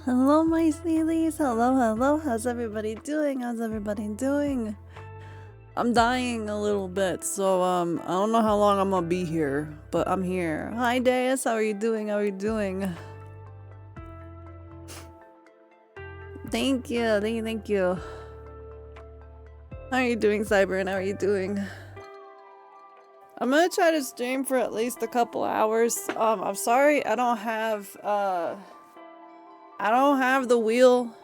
Hello, my Steelies. Hello. How's everybody doing? I'm dying a little bit, so I don't know how long I'm gonna be here, but I'm here. Hi, Deus. How are you doing? Thank you. How are you doing, Cybern? How are you doing? I'm gonna try to stream for at least a couple hours. I'm sorry I don't have the wheel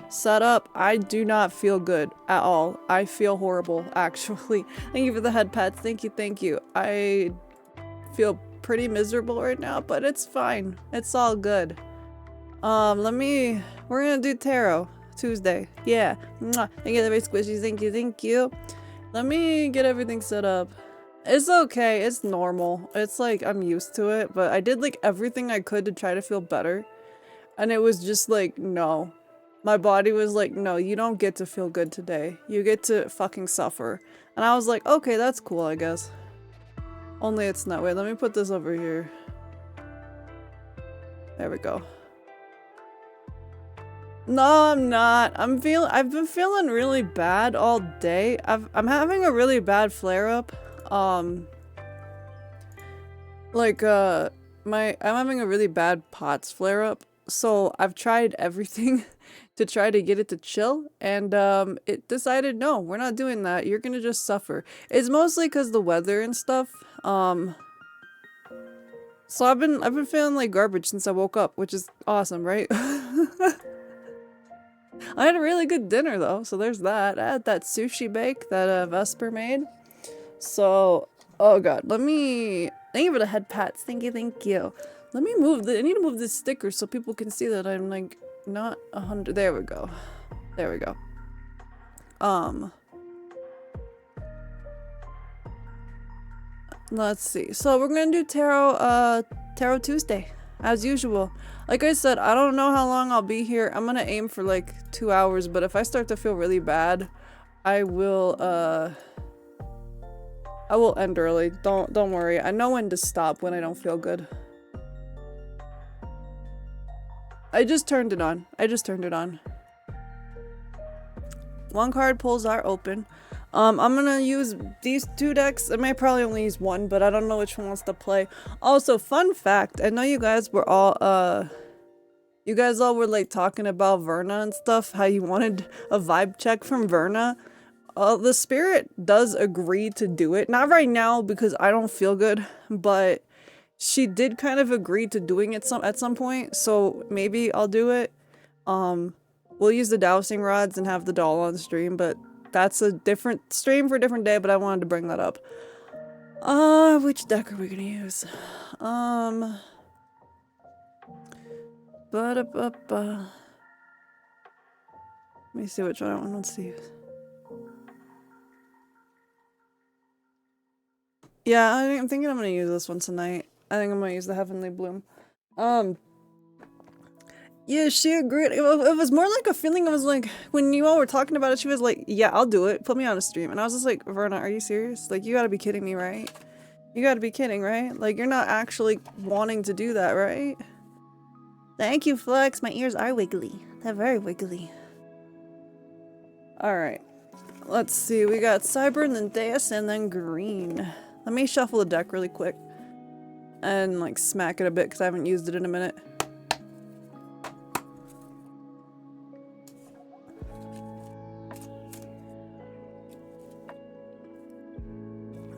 set up. I do not feel good at all. I feel horrible, actually. Thank you for the head pats. Thank you. I feel pretty miserable right now, but it's fine. It's all good. We're gonna do tarot Tuesday. Yeah. Mwah. Thank you, very squishy. Thank you. Let me get everything set up. It's okay. It's normal. It's like I'm used to it, but I did like everything I could to try to feel better. And it was just like, no. My body was like, no, you don't get to feel good today. You get to fucking suffer. And I was like, okay, that's cool, I guess. Only it's not. Wait, let me put this over here. There we go. No, I'm not. I've been feeling really bad all day. I'm having a really bad flare-up. I'm having a really bad POTS flare-up. So I've tried everything to try to get it to chill, and it decided, no, we're not doing that. You're gonna just suffer. It's mostly because the weather and stuff. So I've been feeling like garbage since I woke up, which is awesome, right? I had a really good dinner though, so there's that. I had that sushi bake that Vesper made. So, oh god, thank you for the head pats. Thank you. Let me move I need to move this sticker so people can see that I'm like not 100. There we go. Let's see. So we're gonna do Tarot Tuesday, as usual. Like I said, I don't know how long I'll be here. I'm gonna aim for like 2 hours, but if I start to feel really bad, I will end early. Don't worry. I know when to stop when I don't feel good. I just turned it on. One card pulls are open. I'm gonna use these 2 decks. I may probably only use one, but I don't know which one wants to play. Also, fun fact, I know you guys were all were like talking about Verna and stuff, how you wanted a vibe check from Verna. The spirit does agree to do it. Not right now because I don't feel good, but she did kind of agree to doing it at some point, so maybe I'll do it. We'll use the dowsing rods and have the doll on stream, but that's a different stream for a different day, but I wanted to bring that up. Which deck are we gonna use? Let me see which one I want to use. Yeah, I'm thinking I'm gonna use this one tonight. I think I'm gonna use the Heavenly Bloom. Yeah, she agreed. It was more like a feeling. I was like, when you all were talking about it, she was like, yeah, I'll do it. Put me on a stream. And I was just like, Verna, are you serious? Like, you gotta be kidding me, right? You gotta be kidding, right? Like, you're not actually wanting to do that, right? Thank you, Flex. My ears are wiggly. They're very wiggly. Alright. Let's see. We got Cyber and then Deus and then Green. Let me shuffle the deck really quick. And, like, smack it a bit because I haven't used it in a minute.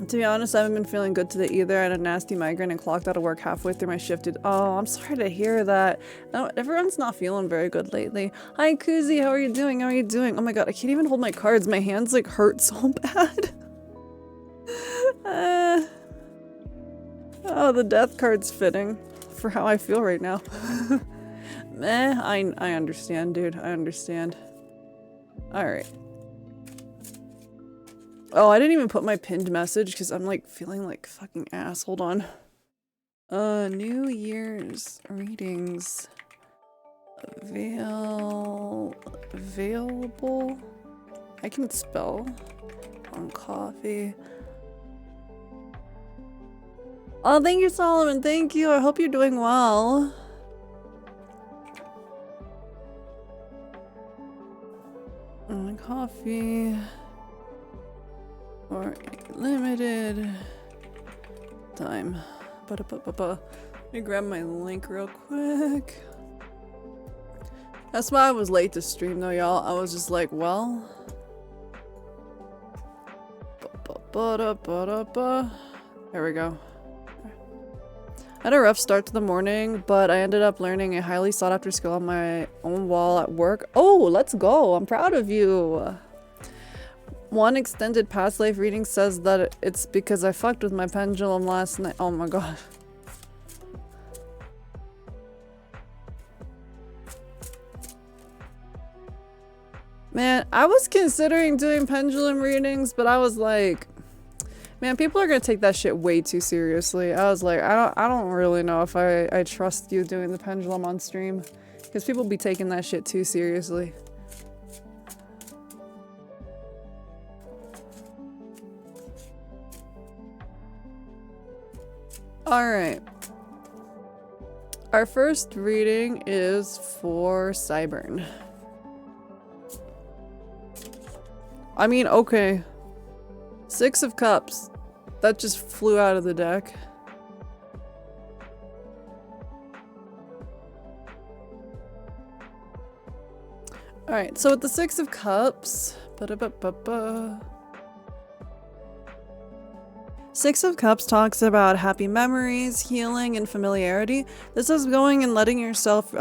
To be honest, I haven't been feeling good today either. I had a nasty migraine and clocked out of work halfway through my shifted. Oh, I'm sorry to hear that. No, everyone's not feeling very good lately. Hi, Kuzi. How are you doing? Oh my god, I can't even hold my cards. My hands like hurt so bad. Oh, the death card's fitting for how I feel right now. Meh, I understand, dude. I understand. Alright. Oh, I didn't even put my pinned message because I'm like feeling like fucking ass. Hold on. New Year's readings. Available? I can spell on coffee. Oh, thank you, Solomon. Thank you. I hope you're doing well. coffee for a limited time. Let me grab my link real quick. That's why I was late to stream though, y'all. I was just like, well. There we go. I had a rough start to the morning, but I ended up learning a highly sought after skill on my own wall at work. Oh, let's go. I'm proud of you. One extended past life reading says that it's because I fucked with my pendulum last night. Oh my god. Man, I was considering doing pendulum readings, but I was like, man, people are gonna take that shit way too seriously. I was like, I don't really know if I trust you doing the pendulum on stream, because people be taking that shit too seriously. Alright. Our first reading is for Cyburn. I mean, okay. 6 of Cups. That just flew out of the deck. Alright, so with the 6 of Cups... Six of Cups talks about happy memories, healing, and familiarity. This is going and letting yourself,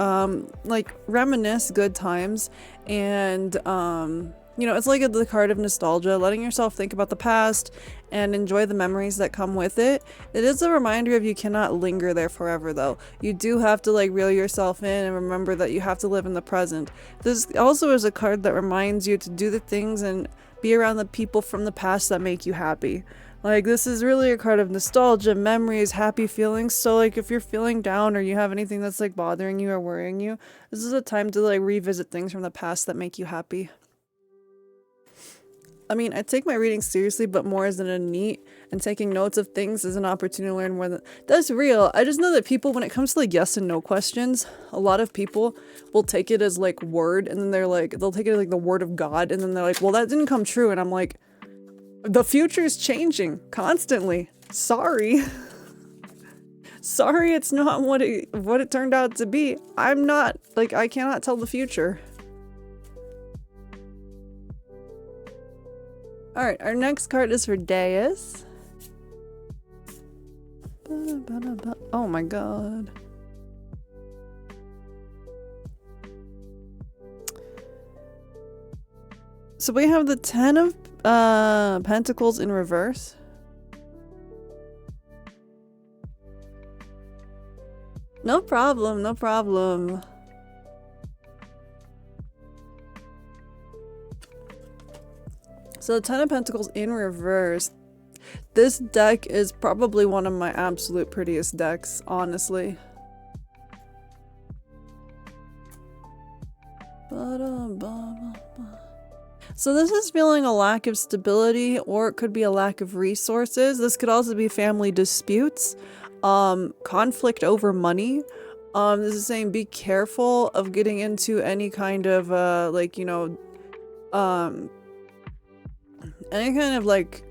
like, reminisce good times. And, you know, it's like the card of nostalgia, letting yourself think about the past and enjoy the memories that come with it. It is a reminder of you cannot linger there forever, though. You do have to, like, reel yourself in and remember that you have to live in the present. This also is a card that reminds you to do the things and be around the people from the past that make you happy. Like, this is really a card of nostalgia, memories, happy feelings. So, like, if you're feeling down or you have anything that's, like, bothering you or worrying you, this is a time to, like, revisit things from the past that make you happy. I mean, I take my reading seriously, but more as a neat, and taking notes of things as an opportunity to learn more than... That's real. I just know that people, when it comes to, like, yes and no questions, a lot of people will take it as, like, word, and then they're like, they'll take it as, like, the word of God, and then they're like, well, that didn't come true, and I'm like... The future is changing constantly. Sorry. Sorry, it's not what it turned out to be. I'm not, like, I cannot tell the future. Alright, our next card is for Deus. Oh my god. So we have the 10 of Pentacles in reverse. No problem, no problem. So the 10 of Pentacles in reverse. This deck is probably one of my absolute prettiest decks, honestly. So this is feeling a lack of stability, or it could be a lack of resources. This could also be family disputes, conflict over money. This is saying be careful of getting into any kind of, like, you know, any kind of, like,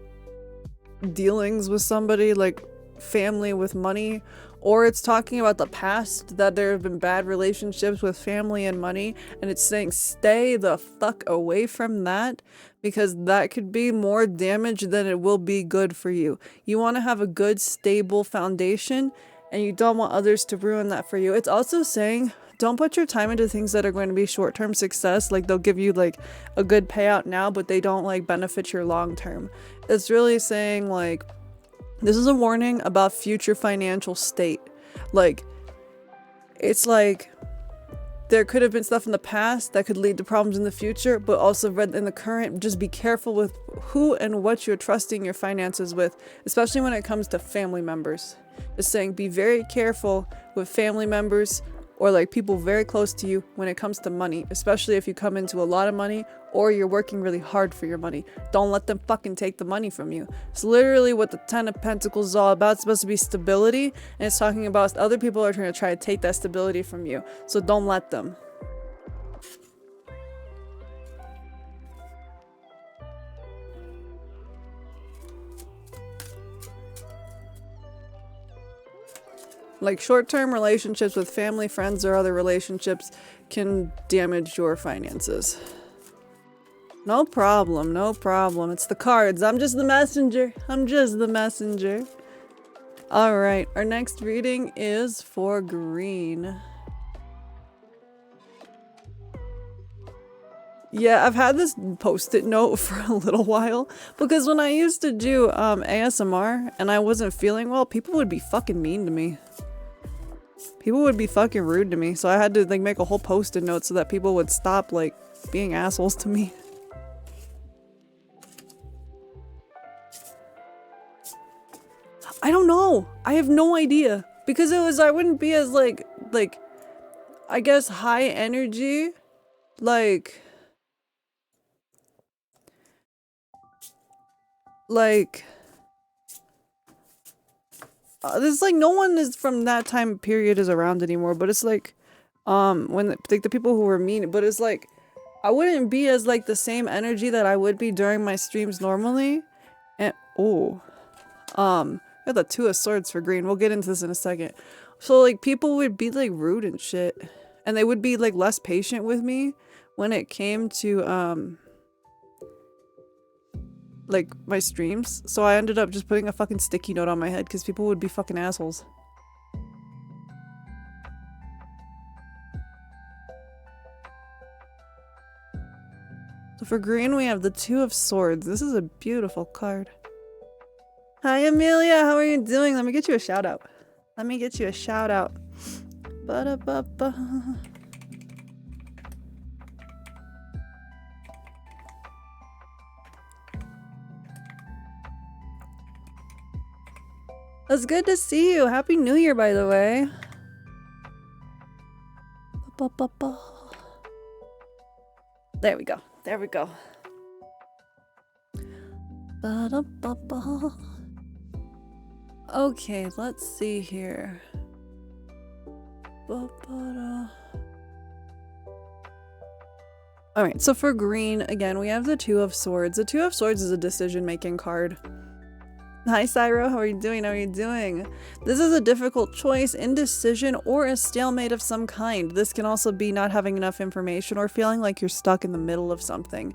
dealings with somebody, like family with money. Or it's talking about the past, that there have been bad relationships with family and money, and it's saying stay the fuck away from that, because that could be more damage than it will be good for you. You want to have a good, stable foundation, and you don't want others to ruin that for you. It's also saying don't put your time into things that are going to be short-term success, like they'll give you, like, a good payout now, but they don't, like, benefit your long-term. It's really saying, like, this is a warning about future financial state. Like, it's like there could have been stuff in the past that could lead to problems in the future, but also read in the current, just be careful with who and what you're trusting your finances with, especially when it comes to family members. It's saying be very careful with family members or, like, people very close to you when it comes to money, especially if you come into a lot of money or you're working really hard for your money. Don't let them fucking take the money from you. It's literally what the 10 of Pentacles is all about. It's supposed to be stability, and it's talking about other people are trying to take that stability from you. So don't let them. Like short-term relationships with family, friends, or other relationships can damage your finances. No problem, no problem. It's the cards. I'm just the messenger. I'm just the messenger. Alright, our next reading is for green. Yeah, I've had this post-it note for a little while because when I used to do ASMR and I wasn't feeling well, people would be fucking mean to me. People would be fucking rude to me, so I had to like make a whole post-it note so that people would stop like being assholes to me. I don't know. I have no idea because I wouldn't be as like I guess high energy like there's like no one is from that time period is around anymore, but it's like when the people who were mean, but it's like I wouldn't be as like the same energy that I would be during my streams normally. And got the Two of Swords for green. We'll get into this in a second. So like people would be like rude and shit, and they would be like less patient with me when it came to like my streams. So I ended up just putting a fucking sticky note on my head because people would be fucking assholes. So for green we have the Two of Swords. This is a beautiful card. Hi Amelia, how are you doing? Let me get you a shout out. Let me get you a shout out. Ba-da-ba-ba. It's good to see you. Happy New Year, by the way. Ba-ba-ba-ba. There we go. There we go. Ba-da-ba-ba. Okay, let's see here. Ba-ba-da. Alright, so for green, again, we have the Two of Swords. The Two of Swords is a decision-making card. Hi, Cyro. How are you doing? How are you doing? This is a difficult choice, indecision, or a stalemate of some kind. This can also be not having enough information or feeling like you're stuck in the middle of something.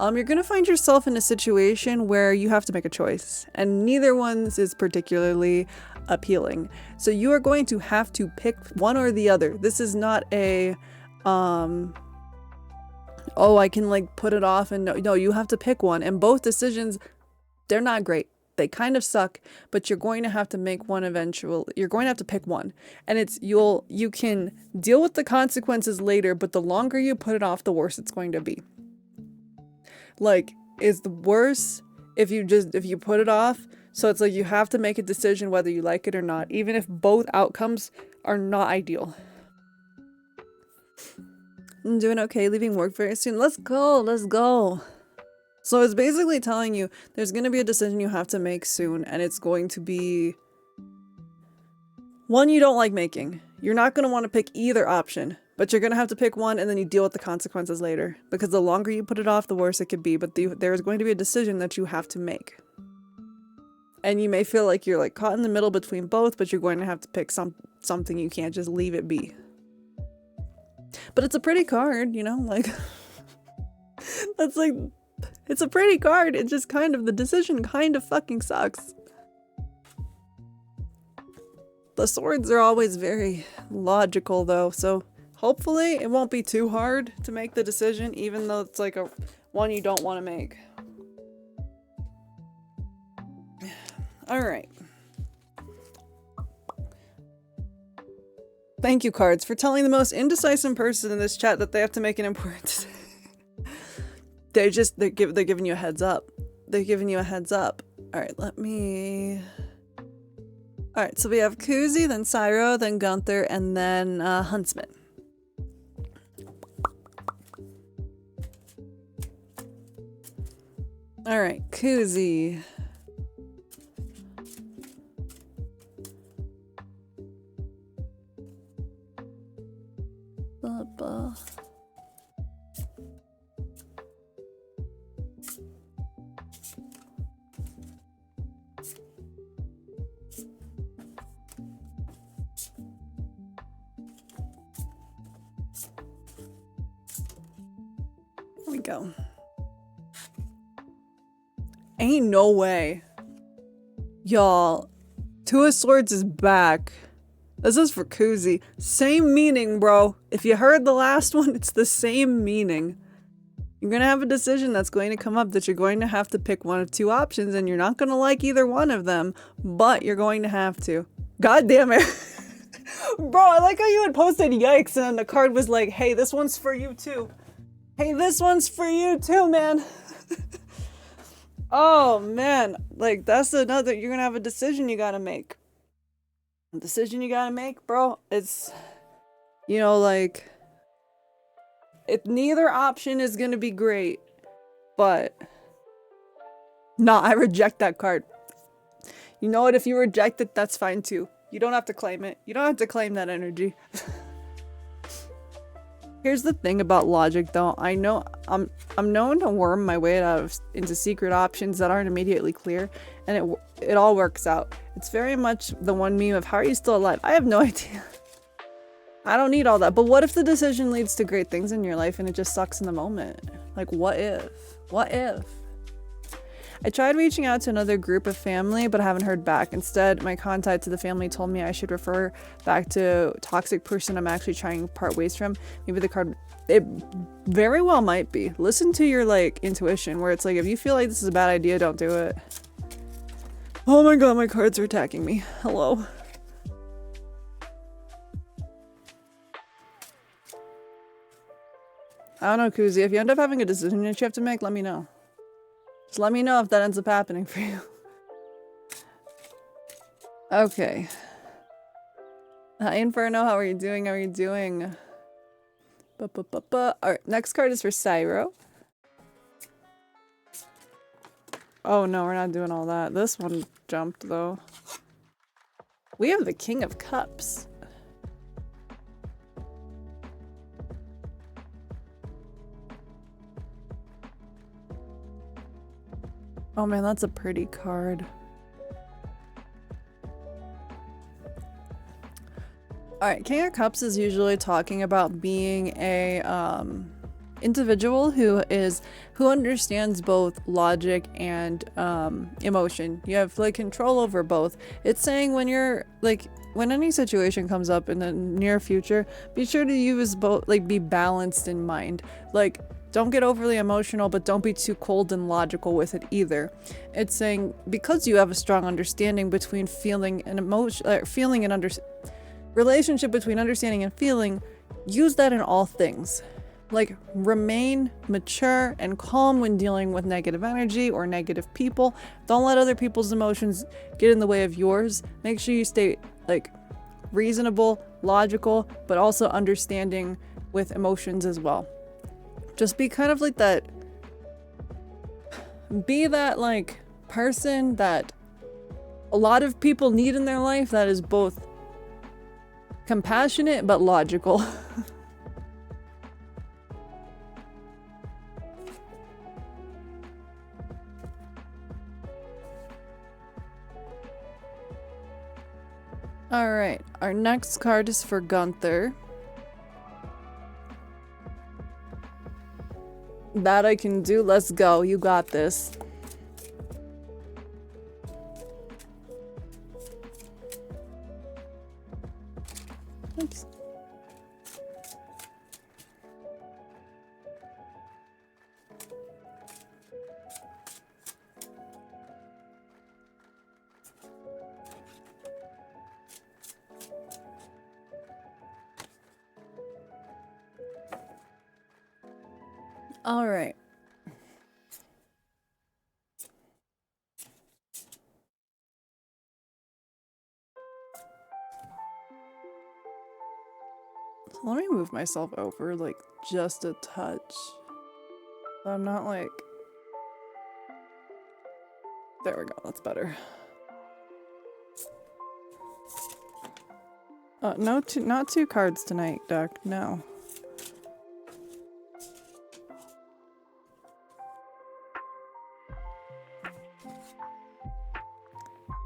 You're going to find yourself in a situation where you have to make a choice, and neither one is particularly appealing. So you are going to have to pick one or the other. This is not a, oh, I can like put it off and no, you have to pick one. And both decisions, they're not great. They kind of suck, but you're going to have to make one eventually. You're going to have to pick one. And it's, you can deal with the consequences later, but the longer you put it off, the worse it's going to be. Like, is the worse if you put it off. So it's like you have to make a decision whether you like it or not, even if both outcomes are not ideal. I'm doing okay, leaving work very soon. Let's go, let's go. So it's basically telling you there's going to be a decision you have to make soon, and it's going to be one you don't like making. You're not going to want to pick either option, but you're going to have to pick one and then you deal with the consequences later, because the longer you put it off, the worse it could be. But there is going to be a decision that you have to make. And you may feel like you're like caught in the middle between both, but you're going to have to pick something. You can't just leave it be. But it's a pretty card, you know, like that's like, it's a pretty card. It just kind of, the decision kind of fucking sucks. The swords are always very logical though, so hopefully it won't be too hard to make the decision, even though it's like a one you don't want to make. All right. Thank you, cards, for telling the most indecisive person in this chat that they have to make an important decision. They're giving you a heads up. They're giving you a heads up. All right, let me. All right, so we have Kuzi, then Cyro, then Gunther, and then Huntsman. All right, Kuzi. Baba. go. Ain't no way. Y'all, Two of Swords is back. This is for Koozie. Same meaning, bro. If you heard the last one, it's the same meaning. You're gonna have a decision that's going to come up that you're going to have to pick one of two options, and you're not gonna like either one of them, but you're going to have to. God damn it. Bro, I like how you had posted yikes and the card was like, hey, this one's for you too. Hey, this one's for you too, man. Oh, man. Like, that's another, you're gonna have a decision you gotta make. A decision you gotta make, bro. It's, you know, like, neither option is gonna be great, but nah, I reject that card. You know what? If you reject it, that's fine too. You don't have to claim it. You don't have to claim that energy. Here's the thing about logic though. I know I'm known to worm my way into secret options that aren't immediately clear, and it all works out. It's very much the one meme of how are you still alive? I have no idea. I don't need all that. But what if the decision leads to great things in your life and it just sucks in the moment? Like, what if? What if? I tried reaching out to another group of family, but I haven't heard back. Instead, my contact to the family told me I should refer back to toxic person I'm actually trying to part ways from. Maybe the card, it very well might be. Listen to your, like, intuition, where it's like, if you feel like this is a bad idea, don't do it. Oh my god, my cards are attacking me. Hello. I don't know, Koozie. If you end up having a decision that you have to make, let me know. Just let me know if that ends up happening for you. Okay. Hi, Inferno. How are you doing? How are you doing? Alright, next card is for Cyro. Oh no, we're not doing all that. This one jumped, though. We have the King of Cups. Oh man, that's a pretty card. Alright, King of Cups is usually talking about being a individual who understands both logic and emotion. You have like control over both. It's saying when you're like when any situation comes up in the near future, be sure to use both, like be balanced in mind. Like don't get overly emotional, but don't be too cold and logical with it either. It's saying because you have a strong understanding between feeling and emotion, relationship between understanding and feeling, use that in all things. Like remain mature and calm when dealing with negative energy or negative people. Don't let other people's emotions get in the way of yours. Make sure you stay like reasonable, logical, but also understanding with emotions as well. Just be kind of like that, be that like person that a lot of people need in their life that is both compassionate but logical. Alright, our next card is for Gunther. That I can do. Let's go. You got this. Oops. All right. Let me move myself over like just a touch. So I'm not like... There we go, that's better. No, not two cards tonight, Duck, no.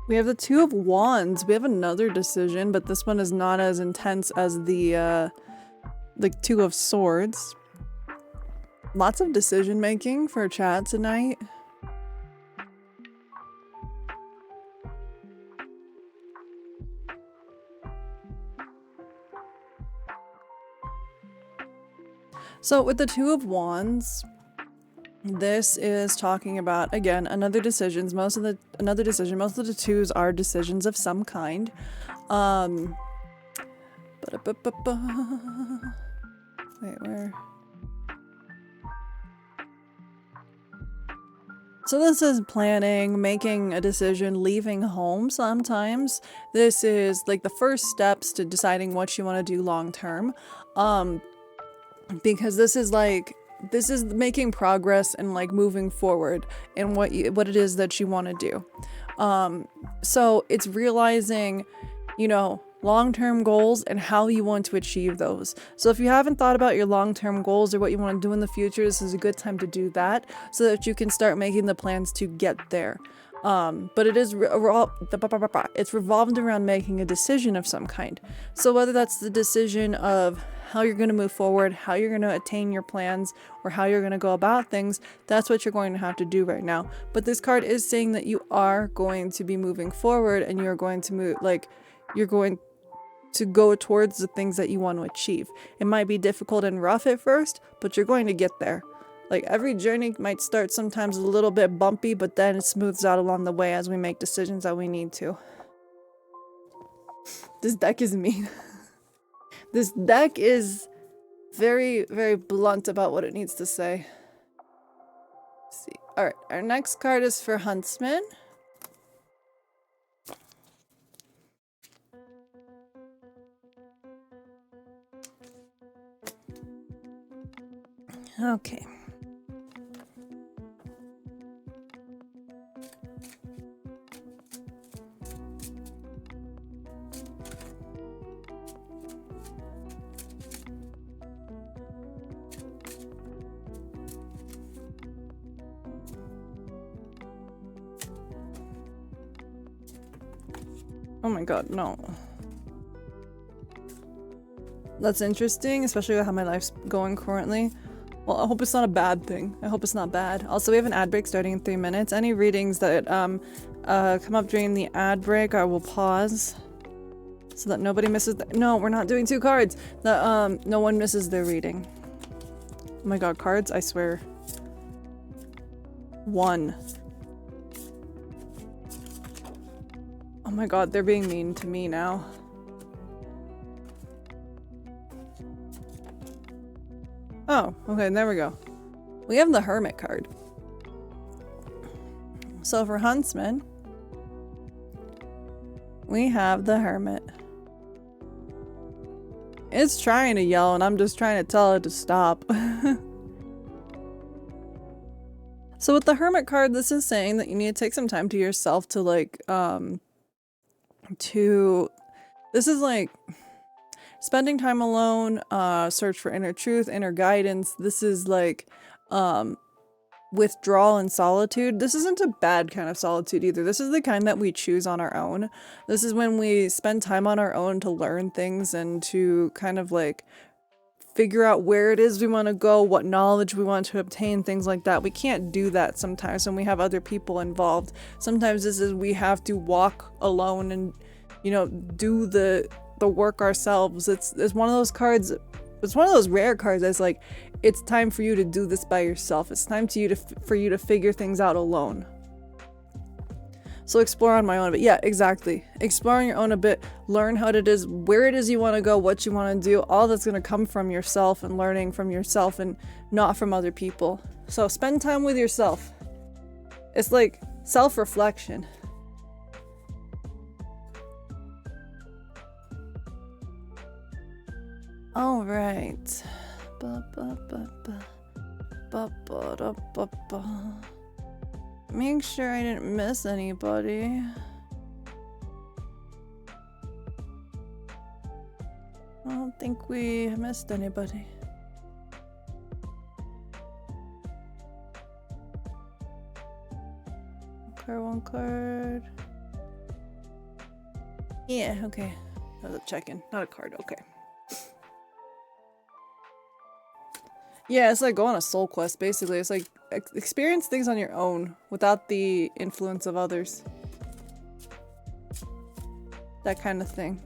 We have the Two of Wands. We have another decision, but this one is not as intense as the Two of Swords. Lots of decision making for chat tonight. So with the Two of Wands, this is talking about, again, another decisions. Most of the twos are decisions of some kind. Wait, where? So this is planning, making a decision, leaving home sometimes. This is like the first steps to deciding what you want to do long term. Because this is making progress and like moving forward in what it is that you want to do. So it's realizing, you know, long-term goals and how you want to achieve those. So if you haven't thought about your long-term goals or what you want to do in the future, this is a good time to do that so that you can start making the plans to get there. But it is it's revolved around making a decision of some kind. So whether that's the decision of how you're going to move forward, how you're going to attain your plans, or how you're going to go about things, that's what you're going to have to do right now. But this card is saying that you are going to be moving forward and you're going to move, like, you're going to go towards the things that you want to achieve. It might be difficult and rough at first, but you're going to get there. Like, every journey might start sometimes a little bit bumpy, but then it smooths out along the way as we make decisions that we need to. This deck is mean. This deck is very, very blunt about what it needs to say. Let's see. Alright, our next card is for Huntsman. Okay. Oh my god, no. That's interesting, especially with how my life's going currently. Well, I hope it's not a bad thing. I hope it's not bad. Also, we have an ad break starting in 3 minutes. Any readings that come up during the ad break, I will pause so that nobody misses no, we're not doing 2 cards. That no one misses their reading. Oh my god, cards, I swear. 1. Oh my god, they're being mean to me now. Oh, okay, there we go. We have the Hermit card. So for Huntsman, we have the Hermit. It's trying to yell and I'm just trying to tell it to stop. So with the Hermit card, this is saying that you need to take some time to yourself to like, this is like spending time alone, search for inner truth, inner guidance. This is like withdrawal and solitude. This isn't a bad kind of solitude either. This is the kind that we choose on our own. This is when we spend time on our own to learn things and to kind of like figure out where it is we want to go, what knowledge we want to obtain, things like that. We can't do that sometimes when we have other people involved. Sometimes this is we have to walk alone and, you know, do the work ourselves. It's one of those cards, it's one of those rare cards that's like, it's time for you to do this by yourself. It's time for you to figure things out alone. So explore on my own a bit. Yeah, exactly. Explore on your own a bit. Learn how it is, where it is you want to go, what you want to do. All that's going to come from yourself and learning from yourself and not from other people. So spend time with yourself. It's like self-reflection. All right. Make sure I didn't miss anybody. I don't think we missed anybody. One card. Yeah, okay. That was a check-in, not a card, okay. Yeah, it's like go on a soul quest, basically. It's like experience things on your own without the influence of others. That kind of thing.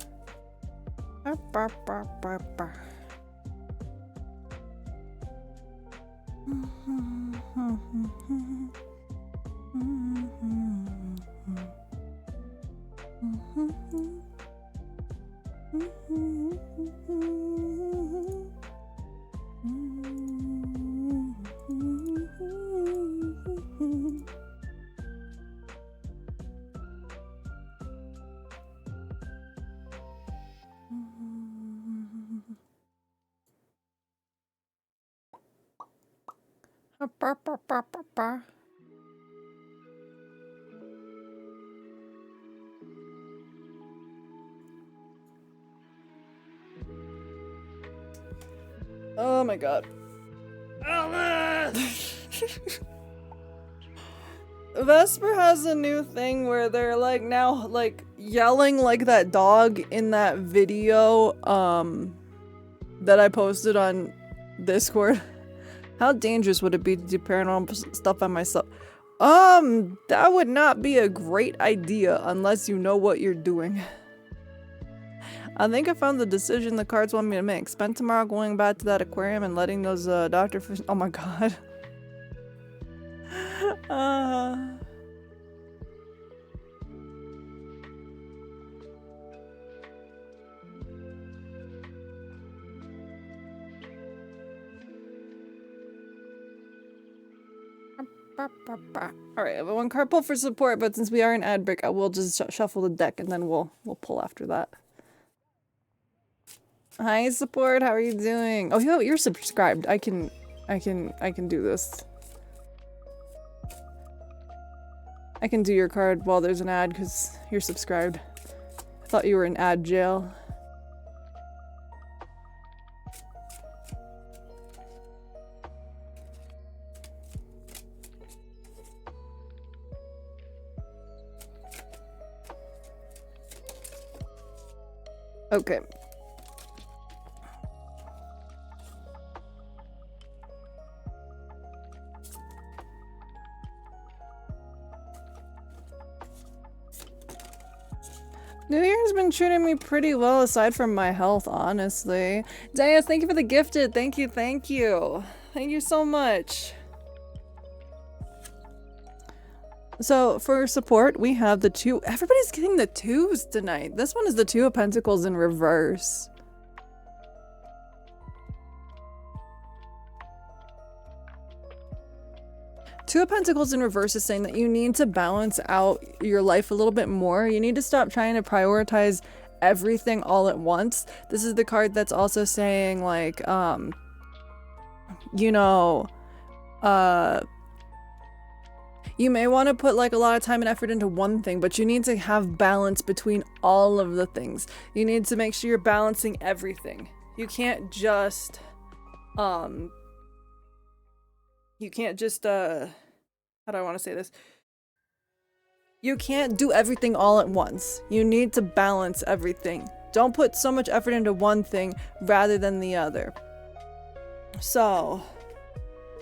Oh my god. Vesper has a new thing where they're like now like yelling like that dog in that video that I posted on Discord. How dangerous would it be to do paranormal stuff by myself? That would not be a great idea unless you know what you're doing. I think I found the decision the cards want me to make. Spend tomorrow going back to that aquarium and letting those doctor fish— oh my god. Alright, I have one card pull for support, but since we are in ad break, I will just shuffle the deck and then we'll pull after that. Hi support, how are you doing? Oh, you're subscribed. I can do this. I can do your card while there's an ad because you're subscribed. I thought you were in ad jail. Okay. New Year's been treating me pretty well aside from my health, honestly. Diaz, thank you for the gifted. Thank you, thank you. Thank you so much. So for support, we have the two. Everybody's getting the twos tonight. This one is the Two of Pentacles in reverse. Two of Pentacles in reverse is saying that you need to balance out your life a little bit more. You need to stop trying to prioritize everything all at once. This is the card that's also saying like, you know, you may want to put like a lot of time and effort into one thing, but you need to have balance between all of the things. You need to make sure you're balancing everything. You can't just, how do I want to say this? You can't do everything all at once. You need to balance everything. Don't put so much effort into one thing rather than the other. So,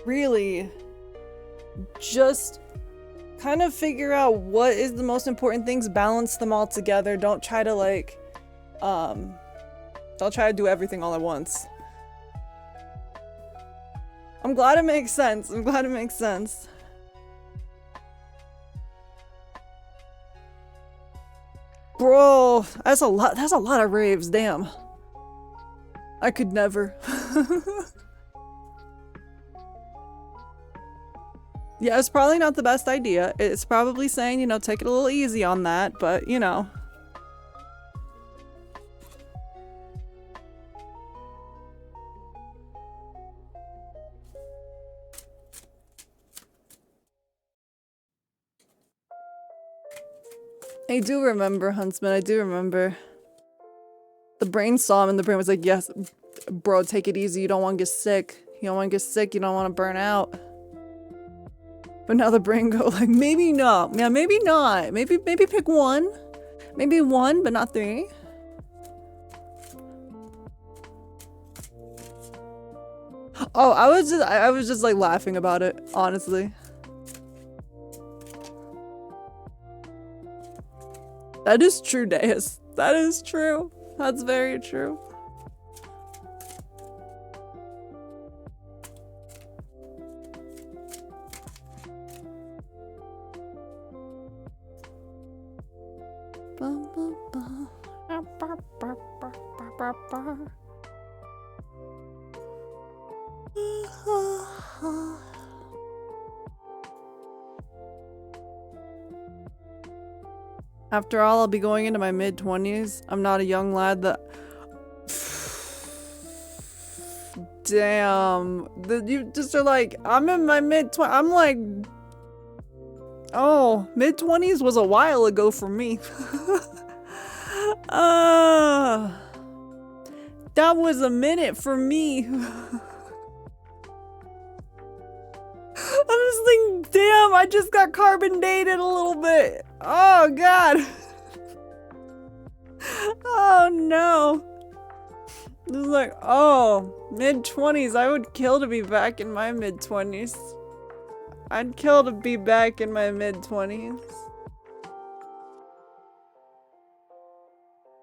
really, just kind of figure out what is the most important things, balance them all together. Don't try to like, don't try to do everything all at once. I'm glad it makes sense. I'm glad it makes sense. Bro, that's a lot of raves, damn. I could never. Yeah, it's probably not the best idea. It's probably saying, you know, take it a little easy on that, but you know. I do remember, Huntsman, I do remember. The brain saw him and the brain was like, yes, bro, take it easy. You don't want to get sick. You don't want to get sick. You don't want to burn out. But now the brain go like, maybe not. Yeah, maybe not. Maybe pick one. Maybe one, but not three. Oh, I was just like laughing about it, honestly. That is true, Deus. That is true. That's very true. After all, I'll be going into my mid-20s. I'm not a young lad that... Damn. You just are like, I'm in my mid-20s. I'm like... Oh, mid-20s was a while ago for me. That was a minute for me. I'm just thinking, damn, I just got carbon dated a little bit. Oh, God. Oh, no. This is like, oh, mid-20s. I would kill to be back in my mid-20s. I'd kill to be back in my mid-20s.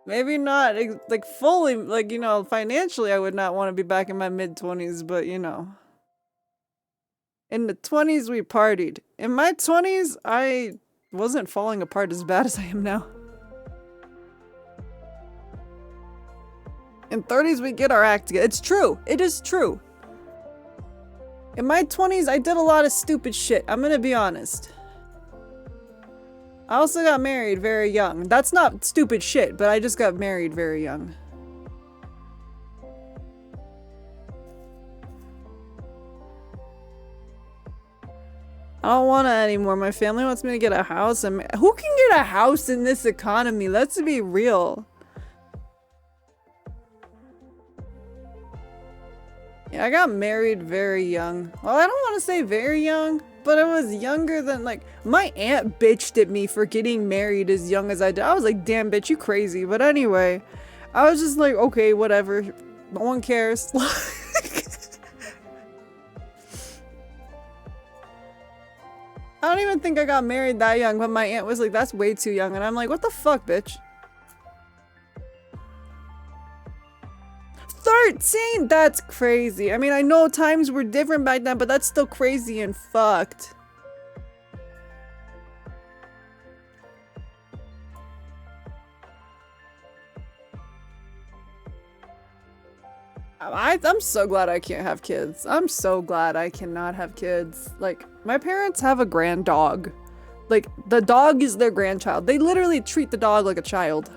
Maybe not, like, fully, like, you know, financially I would not want to be back in my mid-20s, but, you know. In the 20s, we partied. In my 20s, I wasn't falling apart as bad as I am now. In 30s, we get our act together. It's true. It is true. In my 20s, I did a lot of stupid shit. I'm gonna be honest. I also got married very young. That's not stupid shit, but I just got married very young. I don't want it anymore. My family wants me to get a house. And who can get a house in this economy? Let's be real. Yeah, I got married very young. Well, I don't want to say very young, but I was younger than, like, my aunt bitched at me for getting married as young as I did. I was like, damn bitch, you crazy. But anyway, I was just like, okay, whatever. No one cares. I don't even think I got married that young, but my aunt was like, that's way too young. And I'm like, what the fuck, bitch? 13? That's crazy. I mean, I know times were different back then, but that's still crazy and fucked. I'm so glad I can't have kids. I'm so glad I cannot have kids. Like, my parents have a grand dog. Like, the dog is their grandchild. They literally treat the dog like a child.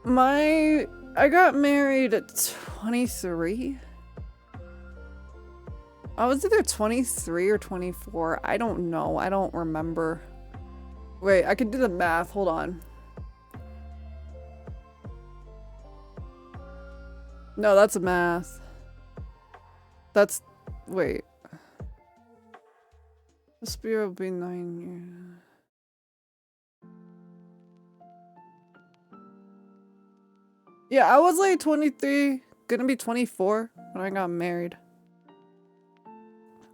I got married at 23. I was either 23 or 24. I don't know. I don't remember. Wait, I could do the math. Hold on. No, that's math. That's... Wait. This year will be 9 years. Yeah, I was like 23, gonna be 24 when I got married.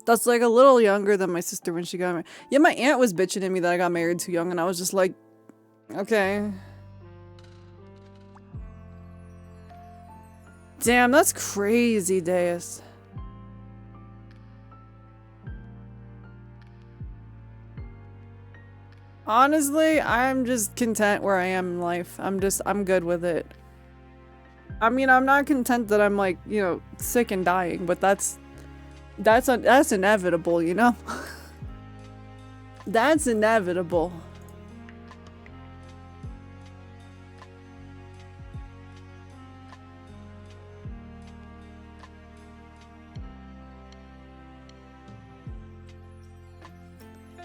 That's like a little younger than my sister when she got married. Yeah, my aunt was bitching at me that I got married too young, and I was just like, okay. Damn, that's crazy, Deus. Honestly, I'm just content where I am in life. I'm good with it. I mean, I'm not content that I'm like, you know, sick and dying, but that's inevitable, you know? That's inevitable.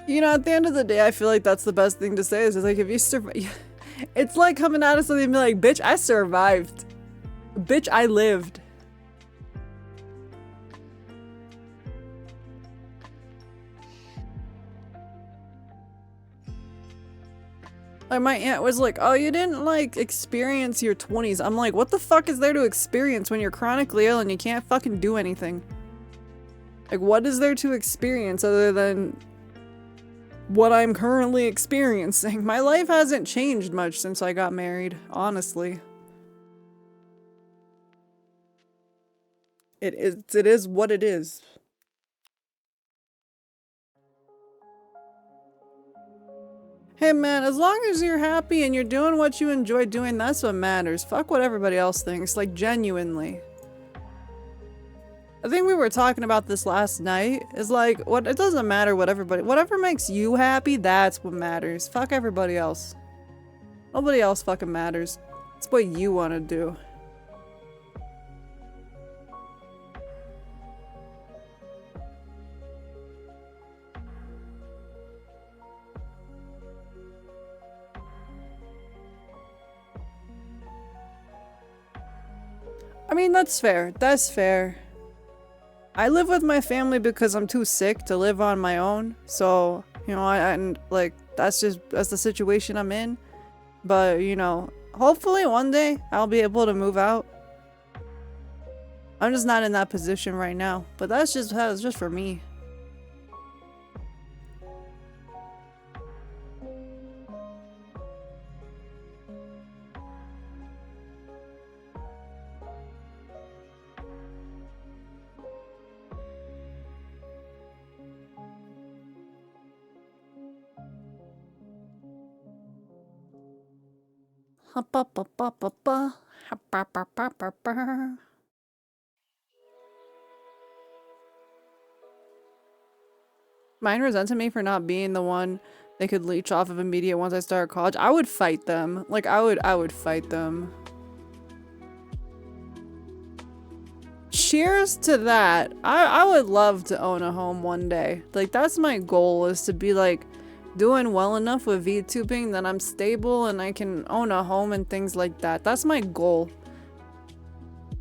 You know, at the end of the day, I feel like that's the best thing to say is like, if you survive, it's like coming out of something and be like, bitch, I survived. Bitch, I lived. Like my aunt was like, oh, you didn't like experience your 20s. I'm like, what the fuck is there to experience when you're chronically ill and you can't fucking do anything? Like, what is there to experience other than what I'm currently experiencing? My life hasn't changed much since I got married, honestly. It is what it is. Hey man, as long as you're happy and you're doing what you enjoy doing, that's what matters. Fuck what everybody else thinks, like genuinely. I think we were talking about this last night. Is like, it doesn't matter what whatever makes you happy, that's what matters. Fuck everybody else. Nobody else fucking matters. It's what you want to do. I mean, that's fair. That's fair. I live with my family because I'm too sick to live on my own. So, you know, and like, that's the situation I'm in. But, you know, hopefully one day I'll be able to move out. I'm just not in that position right now. But that's just for me. Mine resented me for not being the one they could leech off of immediate once I started college. I would fight them. Like, I would fight them. Cheers to that. I would love to own a home one day. Like, that's my goal, is to be like doing well enough with VTubing that I'm stable and I can own a home and things like that. That's my goal.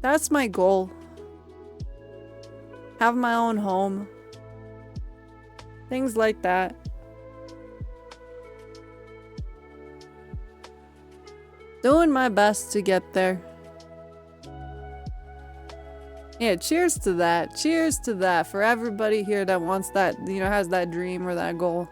That's my goal. Have my own home. Things like that. Doing my best to get there. Yeah, cheers to that. Cheers to that for everybody here that wants that, you know, has that dream or that goal.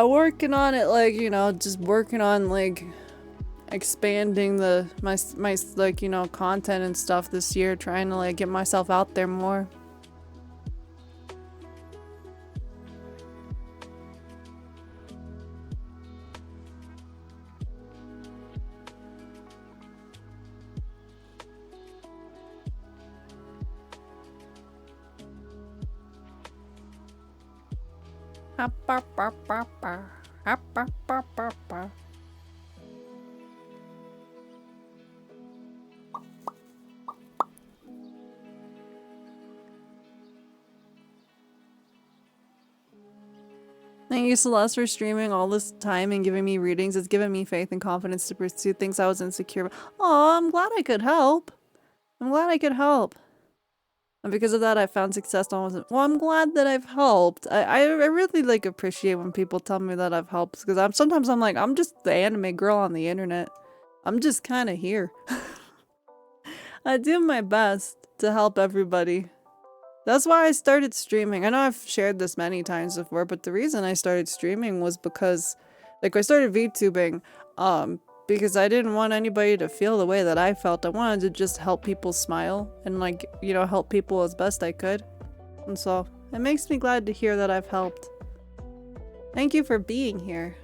Working on it, like, you know, just working on like expanding my like, you know, content and stuff this year, trying to like get myself out there more. Thank you, Celeste, for streaming all this time and giving me readings. It's given me faith and confidence to pursue things I was insecure about. Oh, I'm glad I could help. I'm glad I could help. And because of that, I found success almost. Well, I'm glad that I've helped. I really like appreciate when people tell me that I've helped, because sometimes I'm like, I'm just the anime girl on the internet. I'm just kind of here. I do my best to help everybody. That's why I started streaming. I know I've shared this many times before, but the reason I started streaming was because, like, I started VTubing, because I didn't want anybody to feel the way that I felt. I wanted to just help people smile and, like, you know, help people as best I could. And so, it makes me glad to hear that I've helped. Thank you for being here.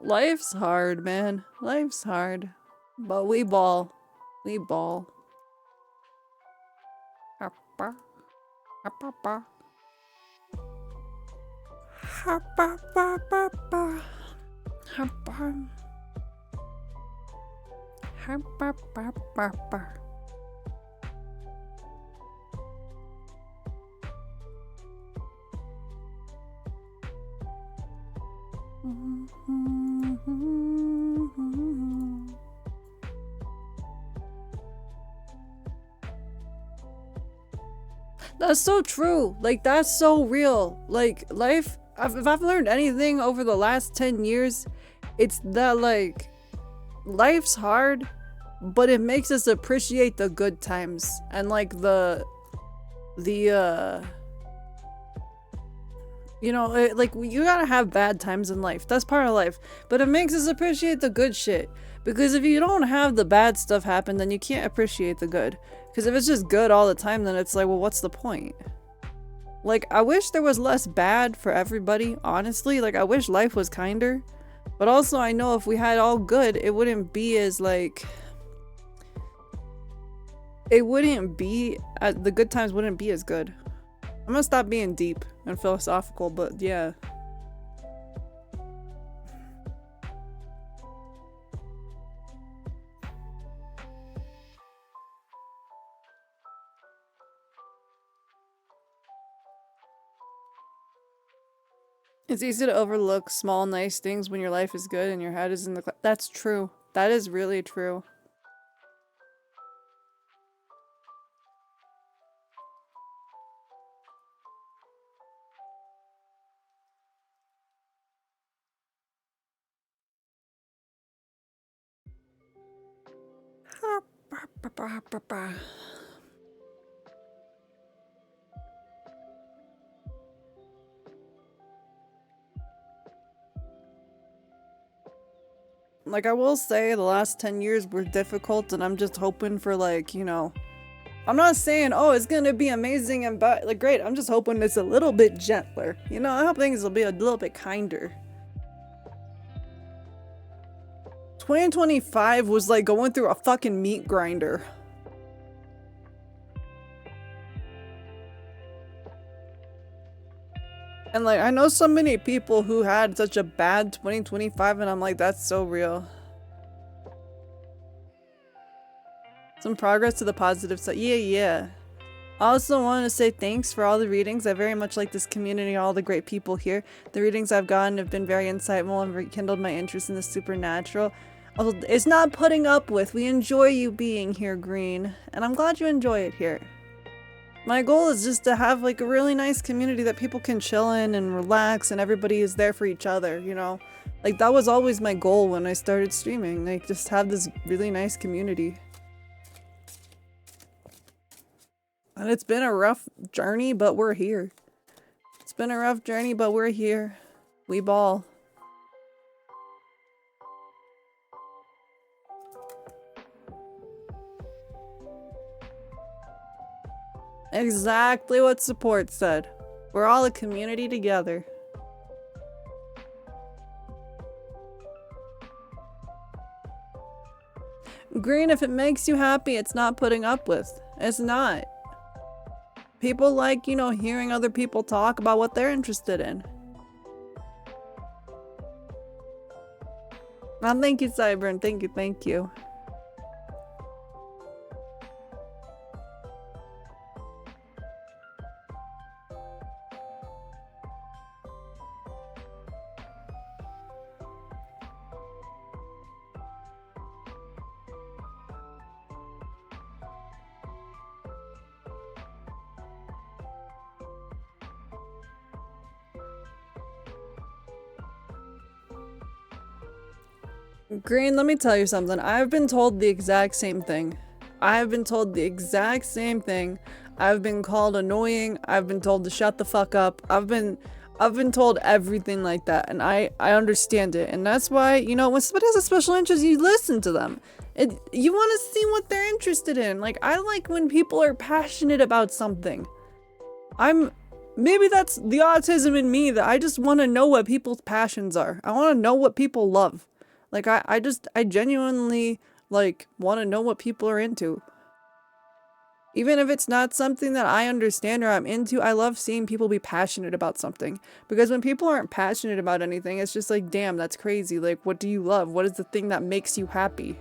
Life's hard, man. Life's hard. But we ball. We ball. Hoppa. Hoppa. Hoppa. Hoppa. Hoppa. Hoppa. That's so true. Like, that's so real. Like, life, if I've learned anything over the last 10 years, it's that, like, life's hard, but it makes us appreciate the good times. And, like, you know, like, you gotta have bad times in life. That's part of life. But it makes us appreciate the good shit. Because if you don't have the bad stuff happen, then you can't appreciate the good. Because if it's just good all the time, then it's like, well, what's the point? Like, I wish there was less bad for everybody, honestly. Like, I wish life was kinder. But also, I know if we had all good, it wouldn't be as, like... It wouldn't be... the good times wouldn't be as good. I'm gonna stop being deep and philosophical, but yeah. It's easy to overlook small, nice things when your life is good and your head is in the That's true. That is really true. Like, I will say the last 10 years were difficult, and I'm just hoping for, like, you know, I'm not saying, oh, it's gonna be amazing and like, great. I'm just hoping it's a little bit gentler. You know, I hope things will be a little bit kinder. 2025 was like going through a fucking meat grinder. And like, I know so many people who had such a bad 2025, and I'm like, that's so real. Some progress to the positive side. Yeah. I also want to say thanks for all the readings. I very much like this community, all the great people here. The readings I've gotten have been very insightful and rekindled my interest in the supernatural. It's not putting up with. We enjoy you being here, Green. And I'm glad you enjoy it here. My goal is just to have like a really nice community that people can chill in and relax, and everybody is there for each other, you know? Like, that was always my goal when I started streaming. Like, just have this really nice community. And it's been a rough journey, but we're here. It's been a rough journey, but we're here. We ball. Exactly what support said. We're all a community together. Green, if it makes you happy, it's not putting up with. It's not. People like, you know, hearing other people talk about what they're interested in. Well, thank you, Cyber, thank you. Green, let me tell you something. I've been told the exact same thing. I've been told the exact same thing. I've been called annoying. I've been told to shut the fuck up. I've been told everything like that, and I understand it. And that's why, you know, when somebody has a special interest, you listen to them. You want to see what they're interested in. Like, I like when people are passionate about something. maybe that's the autism in me, that I just want to know what people's passions are. I want to know what people love. Like, I genuinely, like, want to know what people are into. Even if it's not something that I understand or I'm into, I love seeing people be passionate about something. Because when people aren't passionate about anything, it's just like, damn, that's crazy. Like, what do you love? What is the thing that makes you happy?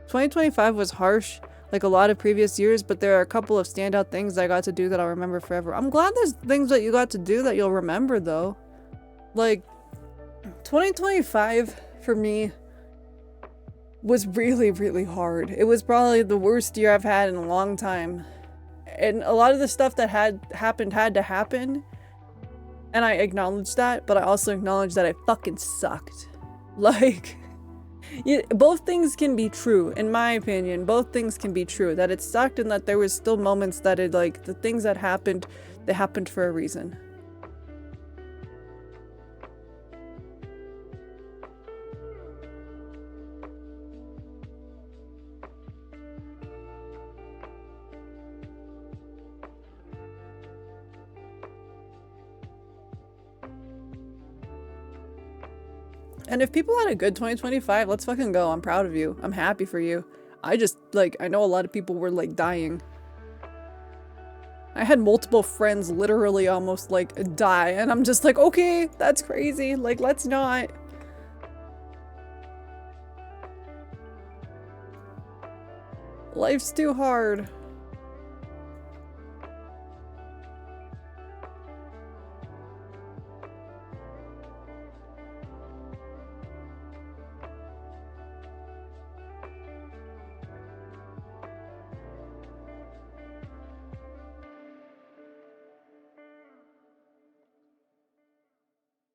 2025 was harsh, like a lot of previous years, but there are a couple of standout things I got to do that I'll remember forever. I'm glad there's things that you got to do that you'll remember, though. Like, 2025, for me, was really, really hard. It was probably the worst year I've had in a long time. And a lot of the stuff that had to happen. And I acknowledge that, but I also acknowledge that I fucking sucked. Like, both things can be true, in my opinion. Both things can be true. That it sucked and that there was still moments that it, like, the things that happened, they happened for a reason. And if people had a good 2025, let's fucking go. I'm proud of you. I'm happy for you. I just, like, I know a lot of people were, like, dying. I had multiple friends literally almost, like, die. And I'm just like, okay, that's crazy. Like, let's not. Life's too hard.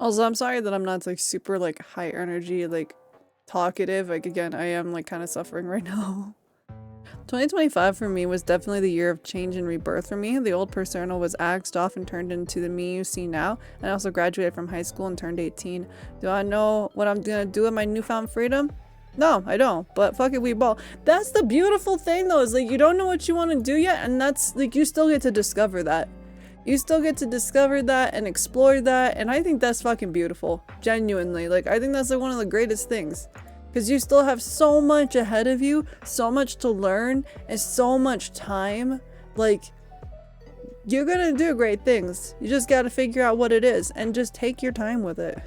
Also, I'm sorry that I'm not, like, super, like, high energy, like, talkative. Like, again, I am, like, kind of suffering right now. 2025 for me was definitely the year of change and rebirth for me. The old persona was axed off and turned into the me you see now. And I also graduated from high school and turned 18. Do I know what I'm gonna do with my newfound freedom? No, I don't. But fuck it, we ball. That's the beautiful thing, though, is, like, you don't know what you want to do yet, and that's, like, you still get to discover that. You still get to discover that and explore that, and I think that's fucking beautiful. Genuinely. Like, I think that's, like, one of the greatest things. Because you still have so much ahead of you, so much to learn, and so much time. Like, you're gonna do great things. You just gotta figure out what it is, and just take your time with it.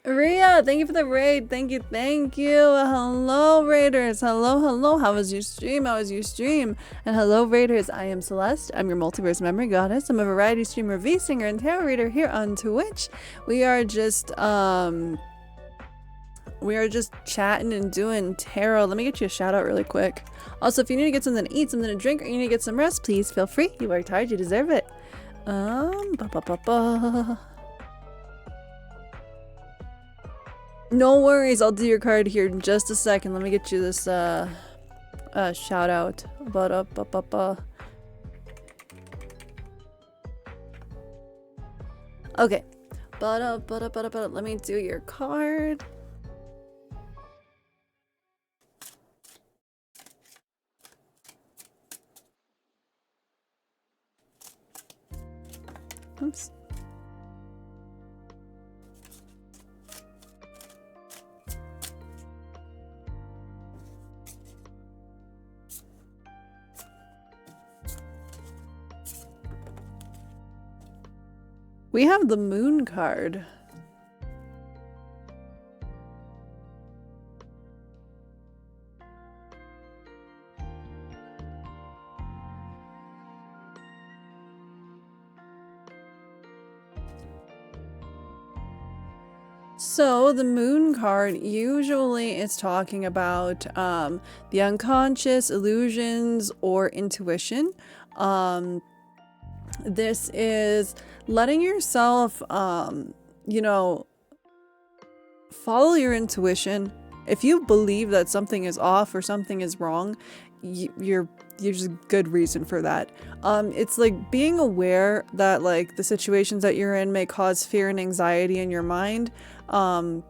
Ria, thank you for the raid. Thank you, thank you. Hello, raiders. Hello, hello. How was your stream? How was your stream? And hello, raiders. I am Celeste. I'm your multiverse memory goddess. I'm a variety streamer, V-singer, and tarot reader here on Twitch. We are just chatting and doing tarot. Let me get you a shout out really quick. Also, if you need to get something to eat, something to drink, or you need to get some rest, please feel free. You worked hard. You deserve it. No worries, I'll do your card here in just a second. Let me get you this shout out. Okay. Let me do your card. Oops. We have the moon card. So the moon card usually is talking about the unconscious, illusions, or intuition. This is letting yourself, you know, follow your intuition. If you believe that something is off or something is wrong, you're just good reason for that. It's like being aware that like the situations that you're in may cause fear and anxiety in your mind. And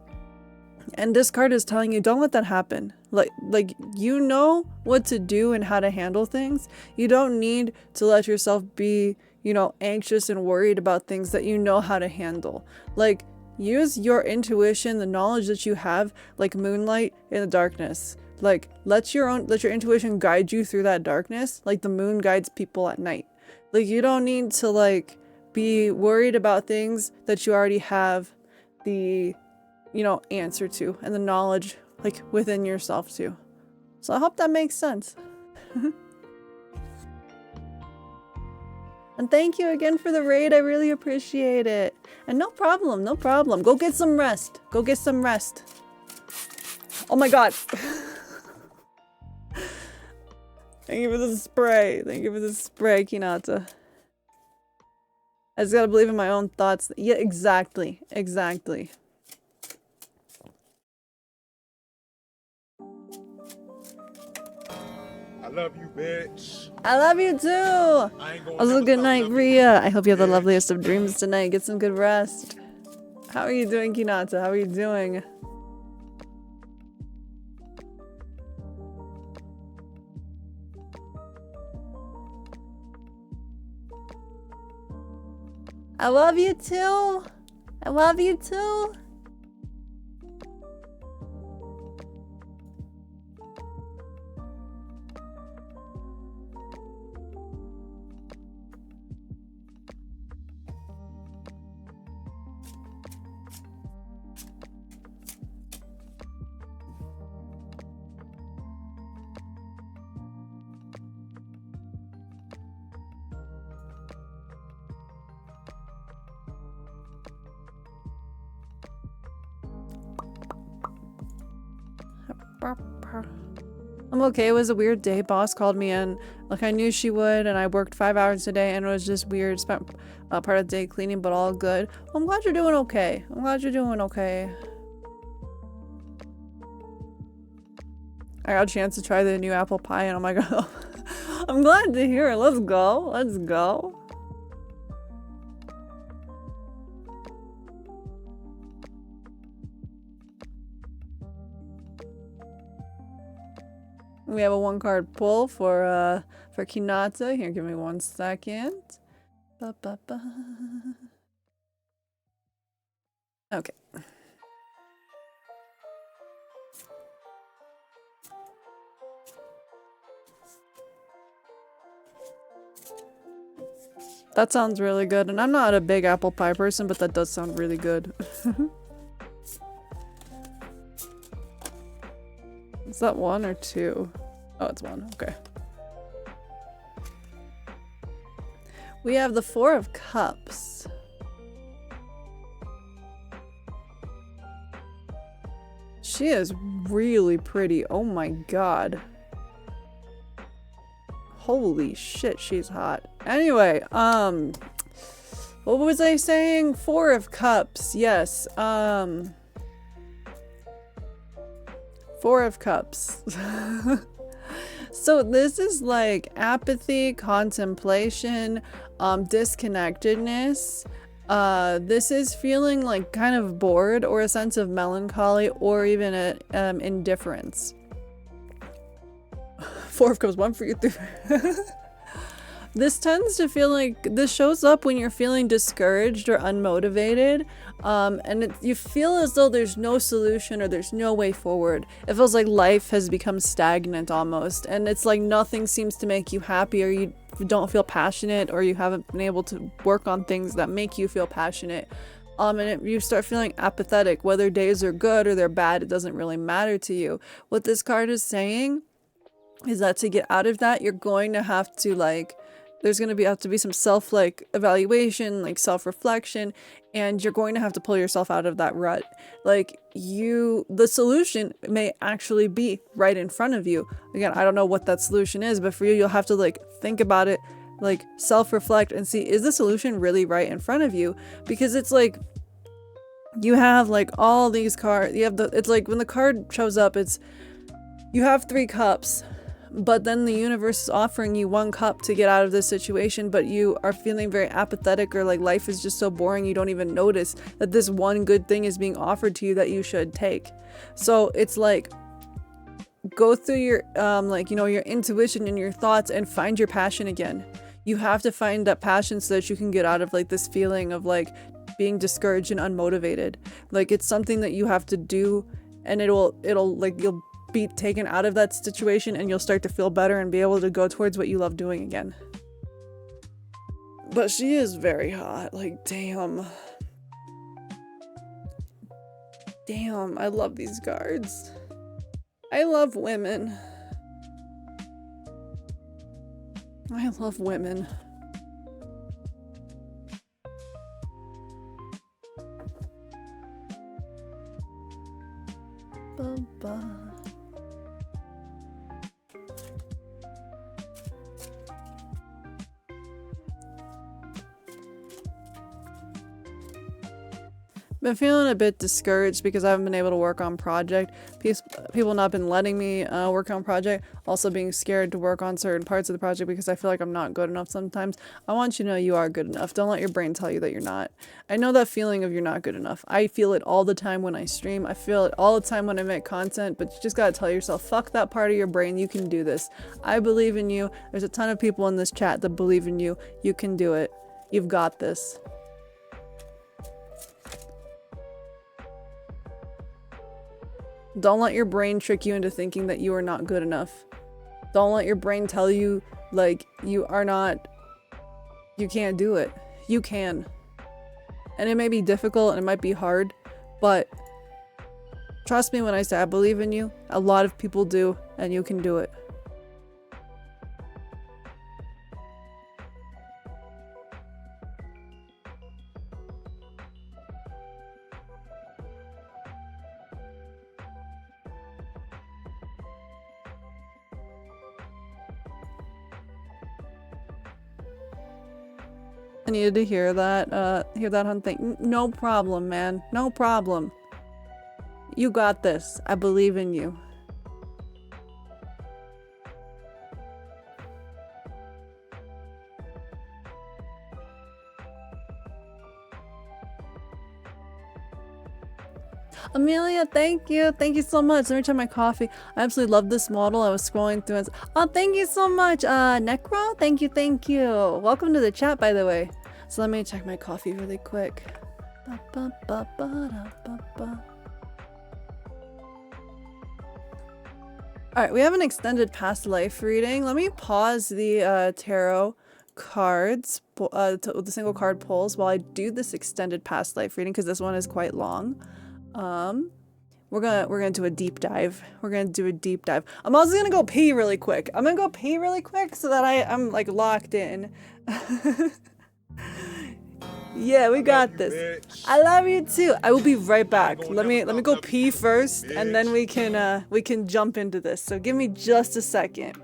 this card is telling you, don't let that happen. Like you know what to do and how to handle things. You don't need to let yourself be, you know, anxious and worried about things that you know how to handle. Like, use your intuition, the knowledge that you have, like moonlight in the darkness. Like, let your intuition guide you through that darkness, like the moon guides people at night. Like, you don't need to like be worried about things that you already have the, you know, answer to, and the knowledge like within yourself too. So I hope that makes sense. And thank you again for the raid. I really appreciate it. And no problem, no problem. Go get some rest. Go get some rest. Oh my god. Thank you for the spray. Thank you for the spray, Kinata. I just gotta believe in my own thoughts. Yeah, exactly. Exactly. I love you, bitch. I love you too. Also, good night, Ria. I hope you have the loveliest of dreams tonight. Get some good rest. How are you doing, Kinata? How are you doing? I love you too. I love you too. I'm okay. It was a weird day. Boss called me in like I knew she would, and I worked 5 hours a day, and it was just weird. Spent part of the day cleaning, but all good. Well, I'm glad you're doing okay. I'm glad you're doing okay. I got a chance to try the new apple pie, and oh my god. I'm glad to hear it. Let's go. Let's go. We have a 1-card pull for Kinata. Here, give me 1 second. Ba, ba, ba. Okay. That sounds really good, and I'm not a big apple pie person, but that does sound really good. Is that 1 or 2? Oh, it's 1. Okay. We have the 4 of Cups. She is really pretty. Oh my god. Holy shit, she's hot. Anyway, what was I saying? 4 of Cups. Yes. 4 of Cups. So this is like apathy, contemplation, disconnectedness. This is feeling like kind of bored, or a sense of melancholy, or even a indifference. 4 of Cups, 1 for you, 3. This tends to feel like this shows up when you're feeling discouraged or unmotivated, and you feel as though there's no solution or there's no way forward. It feels like life has become stagnant almost, and it's like nothing seems to make you happy, or you don't feel passionate, or you haven't been able to work on things that make you feel passionate. You start feeling apathetic. Whether days are good or they're bad, it doesn't really matter to you. What this card is saying is that to get out of that, you're going to have to there's going to have to be some evaluation, self-reflection, and you're going to have to pull yourself out of that rut. The solution may actually be right in front of you. Again, I don't know what that solution is, but for you, you'll have to think about it, self-reflect and see, is the solution really right in front of you? Because it's you have like all these cards. You have it's like when the card shows up, it's you have 3 cups, but then the universe is offering you 1 cup to get out of this situation, but you are feeling very apathetic, or like life is just so boring you don't even notice that this one good thing is being offered to you that you should take. So it's like, go through your like, you know, your intuition and your thoughts and find your passion again. You have to find that passion so that you can get out of like this feeling of like being discouraged and unmotivated. Like, it's something that you have to do, and it'll like, you'll be taken out of that situation and you'll start to feel better and be able to go towards what you love doing again. But she is very hot. Like, damn. Damn, I love these cards. I love women. I love women. Ba-ba. Been feeling a bit discouraged because I haven't been able to work on project. People not been letting me work on project. Also being scared to work on certain parts of the project because I feel like I'm not good enough sometimes. I want you to know you are good enough. Don't let your brain tell you that you're not. I know that feeling of you're not good enough. I feel it all the time when I stream. I feel it all the time when I make content, but you just gotta tell yourself, fuck that part of your brain. You can do this. I believe in you. There's a ton of people in this chat that believe in you. You can do it. You've got this. Don't let your brain trick you into thinking that you are not good enough. Don't let your brain tell you, like, you can't do it. You can. And it may be difficult and it might be hard, but trust me when I say I believe in you. A lot of people do, and you can do it. I needed to hear that, hun thing. No problem, man. No problem. You got this. I believe in you. Amelia, thank you. Thank you so much. Let me try my coffee. I absolutely love this model. I was scrolling through and oh, thank you so much. Necro, thank you, thank you. Welcome to the chat, by the way. So let me check my coffee really quick. Alright, we have an extended past life reading. Let me pause the tarot cards, the single card pulls, while I do this extended past life reading, because this one is quite long. We're gonna do a deep dive. We're gonna do a deep dive. I'm also gonna go pee really quick. I'm gonna go pee really quick so that I'm like locked in. Yeah, we got this. Bitch. I love you too. I will be right back. Let me go pee first, and then we can jump into this. So give me just a second.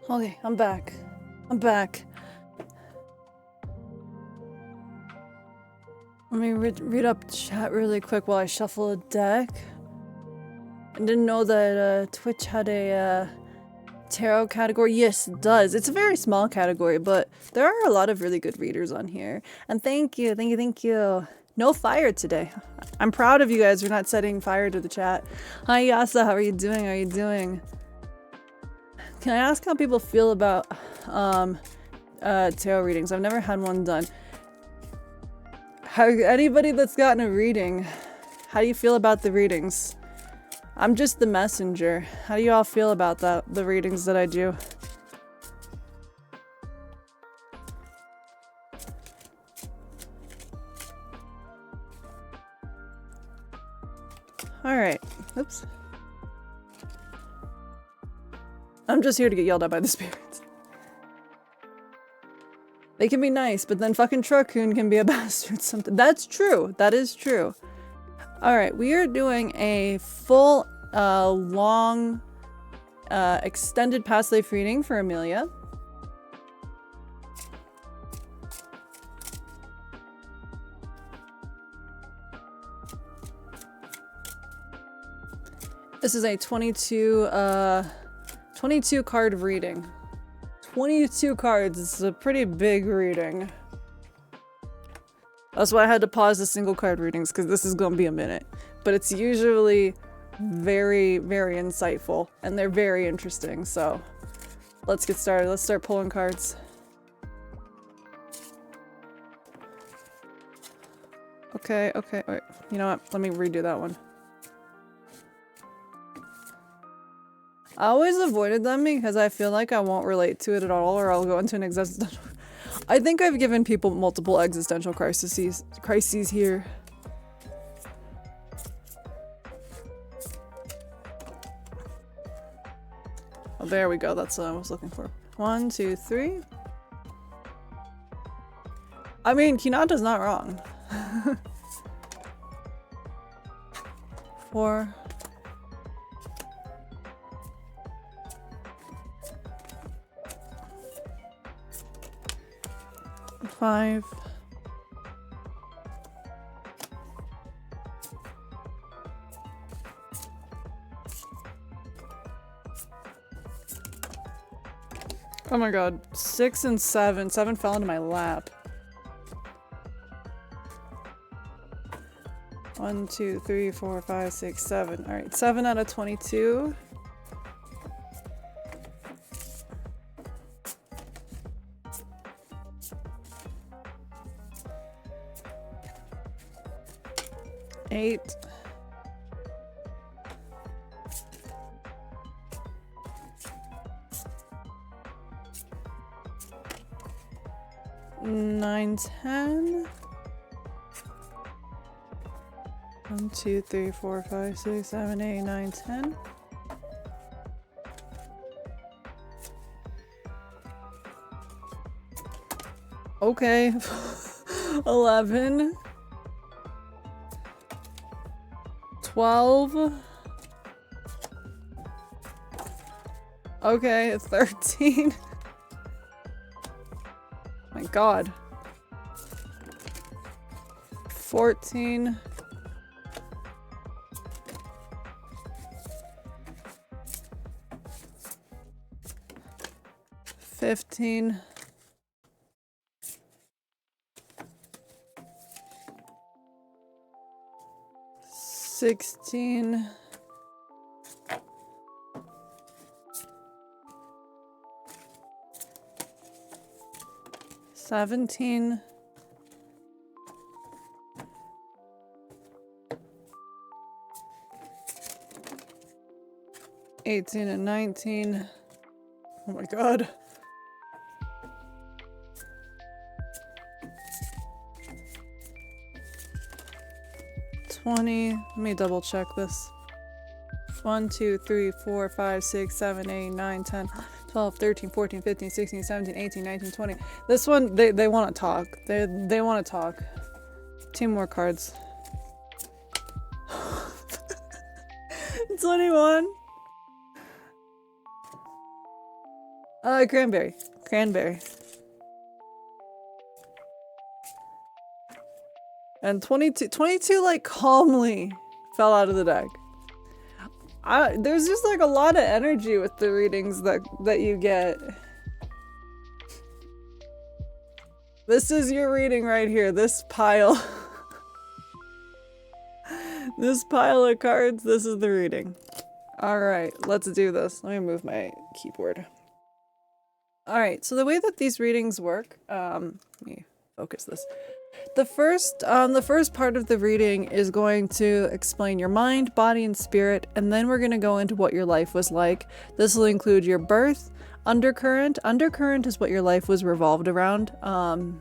Okay, I'm back. I'm back. Let me read up chat really quick while I shuffle a deck. I didn't know that Twitch had a tarot category. Yes, it does. It's a very small category, but there are a lot of really good readers on here. And thank you, thank you, thank you. No fire today. I'm proud of you guys for not setting fire to the chat. Hi Yasa, how are you doing? How are you doing? Can I ask how people feel about tarot readings? I've never had one done. Anybody that's gotten a reading, how do you feel about the readings? I'm just the messenger. How do you all feel about that, the readings that I do? Alright. Oops. I'm just here to get yelled at by the spirits. They can be nice, but then fucking Truckcoon can be a bastard something. That's true. That is true. Alright, we are doing a full, long, extended past life reading for Amelia. This is a 22 card reading. 22 cards, this is a pretty big reading. That's why I had to pause the single card readings, because this is gonna be a minute. But it's usually very, very insightful, and they're very interesting, so let's get started. Let's start pulling cards. Okay, wait. You know what? Let me redo that one. I always avoided them because I feel like I won't relate to it at all, or I'll go into an existential... I think I've given people multiple existential crises here. Oh, there we go. That's what I was looking for. 1, 2, 3. I mean, Hinata's not wrong. 4. 5. 'Oh my god, 6 and 7. 7 fell into my lap. 1, 2, 3, 4, 5, 6, 7. Alright, 7 out of 22. Eight. 9, 10. 1, 2, 3, 4, 5, 6, 7, 8, 9, 10. Okay. 11. 12. Okay, 13. My god. 14. 15. 16. 17. 18 and 19. Oh my god. 20. Let me double check this. 1, 2, 3, 4, 5, 6, 7, 8, 9, 10, 12, 13, 14, 15, 16, 17, 18, 19, 20. This one, they want to talk. They want to talk. 2 more cards. 21. Cranberry. Cranberry. And 22 like calmly fell out of the deck. There's just like a lot of energy with the readings that you get. This is your reading right here. This pile. This pile of cards, this is the reading. Alright, let's do this. Let me move my keyboard. Alright, so the way that these readings work, let me focus this. The first part of the reading is going to explain your mind, body, and spirit, and then we're going to go into what your life was like. This will include your birth, undercurrent. Undercurrent is what your life was revolved around,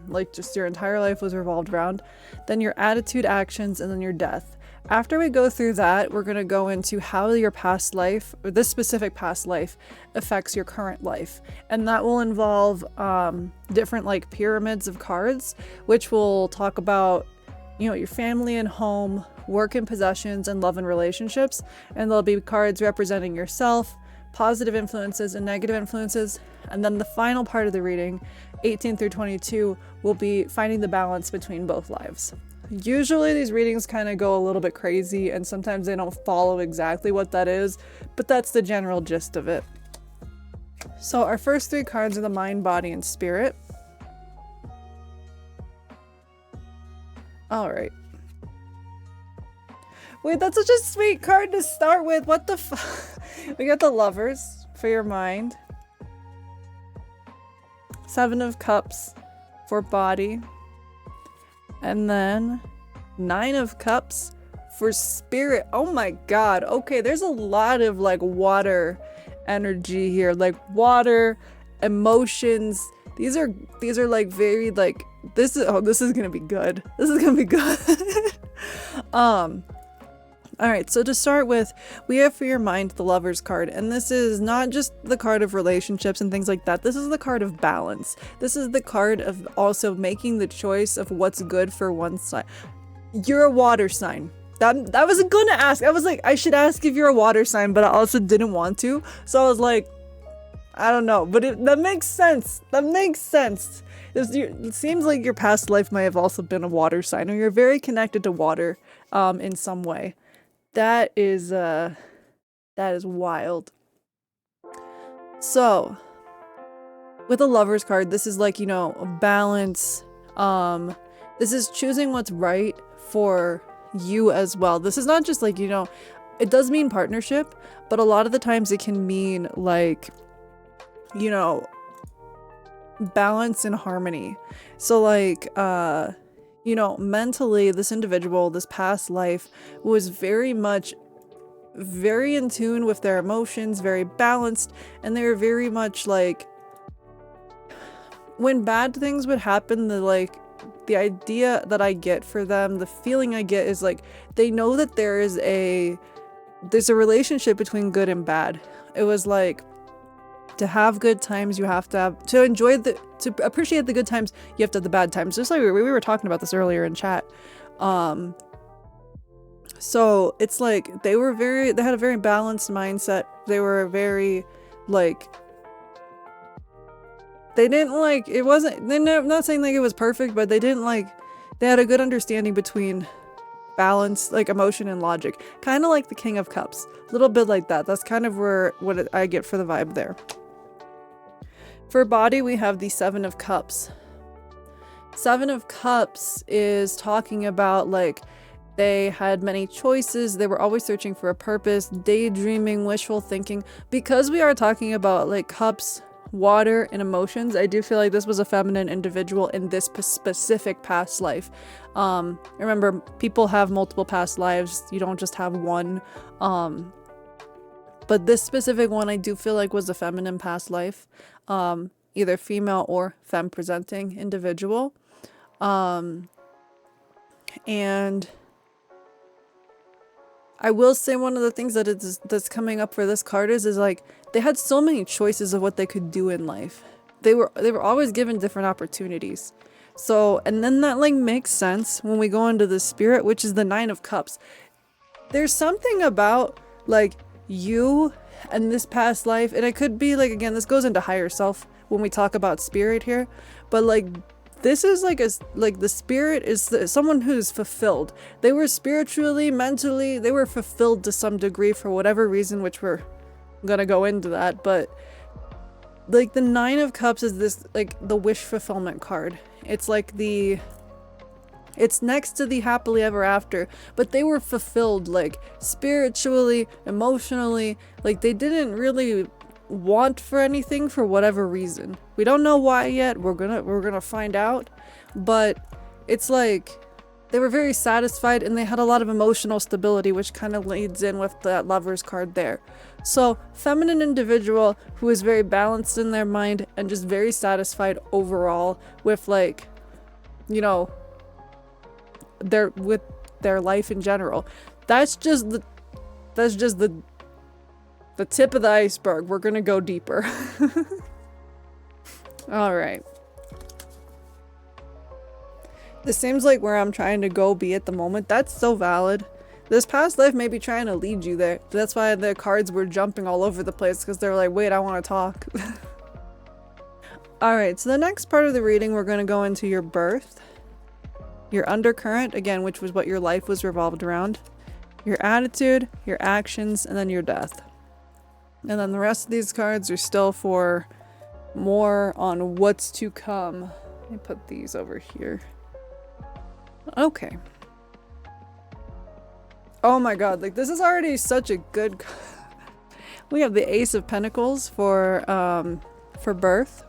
like just your entire life was revolved around. Then your attitude, actions, and then your death. After we go through that, we're going to go into how your past life, or this specific past life, affects your current life. And that will involve different like pyramids of cards, which will talk about, you know, your family and home, work and possessions, and love and relationships. And there'll be cards representing yourself, positive influences and negative influences. And then the final part of the reading, 18 through 22, will be finding the balance between both lives. Usually these readings kind of go a little bit crazy and sometimes they don't follow exactly what that is, but that's the general gist of it. So our first three cards are the mind, body, and spirit. Alright. Wait, that's such a sweet card to start with. What the fuck? We got the Lovers for your mind. Seven of Cups for body. And then 9 of Cups for spirit. Oh my god. Okay, there's a lot of like water energy here. Like water, emotions. These are like very like this is gonna be good. This is gonna be good. Alright, so to start with, we have for your mind the Lovers card, and this is not just the card of relationships and things like that. This is the card of balance. This is the card of also making the choice of what's good for one side. You're a water sign. That wasn't gonna ask. I was like, I should ask if you're a water sign, but I also didn't want to. So I was like, I don't know, but that makes sense. That makes sense. It seems like your past life might have also been a water sign, or you're very connected to water in some way. That is wild. So, with a Lover's card, this is like, you know, balance. This is choosing what's right for you as well. This is not just like, you know, it does mean partnership, but a lot of the times it can mean like, you know, balance and harmony. So like, you know, mentally, this individual, this past life, was very in tune with their emotions, very balanced, and they were very much like, when bad things would happen, the idea that I get for them, the feeling I get is like, they know that there's a relationship between good and bad. It was like, to have good times, you have to appreciate the good times, you have to have the bad times. Just like we were talking about this earlier in chat. So it's like they had a very balanced mindset. They were very like, they didn't like, it wasn't, I'm not saying like it was perfect, but they had a good understanding between balance, like emotion and logic. Kind of like the King of Cups. A little bit like that. That's kind of what I get for the vibe there. For body, we have the Seven of Cups. Seven of Cups is talking about like they had many choices. They were always searching for a purpose, daydreaming, wishful thinking. Because we are talking about like cups, water, and emotions, I do feel like this was a feminine individual in this specific past life. Remember, people have multiple past lives. You don't just have one. But this specific one, I do feel like was a feminine past life. Either female or femme presenting individual. And I will say one of the things that's coming up for this card is like they had so many choices of what they could do in life. They were always given different opportunities. So, and then that like makes sense when we go into the spirit, which is the Nine of Cups. There's something about like you and this past life, and it could be like, again, this goes into higher self when we talk about spirit here, but like this is like the spirit is someone who's fulfilled. They were spiritually, mentally, they were fulfilled to some degree for whatever reason, which we're gonna go into that. But like the Nine of Cups is this, like, the wish fulfillment card. It's like it's next to the happily ever after, but they were fulfilled, like, spiritually, emotionally. Like, they didn't really want for anything for whatever reason. We don't know why yet. We're gonna find out. But it's like they were very satisfied and they had a lot of emotional stability, which kind of leads in with that Lover's card there. So, feminine individual who is very balanced in their mind and just very satisfied overall with, like, you know, with their life in general. That's just the tip of the iceberg. We're gonna go deeper. All right. This seems like where I'm trying to go be at the moment. That's so valid. This past life may be trying to lead you there. That's why the cards were jumping all over the place, because they're like, wait, I want to talk. All right, so the next part of the reading, we're going to go into your birth, your undercurrent, again, which was what your life was revolved around, your attitude, your actions, and then your death. And then the rest of these cards are still for more on what's to come. Let me put these over here. Okay. Oh my god, like this is already such a good we have the Ace of Pentacles for birth.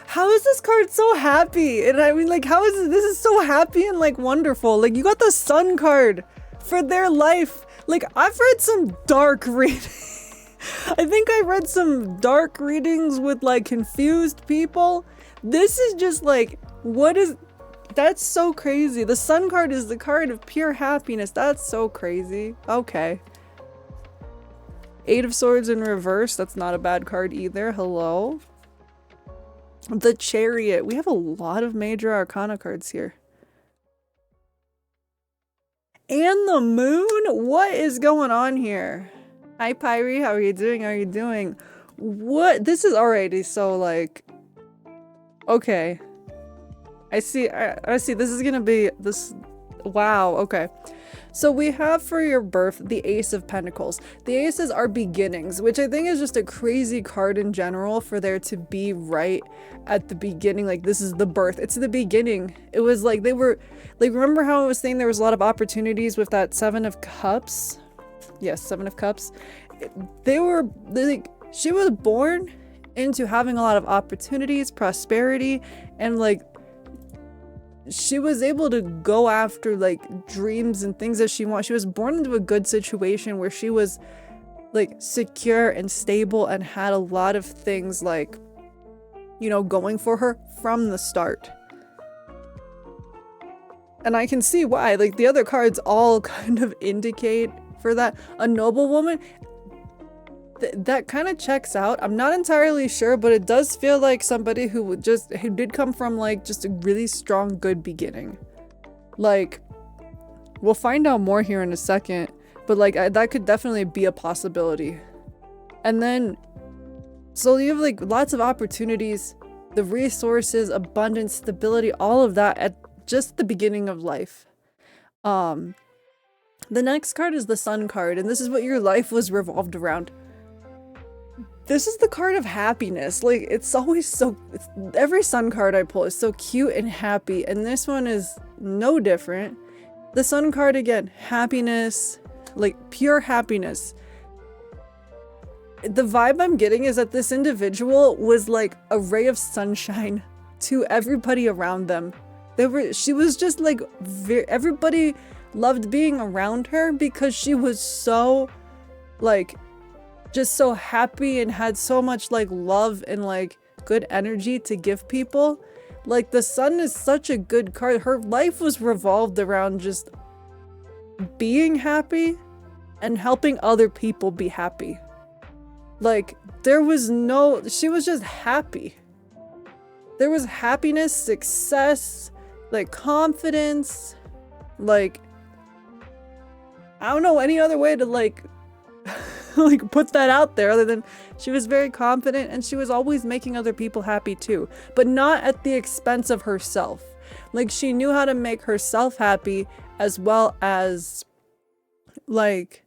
How is this card so happy? And I mean, like, how is this is so happy and like wonderful. Like, you got the Sun card for their life. Like, I've read some dark readings. I think I read some dark readings with like confused people. This is just like, that's so crazy. The Sun card is the card of pure happiness. That's so crazy. Okay. Eight of Swords in reverse. That's not a bad card either. Hello. The Chariot. We have a lot of major arcana cards here. And the Moon? What is going on here? Hi, Pyrie. How are you doing? How are you doing? What? This is already so like... Okay. I see. This is gonna be this. Wow. Okay. So we have for your birth the Ace of Pentacles. The Aces are beginnings, which I think is just a crazy card in general for there to be right at the beginning. Like, this is the birth. It's the beginning. It was like they were like, remember how I was saying there was a lot of opportunities with that Seven of Cups? Yes, Seven of Cups. She was born into having a lot of opportunities, prosperity, and like she was able to go after like dreams and things that she wants. She was born into a good situation where she was like secure and stable and had a lot of things like, you know, going for her from the start. And I can see why, like the other cards all kind of indicate for that. A noble woman, that kind of checks out. I'm not entirely sure, but it does feel like somebody who did come from like just a really strong, good beginning. Like, we'll find out more here in a second, but like that could definitely be a possibility. And then, so you have like lots of opportunities, the resources, abundance, stability, all of that at just the beginning of life. The next card is the Sun card, and this is what your life was revolved around. This is the card of happiness. Like, it's always every Sun card I pull is so cute and happy, and this one is no different. The Sun card again, happiness, like pure happiness. The vibe I'm getting is that this individual was like a ray of sunshine to everybody around them. She was just like, everybody loved being around her because she was so like, just so happy and had so much like love and like good energy to give people. Like, the Sun is such a good card. Her life was revolved around just being happy and helping other people be happy. Like, she was just happy. There was happiness, success, like confidence, like I don't know any other way to like like put that out there other than she was very confident and she was always making other people happy too, but not at the expense of herself. Like she knew how to make herself happy as well as like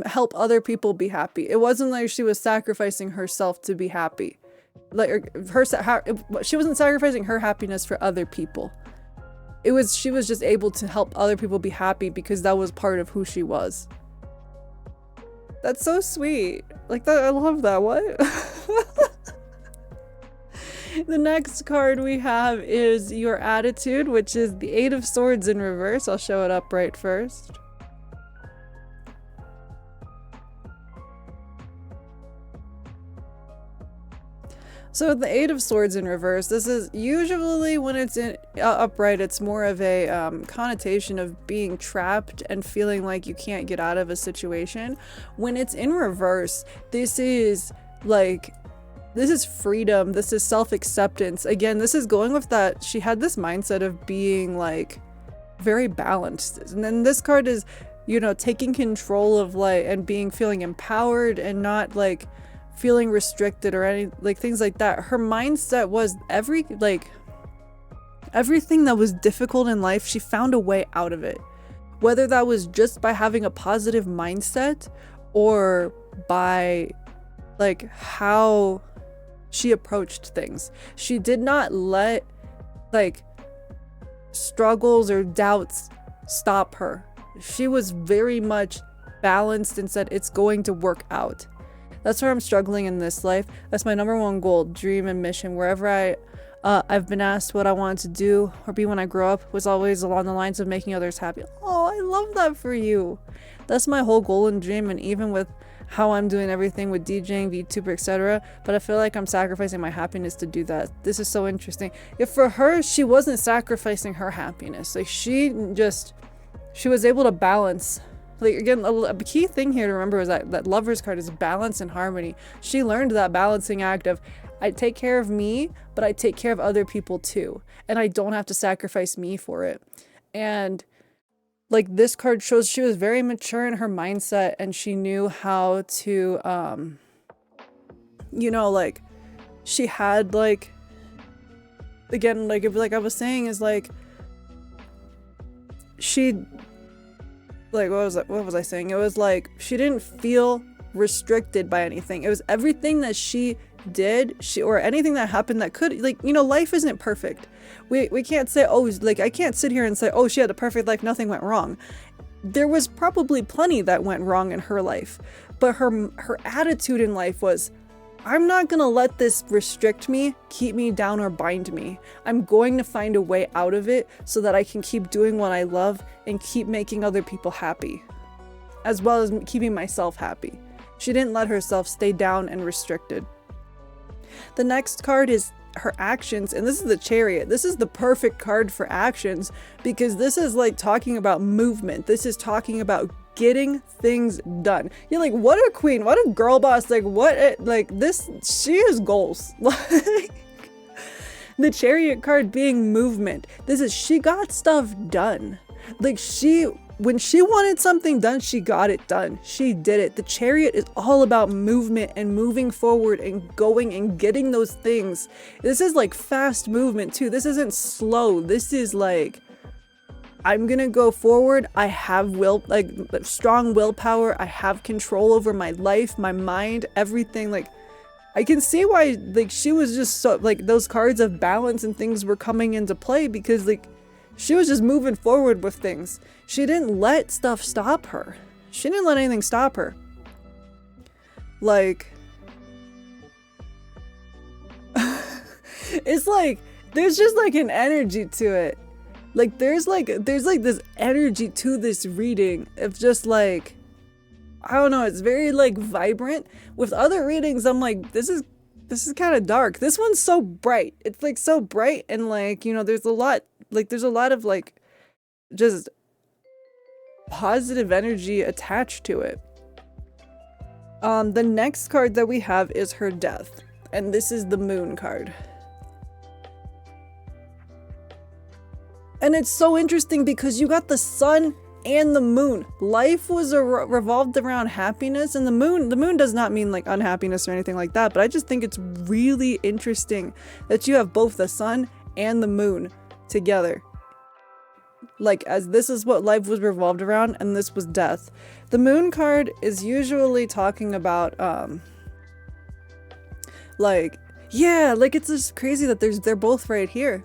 help other people be happy. It wasn't like she was sacrificing herself to be happy. Like she wasn't sacrificing her happiness for other people. She was just able to help other people be happy because that was part of who she was. That's so sweet. Like that, I love that. What? The next card we have is your attitude, which is the 8 of Swords in reverse. I'll show it up right first. So the 8 of Swords in reverse, this is usually when it's in upright, it's more of a connotation of being trapped and feeling like you can't get out of a situation. When it's in reverse, this is freedom, this is self-acceptance. Again, this is going with that, she had this mindset of being like very balanced. And then this card is, you know, taking control of and feeling empowered and not like feeling restricted or any like things like that. Her mindset was everything that was difficult in life, she found a way out of it. Whether that was just by having a positive mindset or by like how she approached things. She did not let like struggles or doubts stop her. She was very much balanced and said it's going to work out. That's where I'm struggling in this life. That's my number one goal, dream, and mission. Wherever I've been asked what I wanted to do or be when I grow up was always along the lines of making others happy. Oh, I love that for you. That's my whole goal and dream, and even with how I'm doing everything with DJing, VTuber, etc. But I feel like I'm sacrificing my happiness to do that. This is so interesting. If for her, she wasn't sacrificing her happiness. Like she was able to balance. Like again, a key thing here to remember is that Lover's card is balance and harmony. She learned that balancing act of I take care of me, but I take care of other people too. And I don't have to sacrifice me for it. And like this card shows she was very mature in her mindset and she knew how to, you know, like she had like, again, like I was saying is like, she, like what was I saying? It was like she didn't feel restricted by anything. It was everything that she did, or anything that happened that could, like, you know, life isn't perfect. We can't say, oh, like I can't sit here and say, oh, she had a perfect life, nothing went wrong. There was probably plenty that went wrong in her life, but her attitude in life was, I'm not gonna let this restrict me, keep me down, or bind me. I'm going to find a way out of it so that I can keep doing what I love and keep making other people happy, as well as keeping myself happy. She didn't let herself stay down and restricted. The next card is her actions, and this is the Chariot. This is the perfect card for actions because this is like talking about movement. This is talking about getting things done. You're like, what a queen, what a girl boss, like what, like this, she has goals. Like the Chariot card being movement. This is, she got stuff done. Like when she wanted something done, she got it done. She did it. The Chariot is all about movement and moving forward and going and getting those things. This is like fast movement too. This isn't slow. This is like, I'm gonna go forward. I have strong willpower. I have control over my life, my mind, everything. Like, I can see why like she was just so, like, those cards of balance and things were coming into play because like she was just moving forward with things. She didn't let stuff stop her. She didn't let anything stop her. Like, it's like, there's just like an energy to it. Like, there's like this energy to this reading of just like, I don't know, it's very like vibrant. With other readings, I'm like, this is kind of dark. This one's so bright. It's like so bright and like, you know, there's a lot of like just positive energy attached to it. The next card that we have is her Death, and this is the Moon card. And it's so interesting because you got the Sun and the moon. Life was revolved around happiness, and the moon does not mean like unhappiness or anything like that, but I just think it's really interesting that you have both the sun and the moon together. Like, as this is what life was revolved around, and this was death. The moon card is usually talking about like, yeah, like it's just crazy that they're both right here.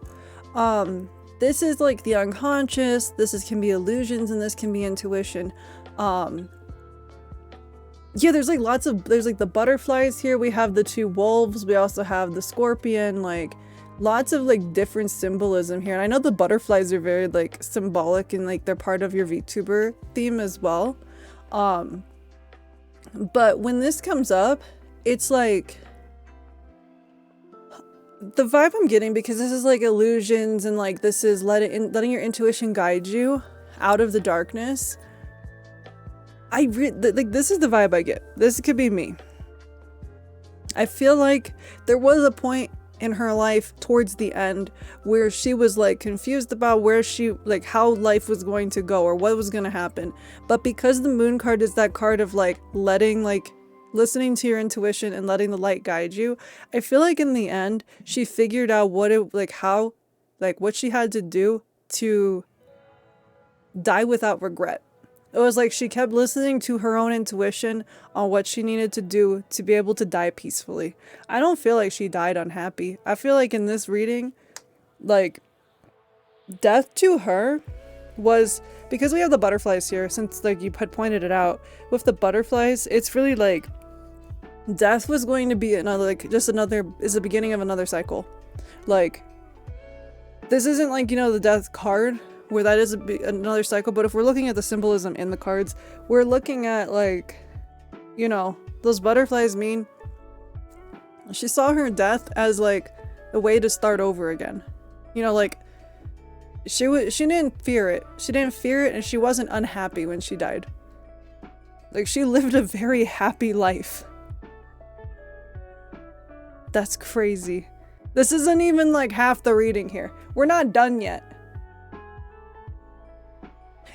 This is like the unconscious, can be illusions, and this can be intuition. Yeah, there's like there's like the butterflies here, we have the two wolves, we also have the scorpion, like lots of like different symbolism here. And I know the butterflies are very like symbolic and like they're part of your VTuber theme as well. But when this comes up, it's like the vibe I'm getting, because this is like illusions and like this is letting your intuition guide you out of the darkness. Like this is the vibe I get. This could be me. I feel like there was a point in her life towards the end where she was like confused about where she, like how life was going to go or what was going to happen. But because the moon card is that card of like listening to your intuition and letting the light guide you, I feel like in the end she figured out what she had to do to die without regret. It was like she kept listening to her own intuition on what she needed to do to be able to die peacefully. I don't feel like she died unhappy. I feel like in this reading, like, death to her was, because we have the butterflies here, since like you had pointed it out, with the butterflies, it's really like death was going to be is the beginning of another cycle. Like, this isn't like, you know, the death card where that is another cycle, but if we're looking at the symbolism in the cards, we're looking at like, you know, those butterflies mean she saw her death as like a way to start over again. You know, like she didn't fear it. She didn't fear it, and she wasn't unhappy when she died. Like, she lived a very happy life. That's crazy. This isn't even like half the reading here. We're not done yet.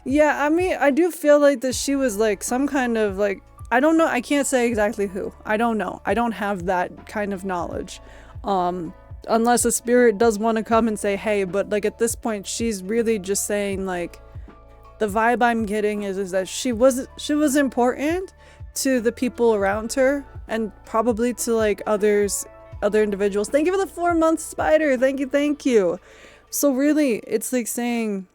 Yeah, I mean, I do feel like that she was like some kind of like, I don't know, I can't say exactly who. I don't know. I don't have that kind of knowledge. Unless a spirit does want to come and say, hey, but like at this point, she's really just saying like, the vibe I'm getting is that she was important to the people around her, and probably to like other individuals. Thank you for the 4-month spider. Thank you. So really, it's like saying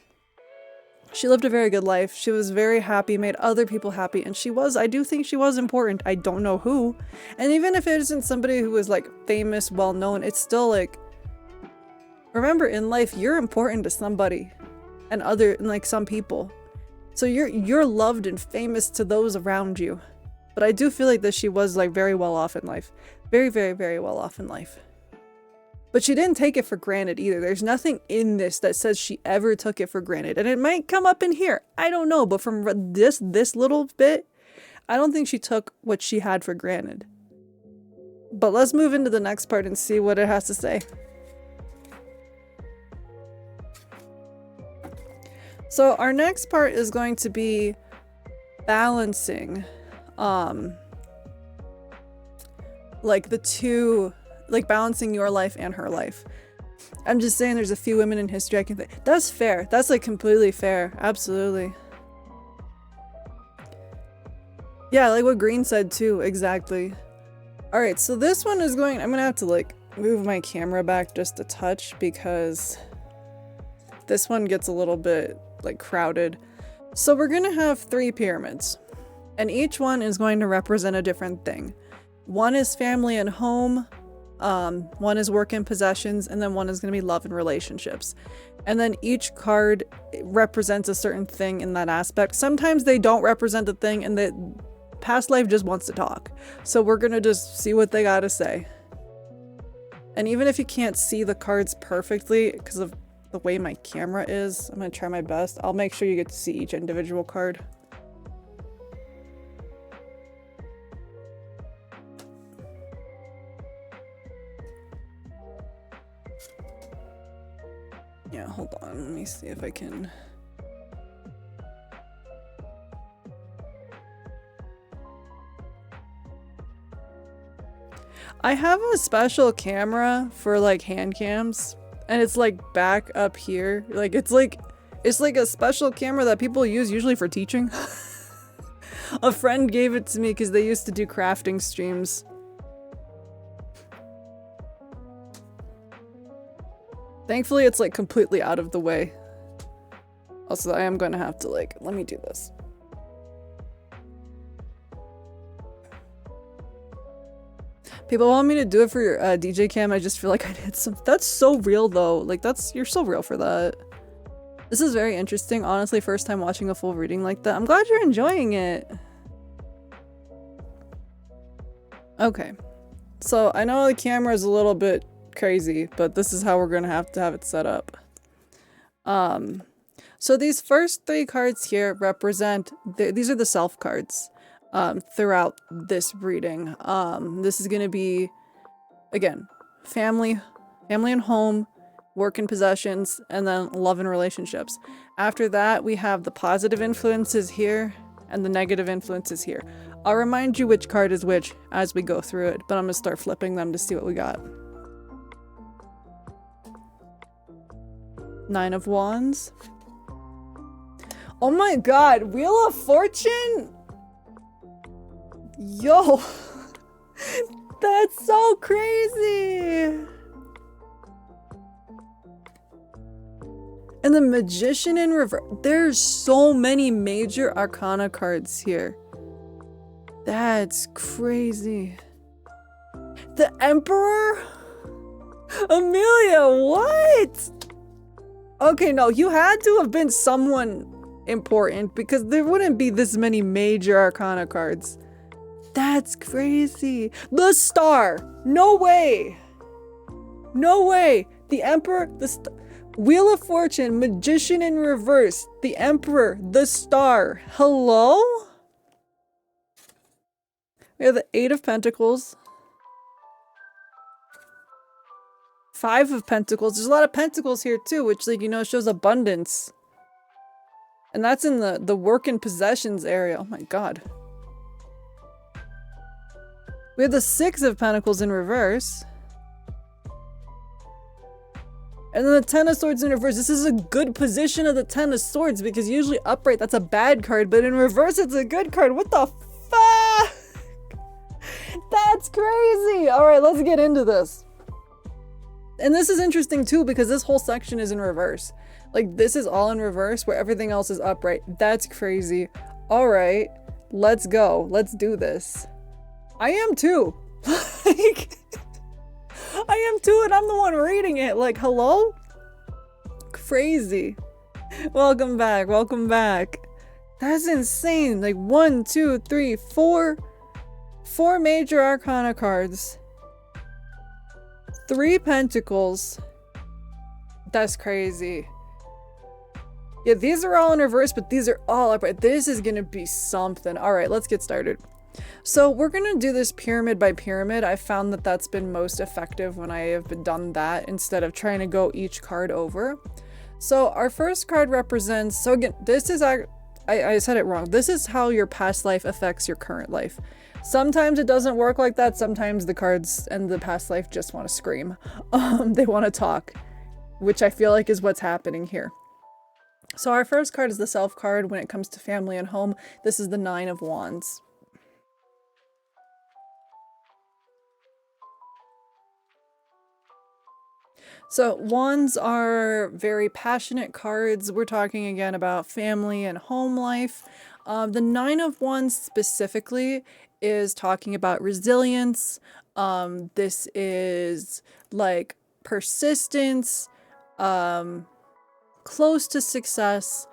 she lived a very good life. She was very happy, made other people happy, and I do think she was important. I don't know who. And even if it isn't somebody who was like famous, well known, it's still like, remember, in life you're important to somebody and like some people. So you're loved and famous to those around you. But I do feel like that she was like very well off in life. Very, very, very well off in life. But she didn't take it for granted either. There's nothing in this that says she ever took it for granted. And it might come up in here. I don't know. But from this little bit, I don't think she took what she had for granted. But let's move into the next part and see what it has to say. So our next part is going to be balancing, like the two, like balancing your life and her life. I'm just saying there's a few women in history I can think. That's fair. That's like completely fair. Absolutely. Yeah, like what Green said too. Exactly. Alright, so this one is I'm gonna have to like move my camera back just a touch because this one gets a little bit like crowded. So we're gonna have 3 pyramids, and each one is going to represent a different thing. One is family and home, one is work and possessions, and then one is going to be love and relationships. And then each card represents a certain thing in that aspect. Sometimes they don't represent a thing, and the past life just wants to talk. So we're going to just see what they got to say. And even if you can't see the cards perfectly because of the way my camera is, I'm going to try my best. I'll make sure you get to see each individual card. Yeah, hold on. Let me see if I can. I have a special camera for like hand cams, and it's like back up here. Like it's like a special camera that people use usually for teaching. A friend gave it to me because they used to do crafting streams. Thankfully, it's like completely out of the way. Also, I am gonna have to like, let me do this. People want me to do it for your DJ cam. I just feel like I did some. That's so real though. Like you're so real for that. This is very interesting. Honestly, first time watching a full reading like that. I'm glad you're enjoying it. Okay. So I know the camera is a little bit crazy, but this is how we're gonna have to have it set up. So these first 3 cards here represent, these are the self cards throughout this reading. This is gonna be, again, family and home, work and possessions, and then love and relationships. After that, we have the positive influences here and the negative influences here. I'll remind you which card is which as we go through it, but I'm gonna start flipping them to see what we got. 9 of Wands. Oh my god, Wheel of Fortune? Yo, that's so crazy. And the Magician in reverse. There's so many major arcana cards here. That's crazy. The Emperor? Amelia, what? Okay, no, you had to have been someone important because there wouldn't be this many major arcana cards. That's crazy. The Star. No way. No way. The Emperor, Wheel of Fortune, Magician in reverse, the Emperor, the Star. Hello? We have the 8 of Pentacles. 5 of Pentacles. There's a lot of Pentacles here too, which, like, you know, shows abundance. And that's in the work and possessions area. Oh my god. We have the 6 of Pentacles in reverse. And then the 10 of Swords in reverse. This is a good position of the 10 of Swords because usually upright that's a bad card, but in reverse it's a good card. What the fuck? That's crazy. All right, let's get into this. And this is interesting too because this whole section is in reverse. Like this is all in reverse where everything else is upright. That's crazy. All right, let's go. Let's do this. I am too. Like, I am too, and I'm the one reading it. Like, hello? Crazy. Welcome back. Welcome back. That's insane. Like 1, 2, 3, 4 major arcana cards. 3 pentacles. That's crazy. Yeah, these are all in reverse, but these are all upright. This is gonna be something. All right, let's get started. So we're gonna do this pyramid by pyramid. I found that that's been most effective when I have done that instead of trying to go each card over. So our first card represents, so again, this is, I said it wrong. This is how your past life affects your current life. Sometimes it doesn't work like that. Sometimes the cards and the past life just want to scream. They want to talk, which I feel like is what's happening here. So our first card is the self card when it comes to family and home. This is the 9 of Wands. So wands are very passionate cards. We're talking again about family and home life. The 9 of Wands specifically is talking about resilience. This is like persistence, close to success.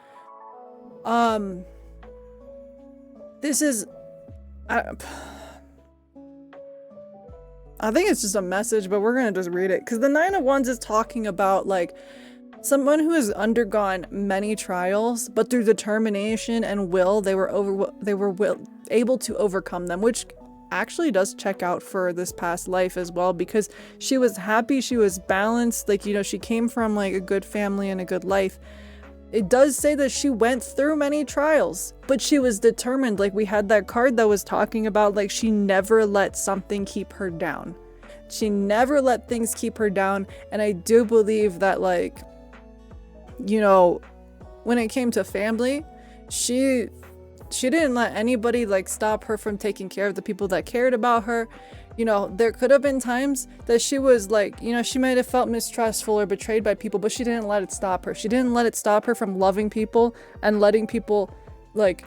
This is, I think it's just a message, but we're gonna just read it because the 9 of Wands is talking about like someone who has undergone many trials, but through determination and will, they were able to overcome them, which actually does check out for this past life as well because she was happy, she was balanced, like, you know, she came from like a good family and a good life. It does say that she went through many trials, but she was determined. Like we had that card that was talking about like she never let something keep her down. She never let things keep her down. And I do believe that, like, you know, when it came to family, she didn't let anybody like stop her from taking care of the people that cared about her. You know, there could have been times that she was like, you know, she might have felt mistrustful or betrayed by people, but she didn't let it stop her. She didn't let it stop her from loving people and letting people like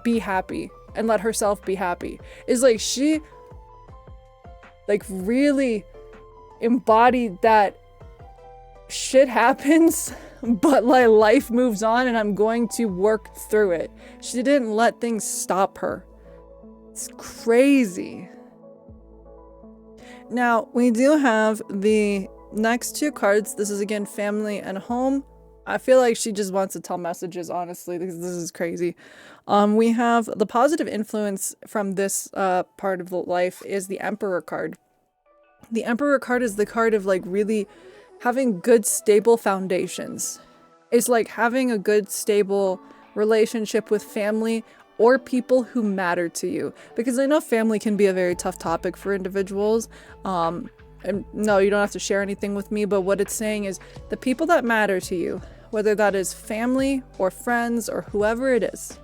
be happy and let herself be happy. It's like she like really embodied that shit happens, but like life moves on and I'm going to work through it. She didn't let things stop her. It's crazy. Now, we do have the next two cards. This is again family and home. I feel like she just wants to tell messages, honestly, because this is crazy. We have the positive influence from this part of the life is the Emperor card. The Emperor card is the card of like really having good, stable foundations. It's like having a good, stable relationship with family or people who matter to you. Because I know family can be a very tough topic for individuals. And no, you don't have to share anything with me, but what it's saying is the people that matter to you, whether that is family or friends or whoever it is,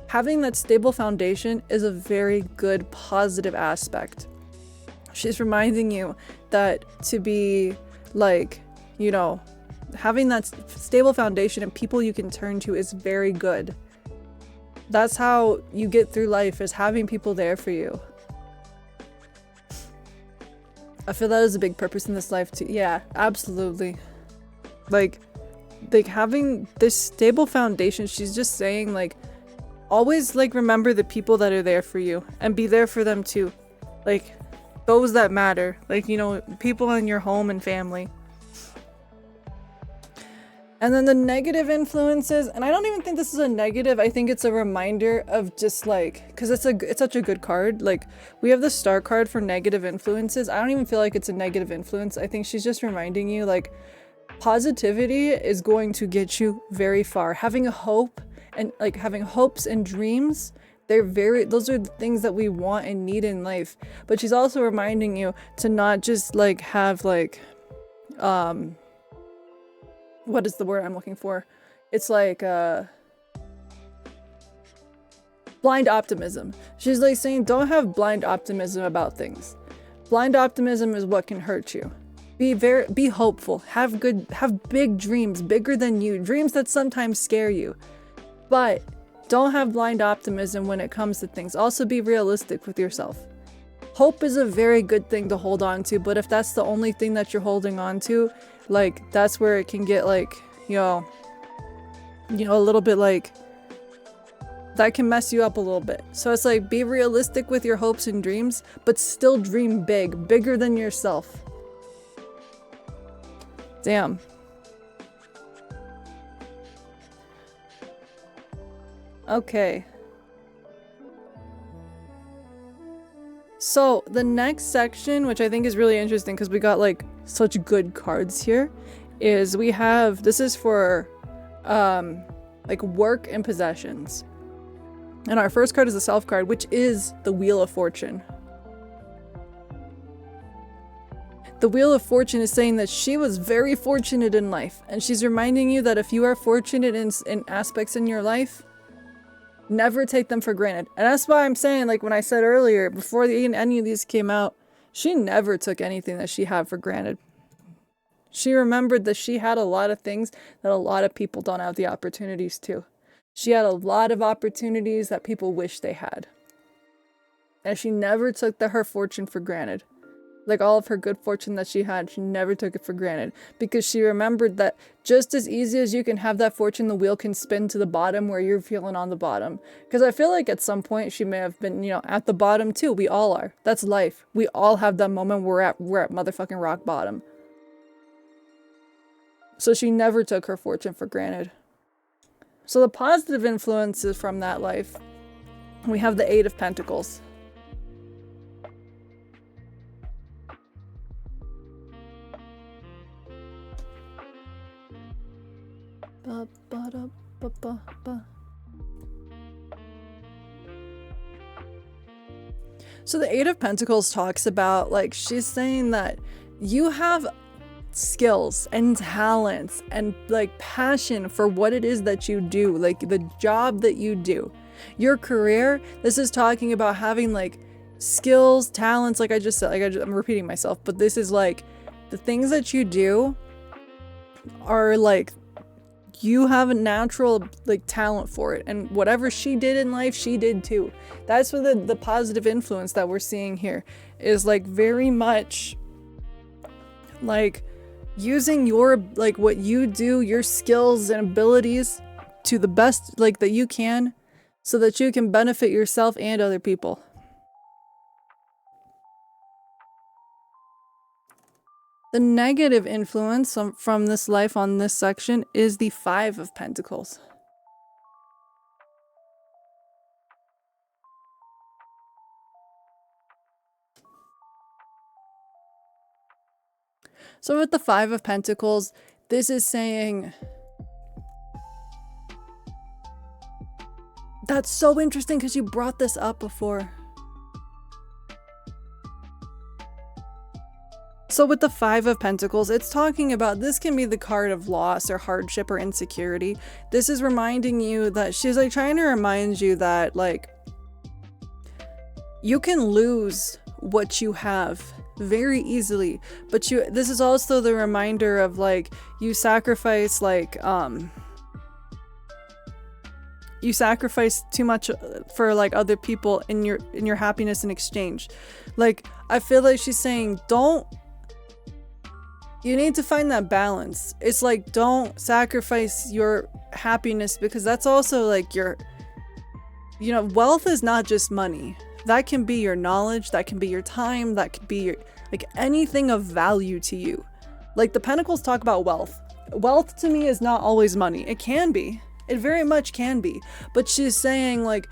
having that stable foundation is a very good, positive aspect. She's reminding you that to be like, you know, having that stable foundation and people you can turn to is very good. That's how you get through life, is having people there for you. I feel that is a big purpose in this life too. Yeah, absolutely. Like having this stable foundation, she's just saying like, always like remember the people that are there for you and be there for them too. Like those that matter, like, you know, people in your home and family. And then the negative influences, and I don't even think this is a negative, I think it's a reminder of just like, because it's such a good card. Like, we have the star card for negative influences. I don't even feel like it's a negative influence. I think she's just reminding you like positivity is going to get you very far. Having a hope and like having hopes and dreams, those are the things that we want and need in life. But she's also reminding you to not just like have like, what is the word I'm looking for? It's like blind optimism. She's like saying don't have blind optimism about things. Blind optimism is what can hurt you. Be hopeful. Have big dreams, bigger than you. Dreams that sometimes scare you. But don't have blind optimism when it comes to things. Also be realistic with yourself. Hope is a very good thing to hold on to, but if that's the only thing that you're holding on to, like that's where it can get like, you know, a little bit like that can mess you up a little bit. So it's like be realistic with your hopes and dreams, but still dream big, bigger than yourself. Damn. Okay. So the next section, which I think is really interesting because we got like such good cards here, is we have, this is for like work and possessions. And our first card is the Self card, which is the Wheel of Fortune. The Wheel of Fortune is saying that she was very fortunate in life, and she's reminding you that if you are fortunate in aspects in your life, never take them for granted. And that's why I'm saying, like when I said earlier, before any of these came out, she never took anything that she had for granted. She remembered that she had a lot of things that a lot of people don't have the opportunities to. She had a lot of opportunities that people wish they had. And she never took her fortune for granted. Like all of her good fortune that she had, she never took it for granted. Because she remembered that just as easy as you can have that fortune, the wheel can spin to the bottom where you're feeling on the bottom. Because I feel like at some point she may have been, at the bottom too. We all are. That's life. We all have that moment where we're at motherfucking rock bottom. So she never took her fortune for granted. So the positive influences from that life, we have the Eight of Pentacles. So the Eight of Pentacles talks about, like, she's saying that you have skills and talents and like passion for what it is that you do, like the job that you do, your career. This is talking about having like skills, talents, like I just said, I'm repeating myself, but this is like the things that you do are like you have a natural like talent for it, and whatever she did in life, she did too. That's what the positive influence that we're seeing here is, like very much like using your, like what you do, your skills and abilities to the best like that you can, so that you can benefit yourself and other people. The negative influence from this life on this section is the Five of Pentacles. So with the Five of Pentacles, this is saying, that's so interesting because you brought this up before. So with the Five of Pentacles, it's talking about, this can be the card of loss or hardship or insecurity. This is reminding you that she's like trying to remind you that like you can lose what you have very easily, but this is also the reminder of like you sacrifice you sacrifice too much for like other people in your happiness in exchange. Like I feel like she's saying, you need to find that balance. It's like, don't sacrifice your happiness, because that's also like wealth is not just money. That can be your knowledge, that can be your time, that could be your, like anything of value to you. Like the Pentacles talk about wealth. Wealth to me is not always money. It can be. It very much can be. But she's saying like,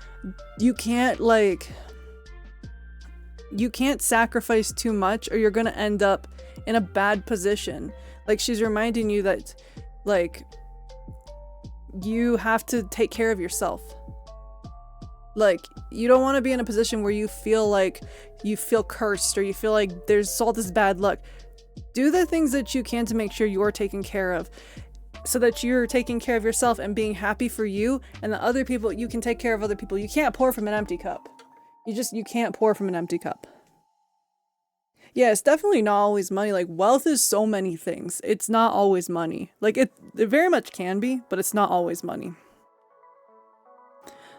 you can't sacrifice too much or you're gonna end up in a bad position. Like she's reminding you that like you have to take care of yourself. Like you don't want to be in a position where you feel cursed or you feel like there's all this bad luck. Do the things that you can to make sure you're taken care of, so that you're taking care of yourself and being happy for you, and the other people, you can take care of other people. You can't pour from an empty cup. You can't pour from an empty cup. Yeah, it's definitely not always money. Like wealth is so many things. It's not always money. Like it very much can be, but it's not always money.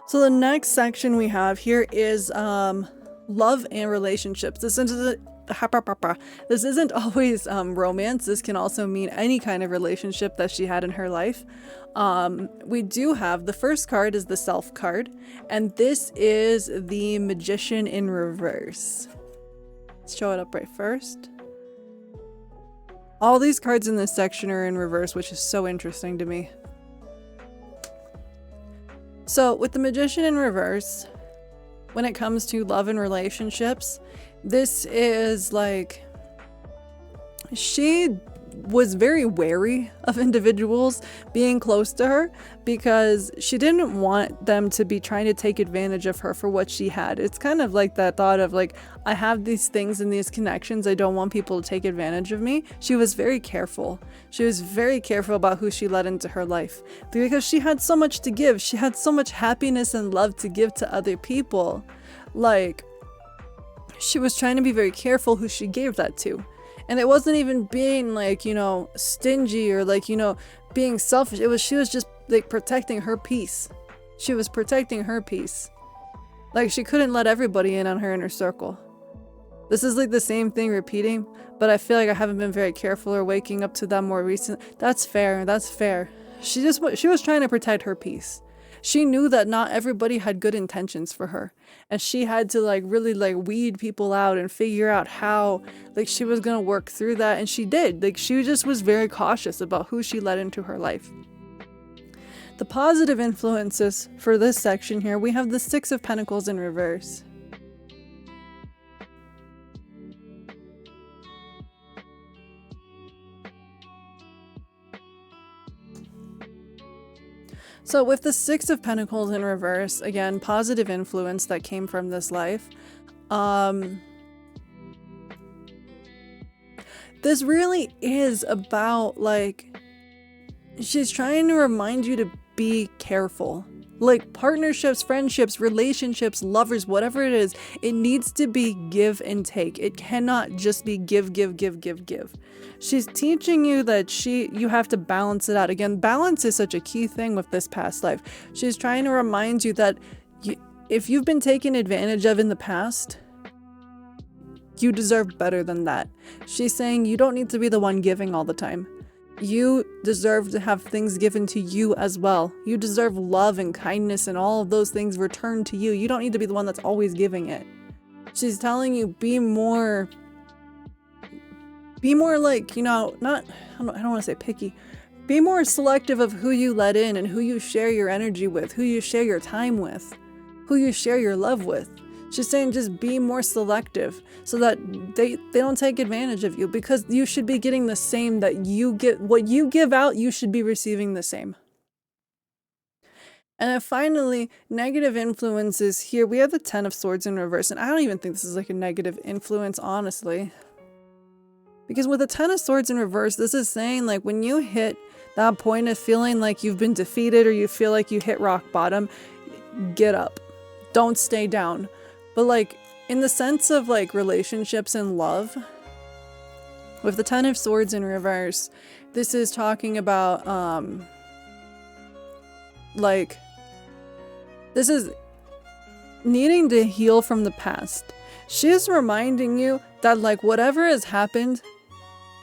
So the next section we have here is love and relationships. This isn't always romance. This can also mean any kind of relationship that she had in her life. We do have, the first card is the Self card, and this is the Magician in reverse. Let's show it up right first. All these cards in this section are in reverse, which is so interesting to me. So with the Magician in reverse, when it comes to love and relationships, this is like, she was very wary of individuals being close to her because she didn't want them to be trying to take advantage of her for what she had. It's kind of like that thought of like, I have these things and these connections, I don't want people to take advantage of me. She was very careful. She was very careful about who she let into her life because she had so much to give. She had so much happiness and love to give to other people. Like, she was trying to be very careful who she gave that to. And it wasn't even being like, stingy or like, being selfish. She was just like protecting her peace. She was protecting her peace. Like she couldn't let everybody in on her inner circle. This is like the same thing repeating, but I feel like I haven't been very careful or waking up to that more recent. That's fair. That's fair. She was trying to protect her peace. She knew that not everybody had good intentions for her, and she had to like really like weed people out and figure out how like she was gonna work through that, and she did. Like she just was very cautious about who she let into her life. The positive influences for this section here, we have the Six of Pentacles in reverse. So with the Six of Pentacles in reverse, again, positive influence that came from this life. This really is about, like, she's trying to remind you to be careful. Like, partnerships, friendships, relationships, lovers, whatever it is, it needs to be give and take. It cannot just be give, give, give, give, give. She's teaching you that you have to balance it out. Again, balance is such a key thing with this past life. She's trying to remind you that if you've been taken advantage of in the past, you deserve better than that. She's saying you don't need to be the one giving all the time. You deserve to have things given to you as well. You deserve love and kindness and all of those things returned to you. You don't need to be the one that's always giving it. She's telling you be more like, you know, I don't want to say picky. Be more selective of who you let in and who you share your energy with, who you share your time with, who you share your love with. She's saying just be more selective so that they don't take advantage of you, because you should be getting the same that you get. What you give out, you should be receiving the same. And then finally, negative influences. Here we have the 10 of Swords in reverse, and I don't even think this is like a negative influence, honestly. Because with the 10 of Swords in reverse, this is saying, like, when you hit that point of feeling like you've been defeated or you feel like you hit rock bottom, get up. Don't stay down. But, like, in the sense of, like, relationships and love, with the 10 of Swords in reverse, this is talking about, like, this is needing to heal from the past. She's reminding you that, like, whatever has happened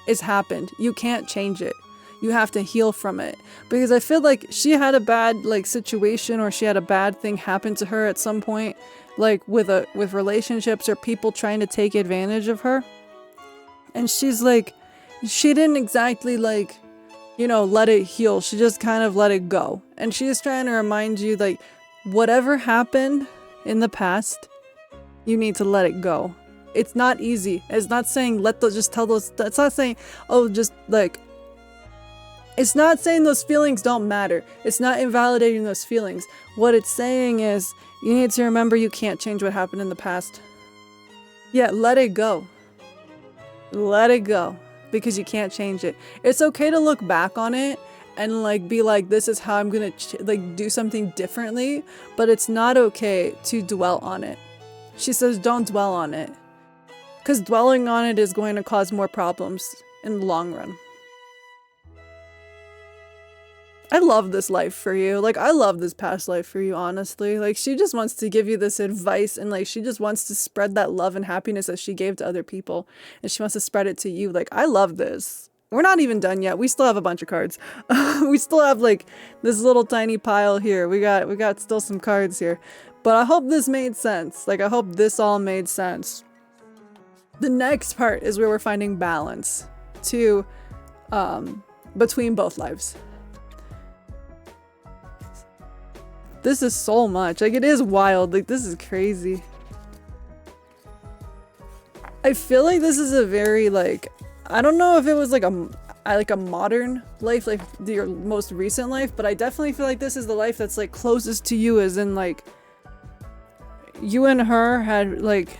is happened. You can't change it. You have to heal from it. Because I feel like she had a bad, like, situation, or she had a bad thing happen to her at some point, like with relationships or people trying to take advantage of her. And she's like, she didn't exactly, like, you know, let it heal. She just kind of let it go. And she's trying to remind you, like, whatever happened in the past, you need to let it go. It's not easy. It's not saying just tell those, it's not saying, oh, just like, it's not saying those feelings don't matter. It's not invalidating those feelings. What it's saying is, you need to remember you can't change what happened in the past. Yeah, let it go. Let it go. Because you can't change it. It's okay to look back on it and, like, be like, this is how I'm gonna like do something differently. But it's not okay to dwell on it. She says don't dwell on it. Because dwelling on it is going to cause more problems in the long run. I love this life for you. Like, I love this past life for you, honestly. Like, she just wants to give you this advice, and, like, she just wants to spread that love and happiness that she gave to other people. And she wants to spread it to you. Like, I love this. We're not even done yet. We still have a bunch of cards. We still have, like, this little tiny pile here. We got still some cards here. But I hope this made sense. Like, I hope this all made sense. The next part is where we're finding balance between both lives. This is so much. Like, it is wild. Like, this is crazy. I feel like this is a very, like, I don't know if it was like a modern life, like your most recent life, but I definitely feel like this is the life that's, like, closest to you, as in, like, you and her had, like,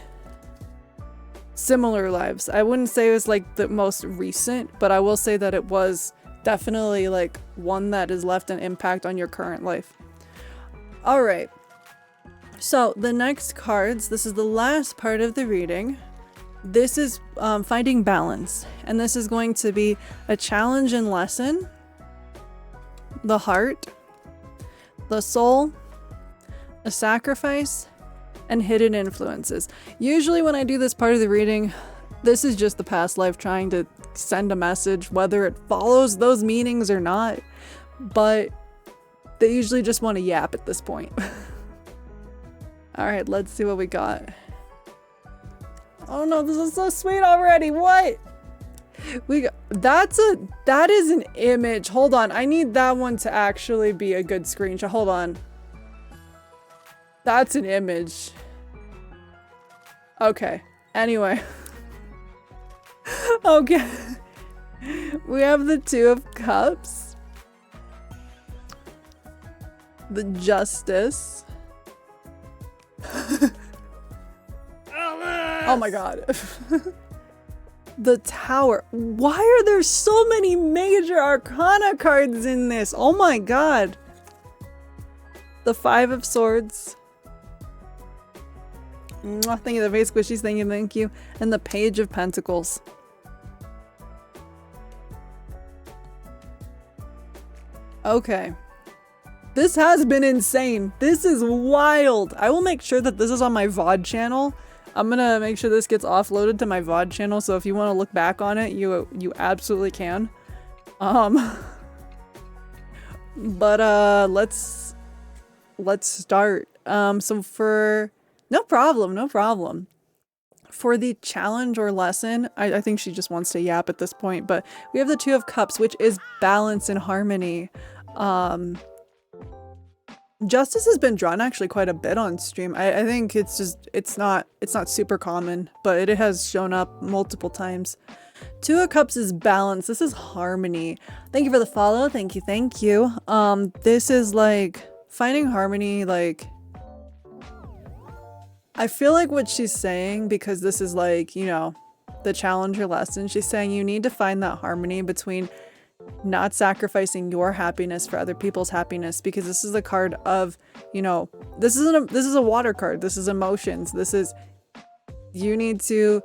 similar lives. I wouldn't say it was, like, the most recent, but I will say that it was definitely, like, one that has left an impact on your current life. All right, so the next cards, this is the last part of the reading. This is finding balance, and this is going to be a challenge and lesson, the heart, the soul, a sacrifice, and hidden influences. Usually when I do this part of the reading, this is just the past life trying to send a message, whether it follows those meanings or not, but they usually just want to yap at this point. All right, let's see what we got. Oh no, this is so sweet already. What? That is an image. Hold on. I need that one to actually be a good screenshot. Hold on. That's an image. Okay. Anyway. Okay. We have the Two of Cups. The Justice. Oh my god. The Tower. Why are there so many major arcana cards in this? Oh my god. The Five of Swords. Mwah, thank you, the face squishies, thank you. And the Page of Pentacles. Okay. This has been insane. This is wild. I will make sure that this is on my VOD channel. I'm gonna make sure this gets offloaded to my VOD channel, so if you want to look back on it, you absolutely can. But let's start. So for no problem. For the challenge or lesson, I think she just wants to yap at this point, but we have the Two of Cups, which is balance and harmony. Justice has been drawn actually quite a bit on stream. I think it's not super common, but it has shown up multiple times. Two of Cups is balance. This is harmony. Thank you for the follow. Thank you. This is like finding harmony. Like, I feel like what she's saying, because this is like, you know, the challenge or lesson, she's saying you need to find that harmony between not sacrificing your happiness for other people's happiness, because this is a card of, you know, this is a water card. This is emotions. This is, you need to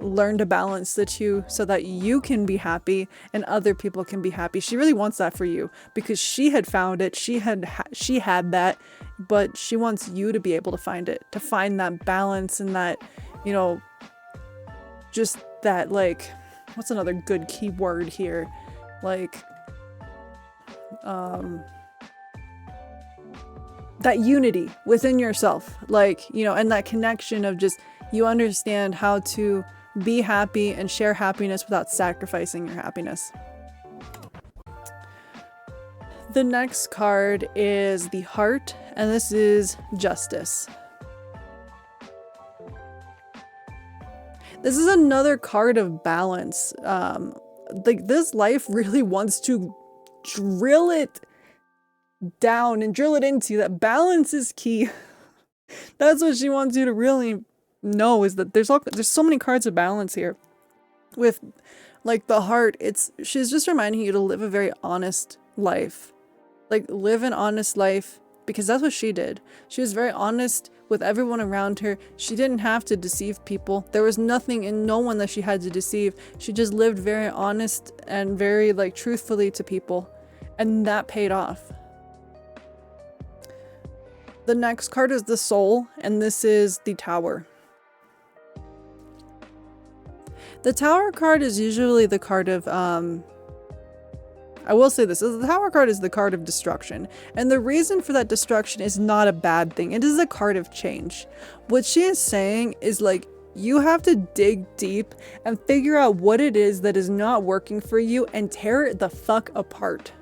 learn to balance the two so that you can be happy and other people can be happy. She really wants that for you because she had found it. She had that, but she wants you to be able to find it, to find that balance and that, you know, just that, like, what's another good key word here? Like, that unity within yourself, like, you know, and that connection of just, you understand how to be happy and share happiness without sacrificing your happiness. The next card is the Heart, and this is Justice. This is another card of balance. Like, this life really wants to drill it down and drill it into that balance is key. That's what she wants you to really know, is that there's so many cards of balance here. With like the Heart, she's just reminding you to live a very honest life. Like, live an honest life, because that's what she did. She was very honest with everyone around her. She didn't have to deceive people. There was nothing and no one that she had to deceive. She just lived very honest and very, like, truthfully to people. And that paid off. The next card is the Soul, and this is the Tower. The Tower card is usually the card of, I will say this, the Tower card is the card of destruction. And the reason for that destruction is not a bad thing. It is a card of change. What she is saying is, like, you have to dig deep and figure out what it is that is not working for you and tear it the fuck apart.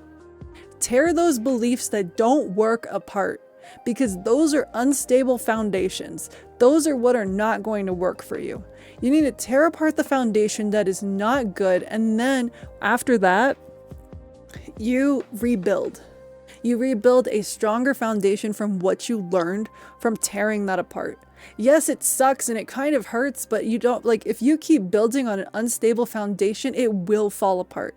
Tear those beliefs that don't work apart, because those are unstable foundations. Those are what are not going to work for you. You need to tear apart the foundation that is not good, and then after that, you rebuild. You rebuild a stronger foundation from what you learned from tearing that apart. Yes, it sucks and it kind of hurts, but you don't, like, if you keep building on an unstable foundation, it will fall apart.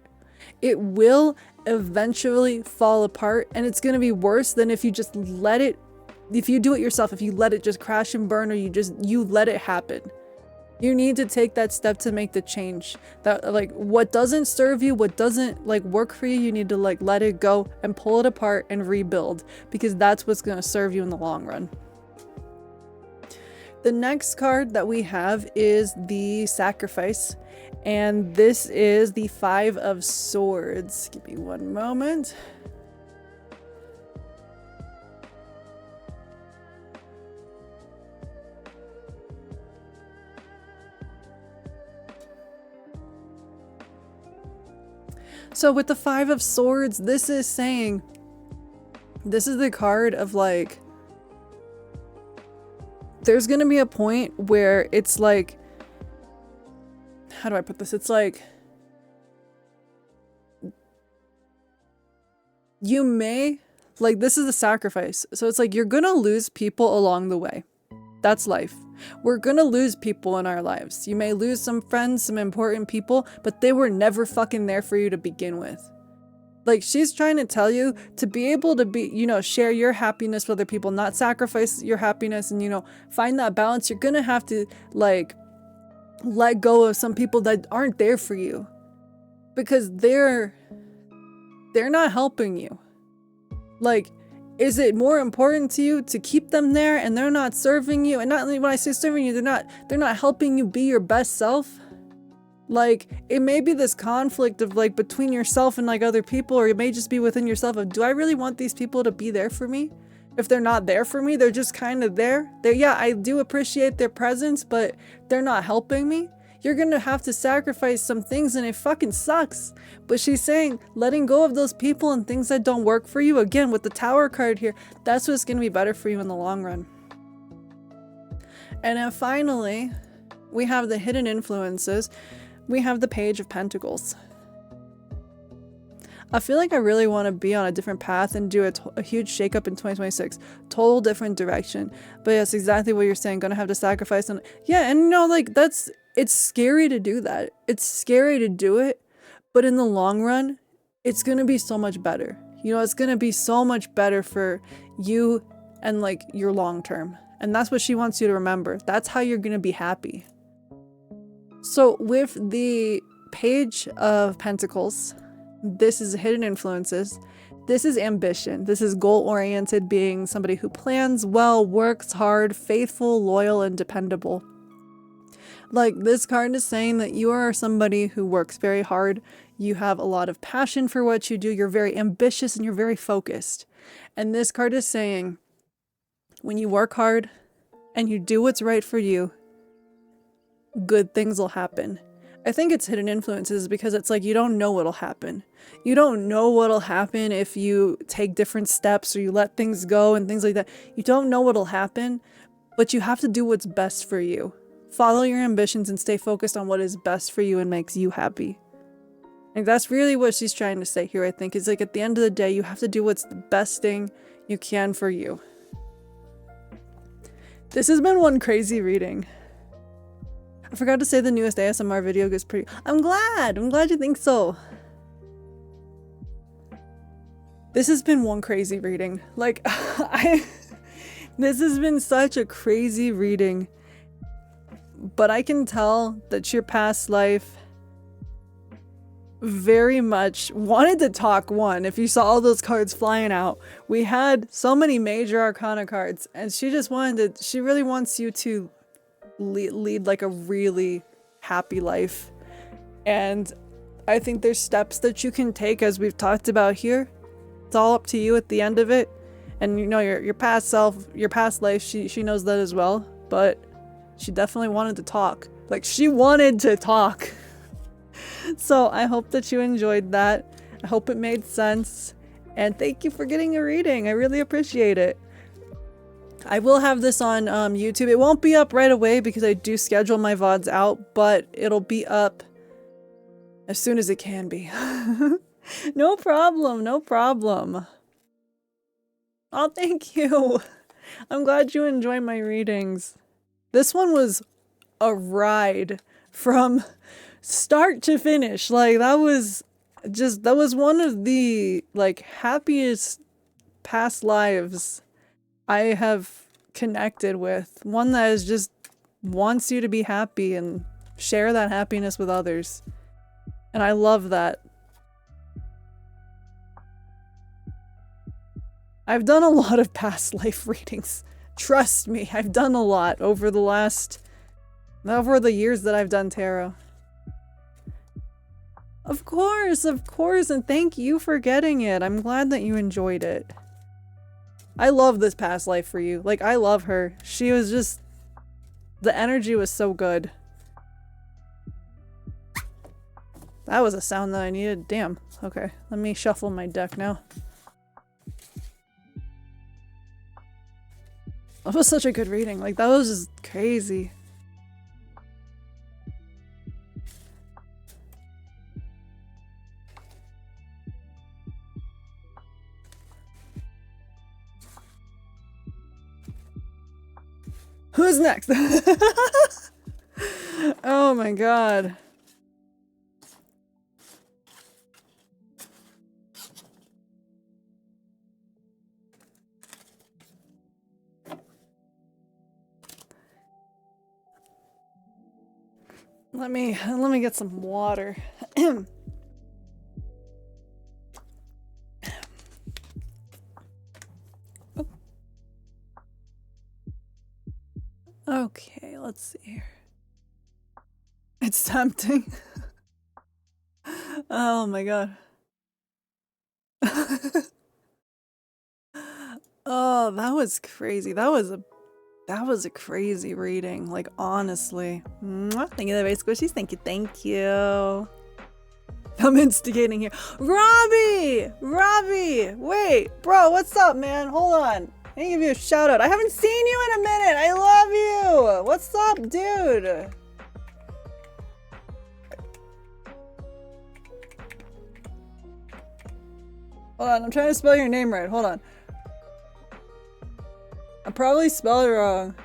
It will eventually fall apart, and it's going to be worse than if you just let it, if you do it yourself, if you let it just crash and burn, or you let it happen. You need to take that step to make the change. That, like, what doesn't serve you, what doesn't, like, work for you, you need to, like, let it go and pull it apart and rebuild, because that's what's going to serve you in the long run. The next card that we have is the Sacrifice, and this is the Five of Swords. Give me one moment. So with the Five of Swords, this is saying, this is the card of, like, there's gonna be a point where it's like, how do I put this? It's like, you may, like, this is the Sacrifice. So it's like, you're gonna lose people along the way. That's life. We're gonna lose people in our lives. You may lose some friends, some important people, but they were never fucking there for you to begin with. Like, she's trying to tell you to be able to be, you know, share your happiness with other people, not sacrifice your happiness and, you know, find that balance. You're gonna have to, like, let go of some people that aren't there for you because they're not helping you. Like, is it more important to you to keep them there and they're not serving you? And not only when I say serving you, they're not helping you be your best self. Like, it may be this conflict of like between yourself and like other people, or it may just be within yourself of, do I really want these people to be there for me? If they're not there for me, they're just kind of there. Yeah, I do appreciate their presence, but they're not helping me. You're gonna have to sacrifice some things and it fucking sucks. But she's saying letting go of those people and things that don't work for you, again, with the Tower card here, that's what's gonna be better for you in the long run. And then finally, we have the hidden influences. We have the Page of Pentacles. I feel like I really want to be on a different path and do a huge shakeup in 2026. Total different direction. But yes, exactly what you're saying. Gonna have to sacrifice. And yeah, and you know, like, it's scary to do that. It's scary to do it. But in the long run, it's gonna be so much better. You know, it's gonna be so much better for you and like your long term. And that's what she wants you to remember. That's how you're gonna be happy. So with the Page of Pentacles, this is hidden influences. This is ambition. This is goal-oriented, being somebody who plans well, works hard, faithful, loyal, and dependable. Like, this card is saying that you are somebody who works very hard. You have a lot of passion for what you do. You're very ambitious and you're very focused. And this card is saying when you work hard and you do what's right for you, good things will happen. I think it's hidden influences because it's like you don't know what'll happen. You don't know what'll happen if you take different steps or you let things go and things like that. You don't know what'll happen, but you have to do what's best for you. Follow your ambitions and stay focused on what is best for you and makes you happy. And that's really what she's trying to say here, I think. Is like, at the end of the day, you have to do what's the best thing you can for you. This has been one crazy reading. I forgot to say the newest ASMR video is pretty... I'm glad you think so. This has been one crazy reading. Like, this has been such a crazy reading. But I can tell that your past life very much wanted to talk. One, if you saw all those cards flying out, we had so many major arcana cards, and she really wants you to lead like a really happy life. And I think there's steps that you can take, as we've talked about here. It's all up to you at the end of it. And you know, your past self, your past life, she knows that as well. But she definitely wanted to talk. Like, she wanted to talk. So I hope that you enjoyed that. I hope it made sense. And thank you for getting a reading. I really appreciate it. I will have this on YouTube. It won't be up right away because I do schedule my VODs out, but it'll be up as soon as it can be. No problem, no problem. Oh, thank you. I'm glad you enjoy my readings. This one was a ride from start to finish. Like, that was one of the like happiest past lives I have connected with. One that is just wants you to be happy and share that happiness with others. And I love that. I've done a lot of past life readings. Trust me, I've done a lot over the years that I've done tarot. Of course, and thank you for getting it. I'm glad that you enjoyed it. I love this past life for you. Like, I love her. She was just... the energy was so good. That was a sound that I needed. Damn. Okay, let me shuffle my deck now. That was such a good reading. Like, that was just crazy. Who's next? Oh my god. Let me get some water. Okay, let's see here. It's tempting. Oh my god. Oh, that was crazy. That was a crazy reading, like honestly. Mwah. Thank you, the very squishies. Thank you, thank you. I'm instigating here. Robbie! Robbie! Wait, bro, what's up, man? Hold on. I need to give you a shout out. I haven't seen you in a minute. I love you. What's up, dude? Hold on, I'm trying to spell your name right. Hold on. I probably spelled it wrong.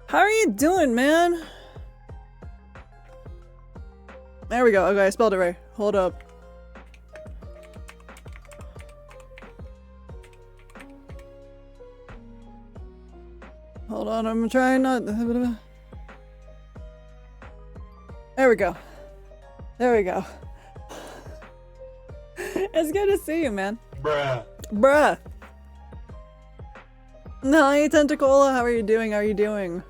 How are you doing, man? There we go. Okay, I spelled it right. Hold up. Hold on, I'm trying not. There we go. There we go. It's good to see you, man. Bruh. Bruh. Hi, Tentacola. How are you doing? How are you doing?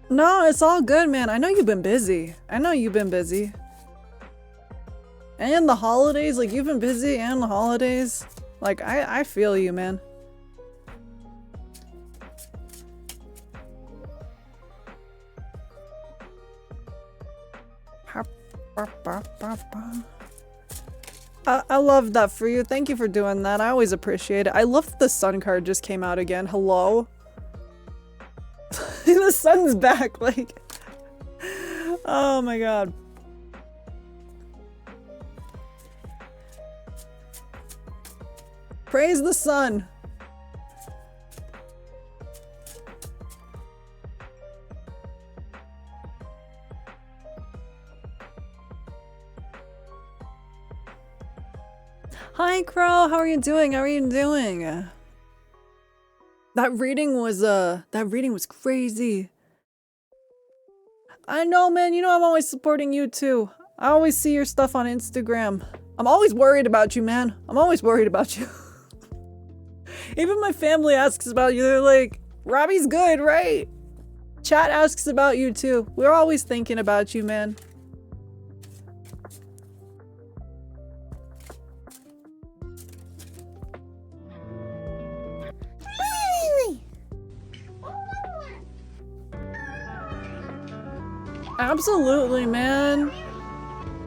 No, it's all good, man. I know you've been busy. I know you've been busy. And the holidays, like you've been busy and the holidays. Like I feel you, man. I love that for you. Thank you for doing that. I always appreciate it. I love that the sun card just came out again. Hello? The sun's back, like. Oh my god. Praise the sun. Hi, Crow. How are you doing? How are you doing? That reading was crazy. I know, man. You know I'm always supporting you too. I always see your stuff on Instagram. I'm always worried about you, man. I'm always worried about you. Even my family asks about you. They're like, Robbie's good, right? Chat asks about you too. We're always thinking about you, man. Absolutely, man.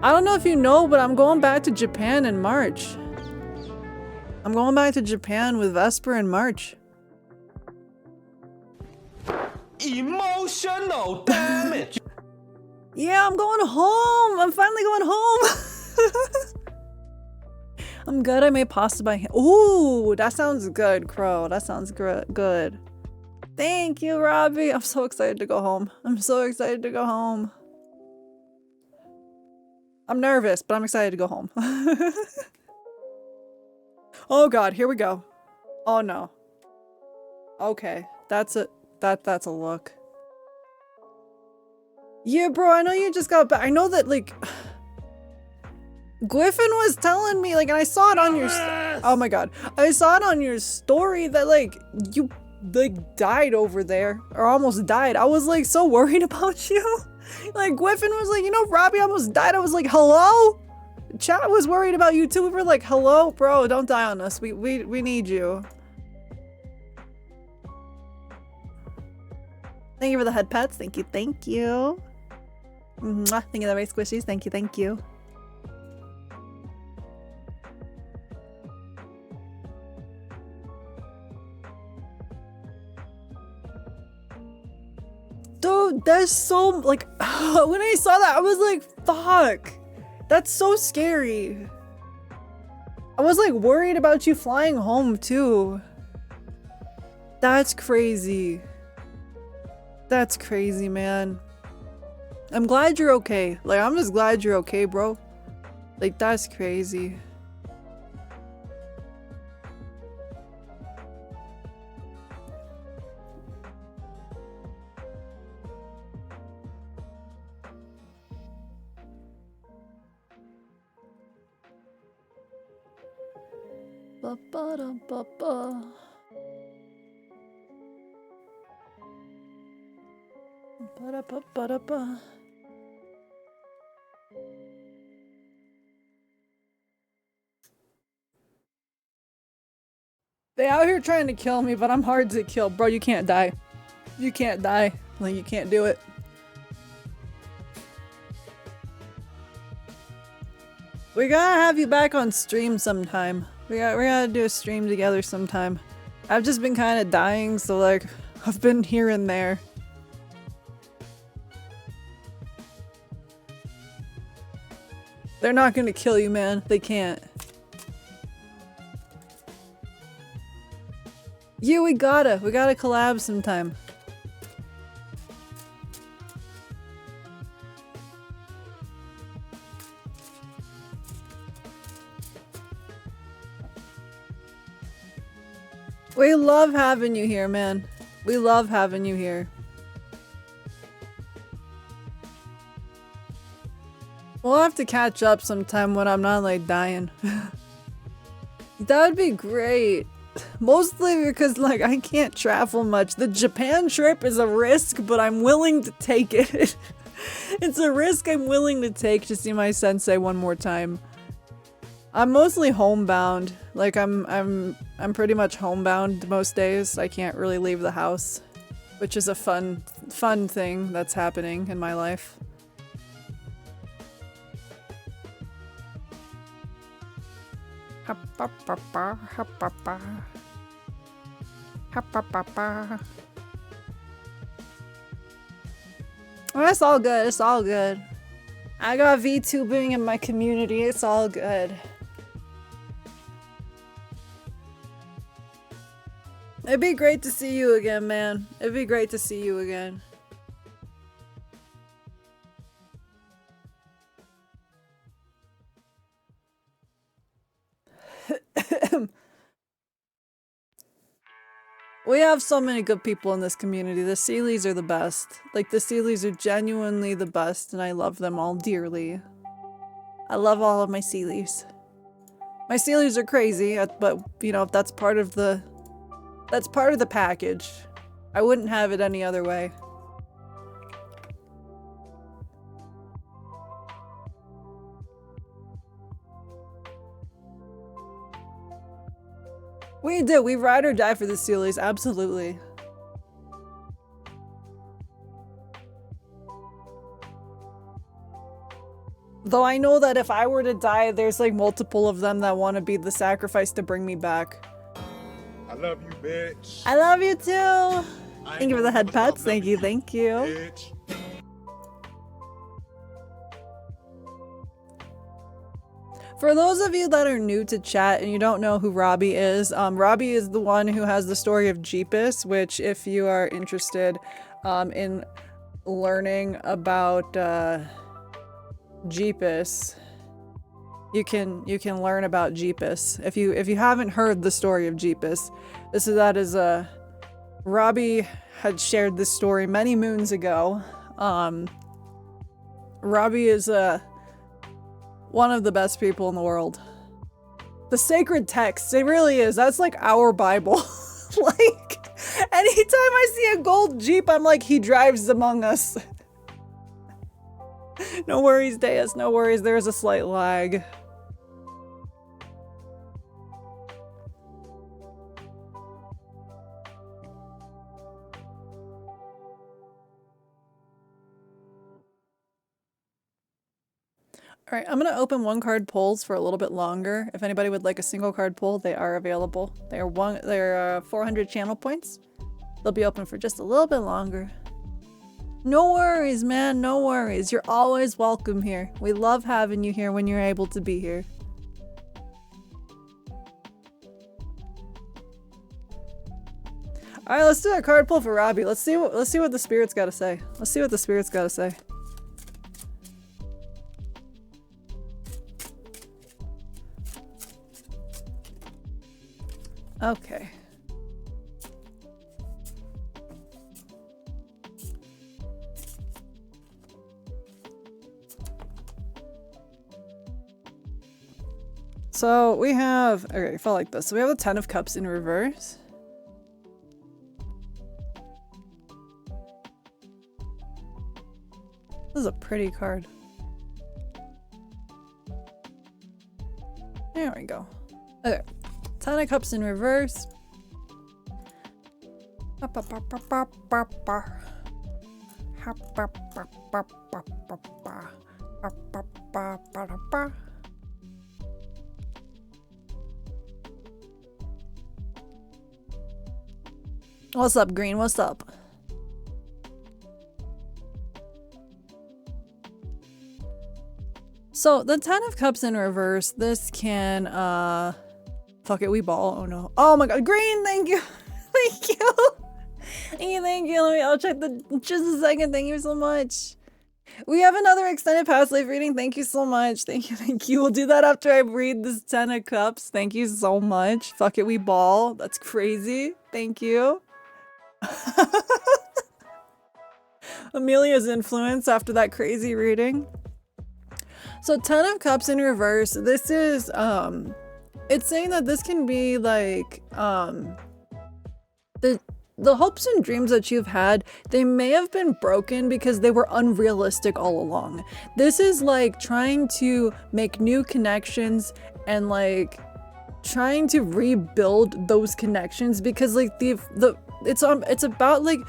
I don't know if you know, but I'm going back to Japan in March. I'm going back to Japan with Vesper in March. Emotional damage. Yeah, I'm going home. I'm finally going home. I'm good. I made pasta by hand. Ooh, that sounds good, Crow. That sounds good. Thank you, Robbie. I'm so excited to go home. I'm so excited to go home. I'm nervous, but I'm excited to go home. Oh god, here we go. Oh no. Okay, that's a look. Yeah, bro, I know you just got back. I know that, like, Griffin was telling me, like, and I saw it on your, oh my god. I saw it on your story that, like, you, like, died over there, or almost died. I was, like, so worried about you. Like, Griffin was like, you know, Robbie almost died. I was like, hello? Chat was worried about you too. We were like, hello, bro, don't die on us. We need you. Thank you for the head pets. Thank you, thank you. Mwah. Thank you, the very squishies. Thank you, thank you. Dude, that's so, like, when I saw that, I was like, fuck. That's so scary. I was like worried about you flying home too. That's crazy. That's crazy, man. I'm glad you're okay. Like, I'm just glad you're okay, bro. Like, that's crazy. Ba-ba-da-ba-ba. Ba-da-ba-ba-da-ba. They out here trying to kill me, but I'm hard to kill. Bro, you can't die. You can't die. Like, you can't do it. We gotta have you back on stream sometime. We gotta do a stream together sometime. I've just been kind of dying, so like, I've been here and there. They're not gonna kill you, man. They can't. Yeah, we gotta collab sometime. We love having you here, man. We love having you here. We'll have to catch up sometime when I'm not like dying. That would be great. Mostly because like I can't travel much. The Japan trip is a risk, but I'm willing to take it. It's a risk I'm willing to take to see my sensei one more time. I'm mostly homebound. Like I'm pretty much homebound most days. I can't really leave the house, which is a fun thing that's happening in my life. Oh, it's all good. It's all good. I got VTubing in my community. It's all good. It'd be great to see you again, man. It'd be great to see you again. We have so many good people in this community. The Sealies are the best. Like, the Sealies are genuinely the best, and I love them all dearly. I love all of my Sealies. My Sealies are crazy, but, you know, that's part of the package. I wouldn't have it any other way. We do. We ride or die for the Sealies. Absolutely. Though I know that if I were to die, there's like multiple of them that want to be the sacrifice to bring me back. I love you, bitch. I love you too. Thank you for the head pets. Thank you. Thank you. Bitch. For those of you that are new to chat and you don't know who Robbie is the one who has the story of Jeepus, which if you are interested in learning about Jeepus, you can learn about Jeepus. If you haven't heard the story of Jeepus, Robbie had shared this story many moons ago. Robbie is one of the best people in the world. The sacred text, it really is. That's like our Bible. Like, anytime I see a gold Jeep, I'm like, he drives among us. No worries, Deus, no worries. There is a slight lag. All right, I'm gonna open one card polls for a little bit longer. If anybody would like a single card poll, they are available. They're 400 channel points. They'll be open for just a little bit longer. No worries, man. No worries. You're always welcome here. We love having you here when you're able to be here. All right, let's do a card pull for Robbie. Let's see what the spirits got to say. Let's see what the spirits got to say. Okay. So we have, okay, it felt like this. So we have the 10 of Cups in reverse. This is a pretty card. There we go. Okay. 10 of Cups in reverse. What's up, Green? What's up? So the 10 of Cups in reverse, this can, fuck it, we ball. Oh no. Oh my god, Green, thank you. Thank you. Thank you. I'll check just a second. Thank you so much. We have another extended past life reading. Thank you so much. Thank you. We'll do that after I read this 10 of Cups. Thank you so much. Fuck it, we ball. That's crazy. Thank you. Amelia's influence after that crazy reading. So 10 of Cups in reverse, this is, it's saying that this can be like, the hopes and dreams that you've had, they may have been broken because they were unrealistic all along. This is like trying to make new connections and like trying to rebuild those connections because like it's about like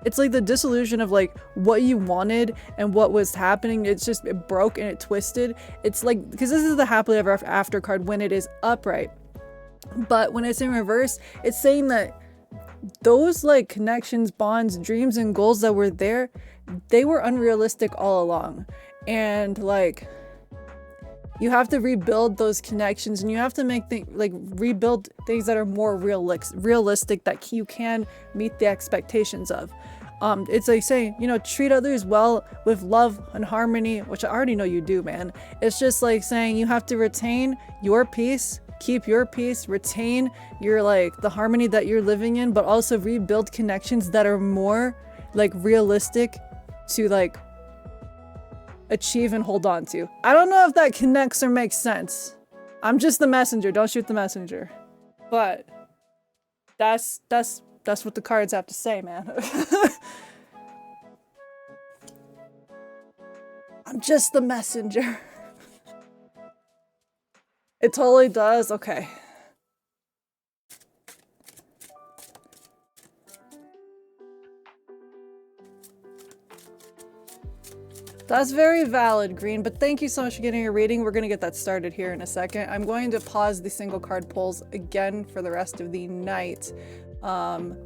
it's like the disillusion of like what you wanted and what was happening. It's just, it broke and it twisted. It's like, because this is the happily ever after card when it is upright. But when it's in reverse, it's saying that those like connections, bonds, dreams, and goals that were there, they were unrealistic all along. And like, you have to rebuild those connections and you have to make rebuild things that are more realistic that you can meet the expectations of. It's like saying, you know, treat others well with love and harmony, which I already know you do, man. It's just like saying you have to retain your peace, keep your peace, retain your like the harmony that you're living in, but also rebuild connections that are more like realistic to like achieve and hold on to. I don't know if that connects or makes sense. I'm just the messenger. Don't shoot the messenger. But that's what the cards have to say, man. I'm just the messenger. It totally does. Okay. That's very valid, Green, but thank you so much for getting your reading. We're going to get that started here in a second. I'm going to pause the single card pulls again for the rest of the night. I'm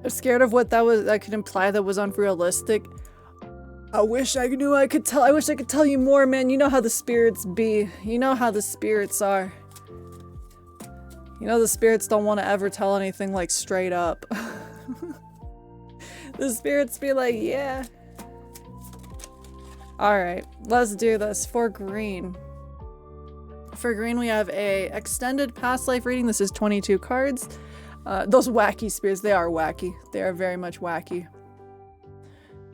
scared of what that could imply that was unrealistic. I wish I knew I could tell. I wish I could tell you more, man. You know how the spirits be. You know how the spirits are. You know the spirits don't want to ever tell anything like straight up. The spirits be like, yeah. Alright, let's do this. For green. For green, we have a extended past life reading. This is 22 cards. Those wacky spirits, they are wacky. They are very much wacky.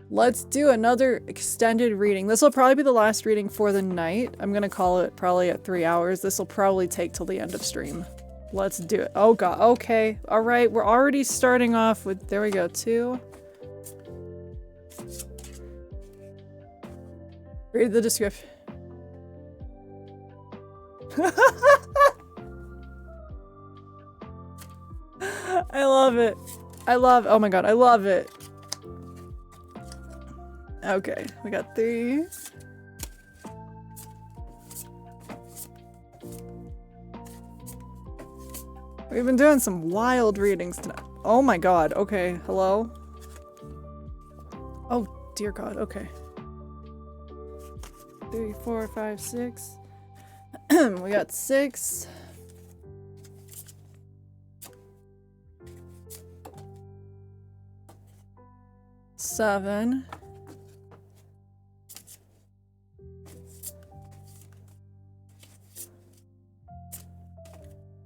Let's do another extended reading. This will probably be the last reading for the night. I'm gonna call it probably at 3 hours. This will probably take till the end of stream. Let's do it. Oh god, okay. Alright, we're already starting off with, there we go, 2. Read the description. I love it. Oh my god, I love it. Okay, we got 3. We've been doing some wild readings tonight. Oh my god, okay, hello? Oh, dear god, okay. 3, 4, 5, 6. We got 6. 7.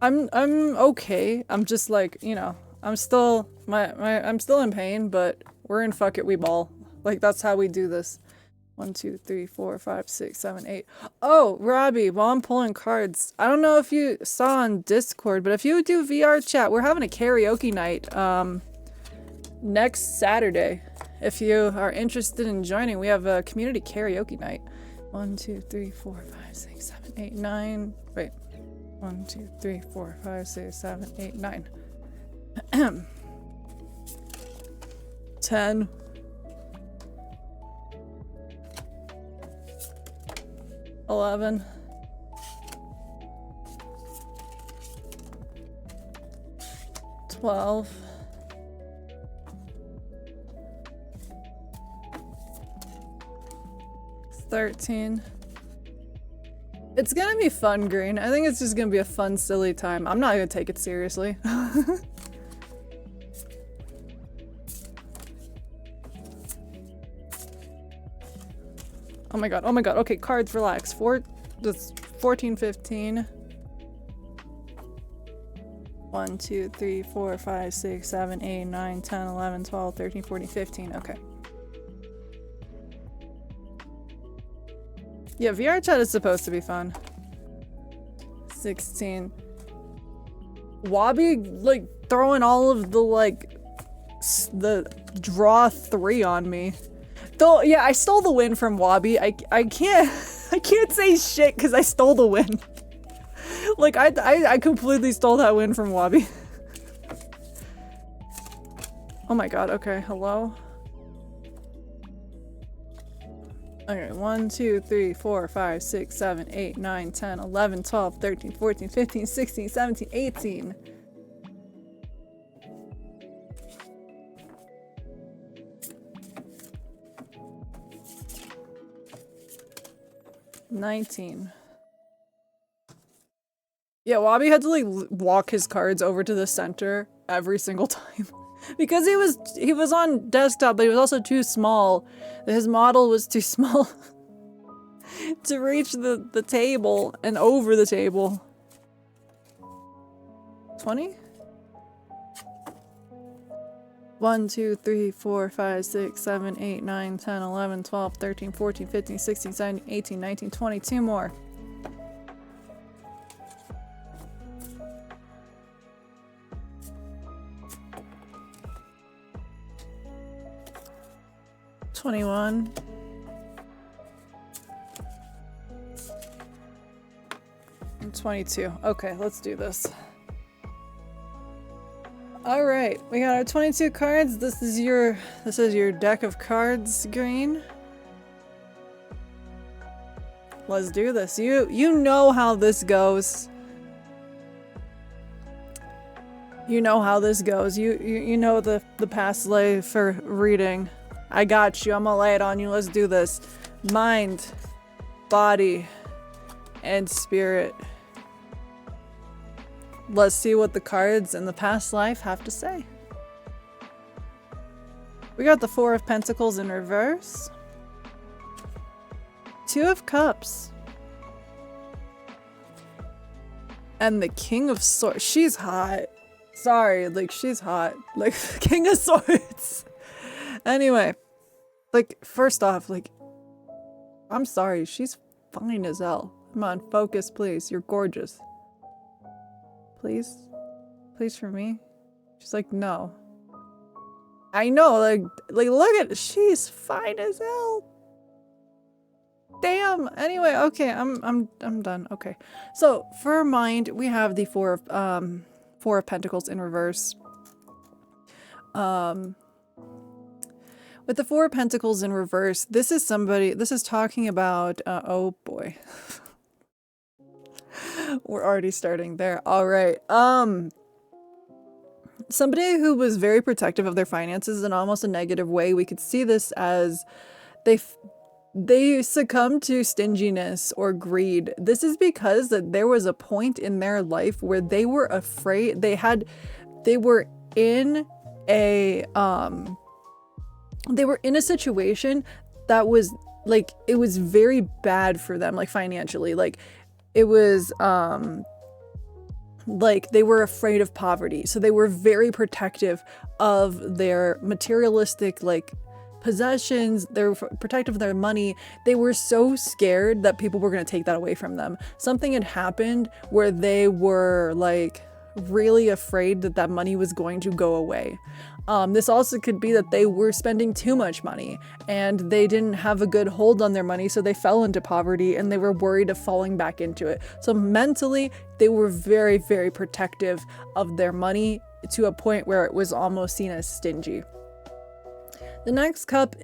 I'm okay. I'm just like, you know, I'm still I'm still in pain, but we're in fuck it we ball. Like that's how we do this. 1, 2, 3, 4, 5, 6, 7, 8. Oh, Robbie, while I'm pulling cards, I don't know if you saw on Discord, but if you would do VR chat, we're having a karaoke night next Saturday. If you are interested in joining, we have a community karaoke night. 1, 2, 3, 4, 5, 6, 7, 8, 9. Wait. 1, 2, 3, 4, 5, 6, 7, 8, 9. 10. 11. 12. 13. It's gonna be fun, Green. I think it's just gonna be a fun, silly time. I'm not gonna take it seriously. Oh my god, oh my god. Okay, cards, relax. That's 14, 15. 1, 2, 3, 4, 5, 6, 7, 8, 9, 10, 11, 12, 13, 14, 15. Okay. Yeah, VR chat is supposed to be fun. 16. Wabi, like, throwing all of the, like, the draw 3 on me. Though, yeah, I stole the win from Wabi. I can't, I can't say shit because I stole the win. Like, I completely stole that win from Wabi. Oh my god, okay, hello? Okay, 1, 2, 3, 4, 5, 6, 7, 8, 9, 10, 11, 12, 13, 14, 15, 16, 17, 18. $19. Yeah, Wabi had to like walk his cards over to the center every single time. Because he was on desktop, but he was also too small. His model was too small to reach the table and over the table. 20? 1, 2, 3, 4, 5, 6, 7, 8, 9, 10, 11, 12, 13, 14, 15, 16, 17, 18, 19, 20. 2 more. $21. And 22. Okay, let's do this. Alright, we got our 22 cards. This is your deck of cards, Green. Let's do this. You know how this goes. You know how this goes. You know the past lay for reading. I got you. I'm gonna lay it on you. Let's do this. Mind, body, and spirit. Let's see what the cards in the past life have to say. We got the 4 of Pentacles in reverse. 2 of Cups. And the King of Swords. She's hot. Sorry, like she's hot. Like King of Swords. Anyway, like first off, like I'm sorry, she's fine as hell. Come on, focus please. You're gorgeous. Please? Please for me? She's like, no. I know, like look at, she's fine as hell. Damn. Anyway, okay, I'm done. Okay. So for mind, we have the 4 of Pentacles in reverse. With the 4 of Pentacles in reverse, this is talking about, oh boy. We're already starting there. All right. somebody who was very protective of their finances in almost a negative way. We could see this as they succumb to stinginess or greed. This is because that there was a point in their life where they were afraid. They were in a situation that was like, it was very bad for them, like financially. Like it was like they were afraid of poverty, so they were very protective of their materialistic like possessions. They were protective of their money. They were so scared that people were going to take that away from them. Something had happened where they were like really afraid that that money was going to go away. This also could be that they were spending too much money and they didn't have a good hold on their money, so they fell into poverty and they were worried of falling back into it. So mentally, they were very, very protective of their money to a point where it was almost seen as stingy. The next card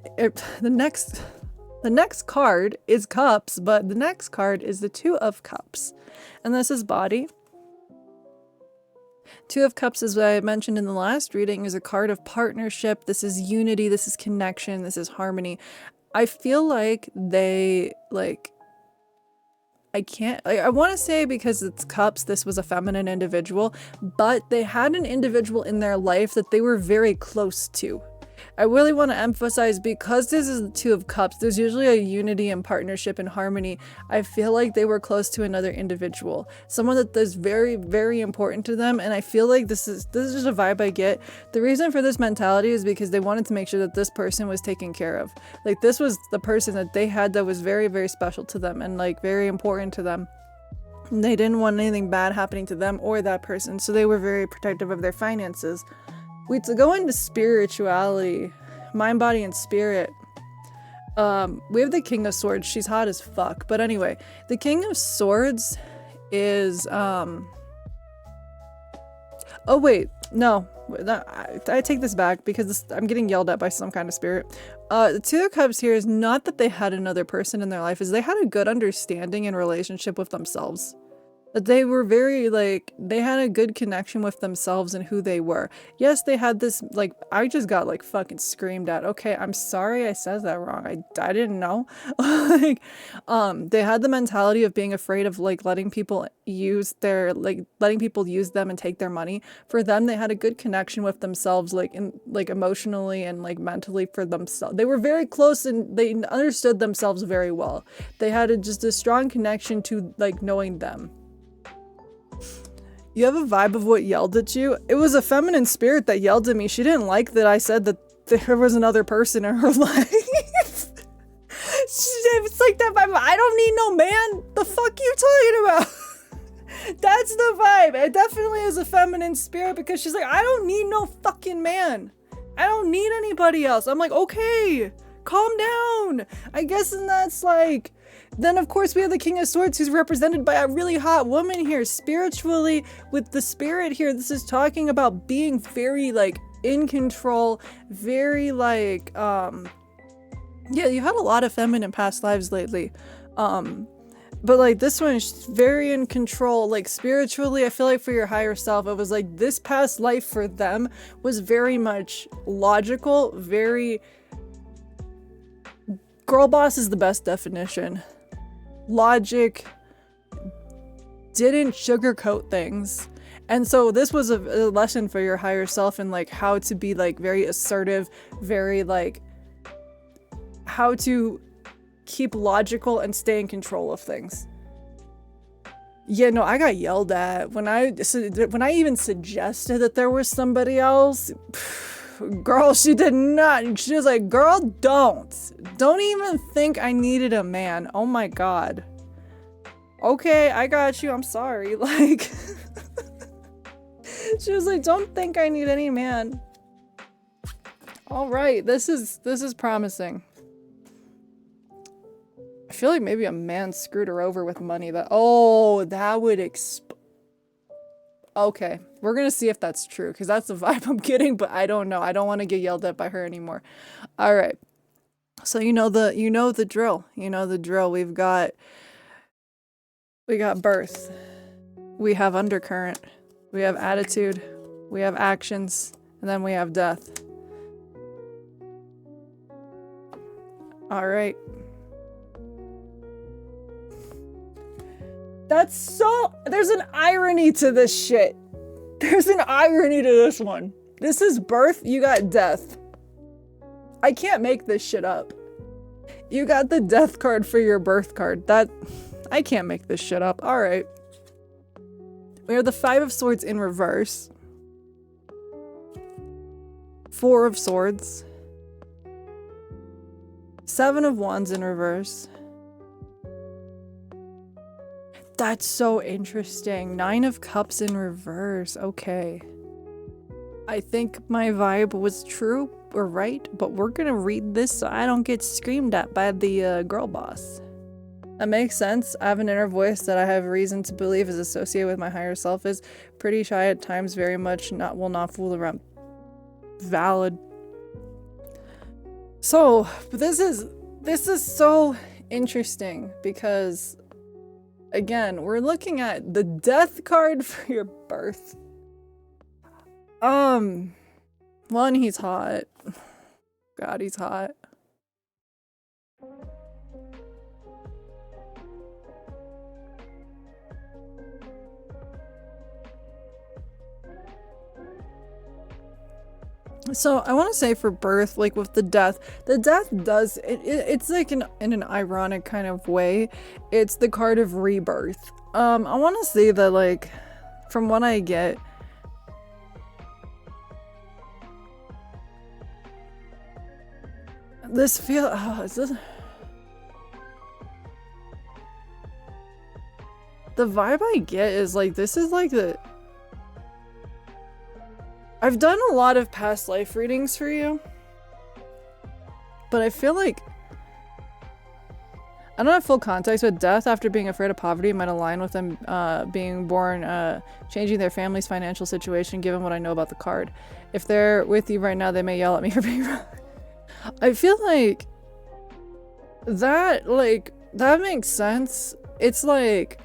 is cups, but the next card is the Two of Cups. And this is body. Two of Cups, as I mentioned in the last reading, is a card of partnership. This is unity, this is connection, this is harmony. I feel like they, like, I want to say because it's cups, this was a feminine individual, but they had an individual in their life that they were very close to. I really want to emphasize, because this is the Two of Cups, there's usually a unity and partnership and harmony. I feel like they were close to another individual, someone that is very, very important to them. And I feel like this is just a vibe I get. The reason for this mentality is because they wanted to make sure that this person was taken care of. Like, this was the person that they had that was very, very special to them and like very important to them. And they didn't want anything bad happening to them or that person, so they were very protective of their finances. To go into spirituality, mind, body, and spirit, we have the King of Swords. She's hot as fuck. But anyway, the King of Swords is, oh wait, no, I take this back because I'm getting yelled at by some kind of spirit. The Two of Cups here is not that they had another person in their life, is they had a good understanding and relationship with themselves. That they were very, like, they had a good connection with themselves and who they were. Yes, they had this, like, I just got, like, fucking screamed at. Okay, I'm sorry I said that wrong. I didn't know. Like, they had the mentality of being afraid of, like, letting people use them and take their money. For them, they had a good connection with themselves, like, emotionally and, like, mentally for themselves. They were very close and they understood themselves very well. They had just a strong connection to, like, knowing them. You have a vibe of what yelled at you? It was a feminine spirit that yelled at me. She didn't like that I said that there was another person in her life. It's like that vibe. I don't need no man. The fuck you talking about? That's the vibe. It definitely is a feminine spirit because she's like, I don't need no fucking man. I don't need anybody else. I'm like, okay, calm down. I guess, and that's like... Then, of course, we have the King of Swords, who's represented by a really hot woman here. Spiritually, with the spirit here, this is talking about being very, like, in control, very, like, yeah, you had a lot of feminine past lives lately. But, like, this one is very in control. Like, spiritually, I feel like for your higher self, it was like this past life for them was very much logical, very... Girl boss is the best definition. Logic, didn't sugarcoat things. And so this was a lesson for your higher self in like how to be like very assertive, very like how to keep logical and stay in control of things. Yeah, no, I got yelled at when I even suggested that there was somebody else. Girl, she did not. She was like, girl, don't even think I needed a man. Oh my god. Okay, I got you. I'm sorry. Like, she was like, don't think I need any man. All right, this is promising. I feel like maybe a man screwed her over with money. That would okay, we're gonna see if that's true, because that's the vibe I'm getting, but I don't know. I don't want to get yelled at by her anymore. All right, so you know the drill. You know the drill. We got birth. We have undercurrent. We have attitude. We have actions, and then we have death. All right. That's so... There's an irony to this shit. There's an irony to this one. This is birth, you got death. I can't make this shit up. You got the death card for your birth card. I can't make this shit up. All right. We have the 5 of Swords in reverse. 4 of Swords. 7 of Wands in reverse. That's so interesting. 9 of Cups in reverse. Okay. I think my vibe was true or right, but we're gonna read this so I don't get screamed at by the girl boss. That makes sense. I have an inner voice that I have reason to believe is associated with my higher self, is pretty shy at times, very much will not fool around. Valid. So, this is so interesting because, again, we're looking at the death card for your birth. One, he's hot. God, he's hot. So I want to say for birth, like with the death does it's like in an ironic kind of way. It's the card of rebirth. I want to say that, like, from what I get, this is this the vibe I get is like this is like the I've done a lot of past life readings for you, but I feel like I don't have full context, but death after being afraid of poverty might align with them being born, changing their family's financial situation, given what I know about the card. If they're with you right now, they may yell at me for being wrong. I feel like that makes sense. It's like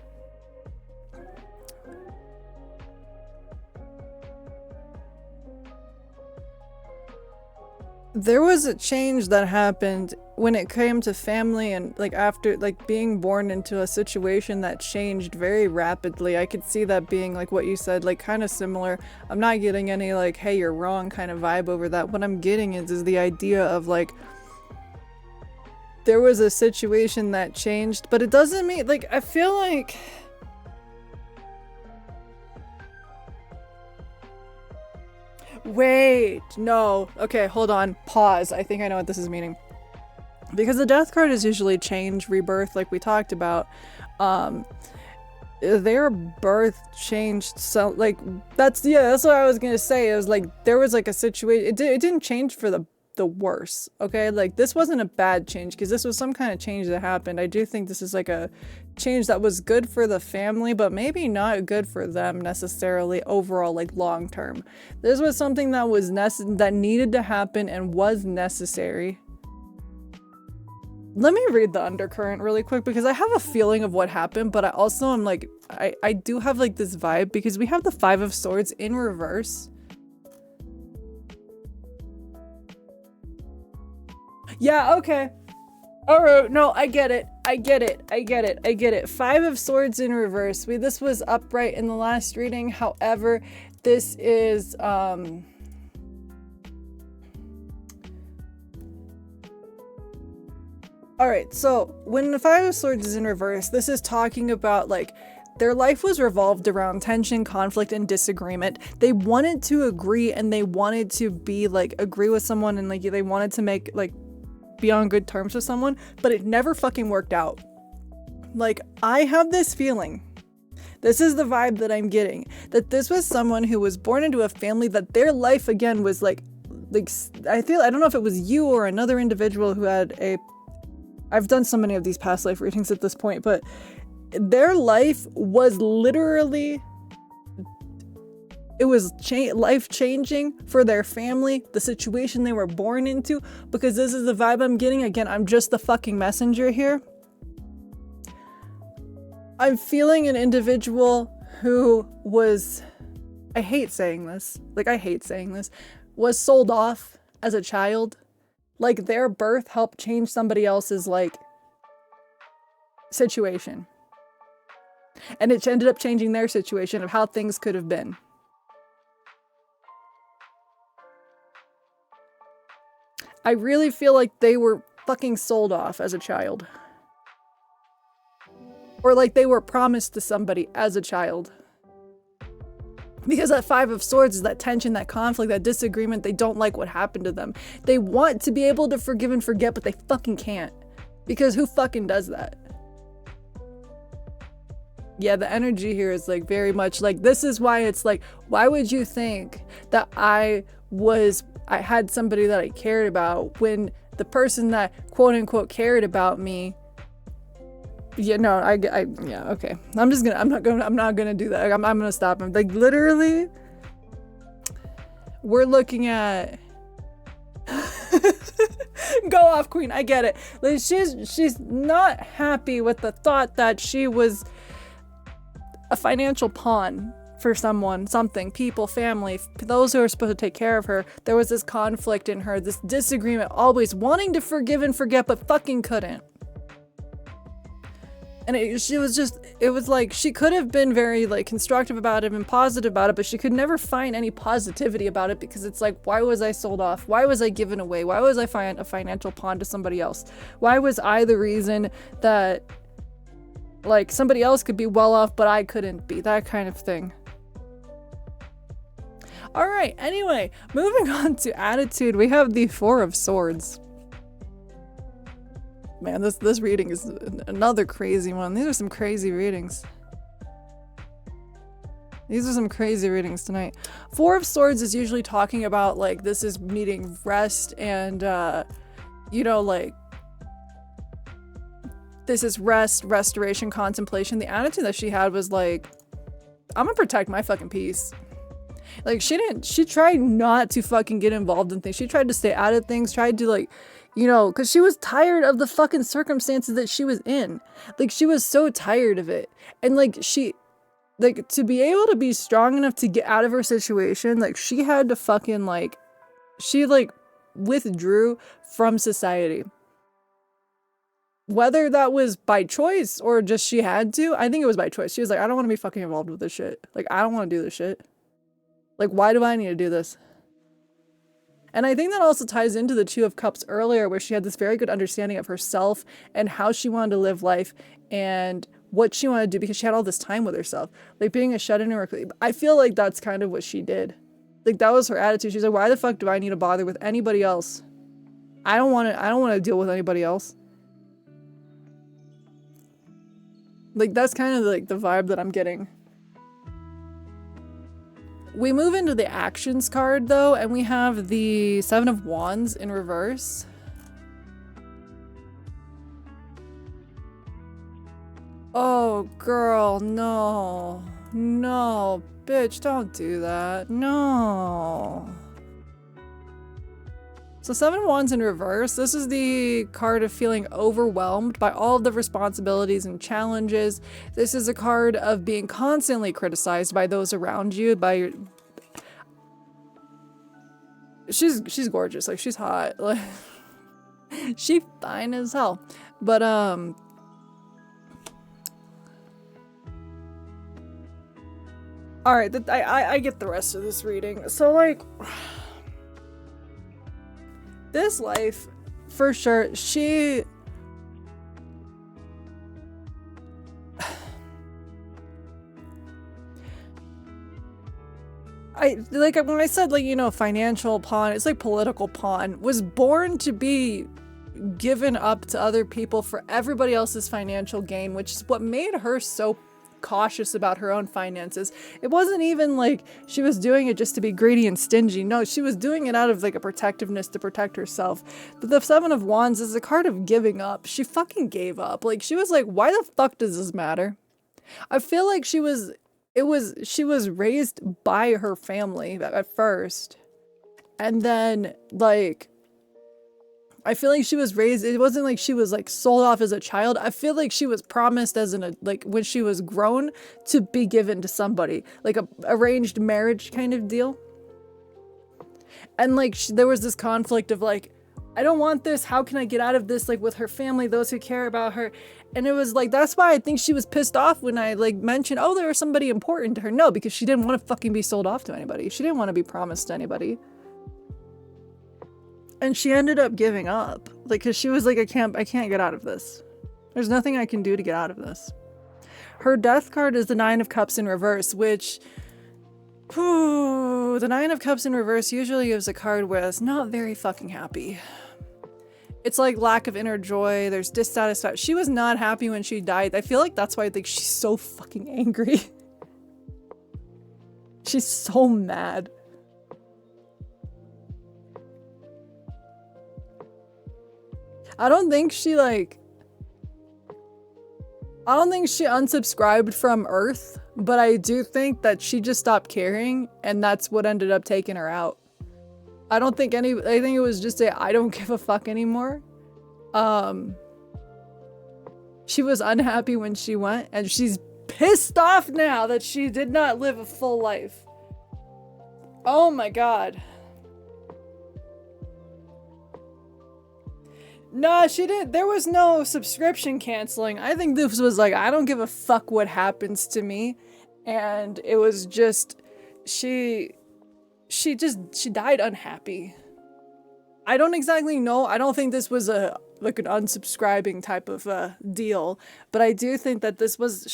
there was a change that happened when it came to family, and like after like being born into a situation that changed very rapidly. I could see that being like what you said, like kind of similar. I'm not getting any like, hey, you're wrong kind of vibe over that. What I'm getting is the idea of like there was a situation that changed, but it doesn't mean like I feel like wait, no. Okay, hold on. Pause. I think I know what this is meaning. Because the death card is usually change, rebirth, like we talked about. Their birth changed, so like that's what I was gonna say. It was like there was like a situation. It didn't change for the worse. Okay, like this wasn't a bad change because this was some kind of change that happened. I do think this is like a change that was good for the family, but maybe not good for them necessarily overall, like long term. This was something that was that needed to happen and was necessary. Let me read the undercurrent really quick because I have a feeling of what happened, but I also am like I do have like this vibe because we have the 5 of Swords in reverse. Yeah, okay. Alright, no, I get it. I get it. 5 of Swords in reverse. This was upright in the last reading. However, this is Alright, so when the 5 of Swords is in reverse, this is talking about like their life was revolved around tension, conflict, and disagreement. They wanted to agree and they wanted to be like agree with someone and like they wanted to make like be on good terms with someone, but it never fucking worked out. Like, I have this feeling, this is the vibe that I'm getting, that this was someone who was born into a family that their life again was like I don't know if it was you or another individual who had I've done so many of these past life readings at this point, but their life was literally life-changing for their family, the situation they were born into, because this is the vibe I'm getting. Again, I'm just the fucking messenger here. I'm feeling an individual who was I hate saying this. Like, I hate saying this. Was sold off as a child. Like, their birth helped change somebody else's, like, situation. And it ended up changing their situation of how things could have been. I really feel like they were fucking sold off as a child. Or like they were promised to somebody as a child. Because that Five of Swords is that tension, that conflict, that disagreement. They don't like what happened to them. They want to be able to forgive and forget, but they fucking can't. Because who fucking does that? Yeah, the energy here is like very much like, this is why it's like, why would you think that I had somebody that I cared about when the person that quote unquote cared about me, yeah, no, yeah, okay. I'm not gonna do that. I'm gonna stop him. Like, literally, we're looking at, go off, queen. I get it. Like, she's not happy with the thought that she was a financial pawn for someone, something, people, family, those who are supposed to take care of her. There was this conflict in her, this disagreement, always wanting to forgive and forget, but fucking couldn't. And it was like, she could have been very like constructive about it and positive about it, but she could never find any positivity about it because it's like, why was I sold off? Why was I given away? Why was I a financial pawn to somebody else? Why was I the reason that like somebody else could be well off, but I couldn't be? That kind of thing. All right, anyway, moving on to attitude, we have the Four of Swords. Man, this reading is another crazy one. These are some crazy readings. These are some crazy readings tonight. Four of Swords is usually talking about like, this is needing rest and, you know, like, this is rest, restoration, contemplation. The attitude that she had was like, I'm gonna protect my fucking peace. Like, she tried not to fucking get involved in things. She tried to stay out of things, tried to like, you know, because she was tired of the fucking circumstances that she was in. Like, she was so tired of it. And like, to be able to be strong enough to get out of her situation, like, she had to fucking like, she like withdrew from society. Whether that was by choice or just she had to, I think it was by choice. She was like, I don't want to be fucking involved with this shit. Like, I don't want to do this shit. Like, why do I need to do this? And I think that also ties into the Two of Cups earlier, where she had this very good understanding of herself and how she wanted to live life and what she wanted to do because she had all this time with herself. Like, being a shut-in in her, I feel like that's kind of what she did. Like, that was her attitude. She's like, why the fuck do I need to bother with anybody else? I don't want to deal with anybody else. Like, that's kind of like the vibe that I'm getting. We move into the actions card though, and we have the Seven of Wands in reverse. Oh, girl, no. No, bitch, don't do that. No. So Seven of Wands in reverse, this is the card of feeling overwhelmed by all of the responsibilities and challenges. This is a card of being constantly criticized by those around you, by your... She's gorgeous, like, she's hot. Like, she fine as hell. But, alright, I get the rest of this reading. So, like... This life, for sure, she... like, when I said, like, you know, financial pawn, it's like political pawn, was born to be given up to other people for everybody else's financial gain, which is what made her so cautious about her own finances. It wasn't even like she was doing it just to be greedy and stingy. No, she was doing it out of like a protectiveness to protect herself. But the Seven of Wands is a card of giving up. She fucking gave up. Like, she was like, why the fuck does this matter? I feel like she was raised by her family at first. And then, like, I feel like she was raised, it wasn't like she was like sold off as a child. I feel like she was promised as like when she was grown to be given to somebody, like a arranged marriage kind of deal. And like there was this conflict of like, I don't want this, how can I get out of this, like with her family, those who care about her. And it was like, that's why I think she was pissed off when I like mentioned, oh, there was somebody important to her. No, because she didn't want to fucking be sold off to anybody. She didn't want to be promised to anybody. And she ended up giving up, like, cause she was like, I can't get out of this. There's nothing I can do to get out of this. Her death card is the 9 of Cups in reverse, which, the 9 of Cups in reverse usually gives a card where it's not very fucking happy. It's like lack of inner joy. There's dissatisfaction. She was not happy when she died. I feel like that's why I think she's so fucking angry. She's so mad. I don't think she unsubscribed from Earth, but I do think that she just stopped caring, and that's what ended up taking her out. I think it was just I don't give a fuck anymore. She was unhappy when she went, and she's pissed off now that she did not live a full life. Oh my god. No, she didn't. There was no subscription canceling. I think this was like, I don't give a fuck what happens to me. And it was just, she died unhappy. I don't exactly know. I don't think this was like an unsubscribing type of deal. But I do think that this was,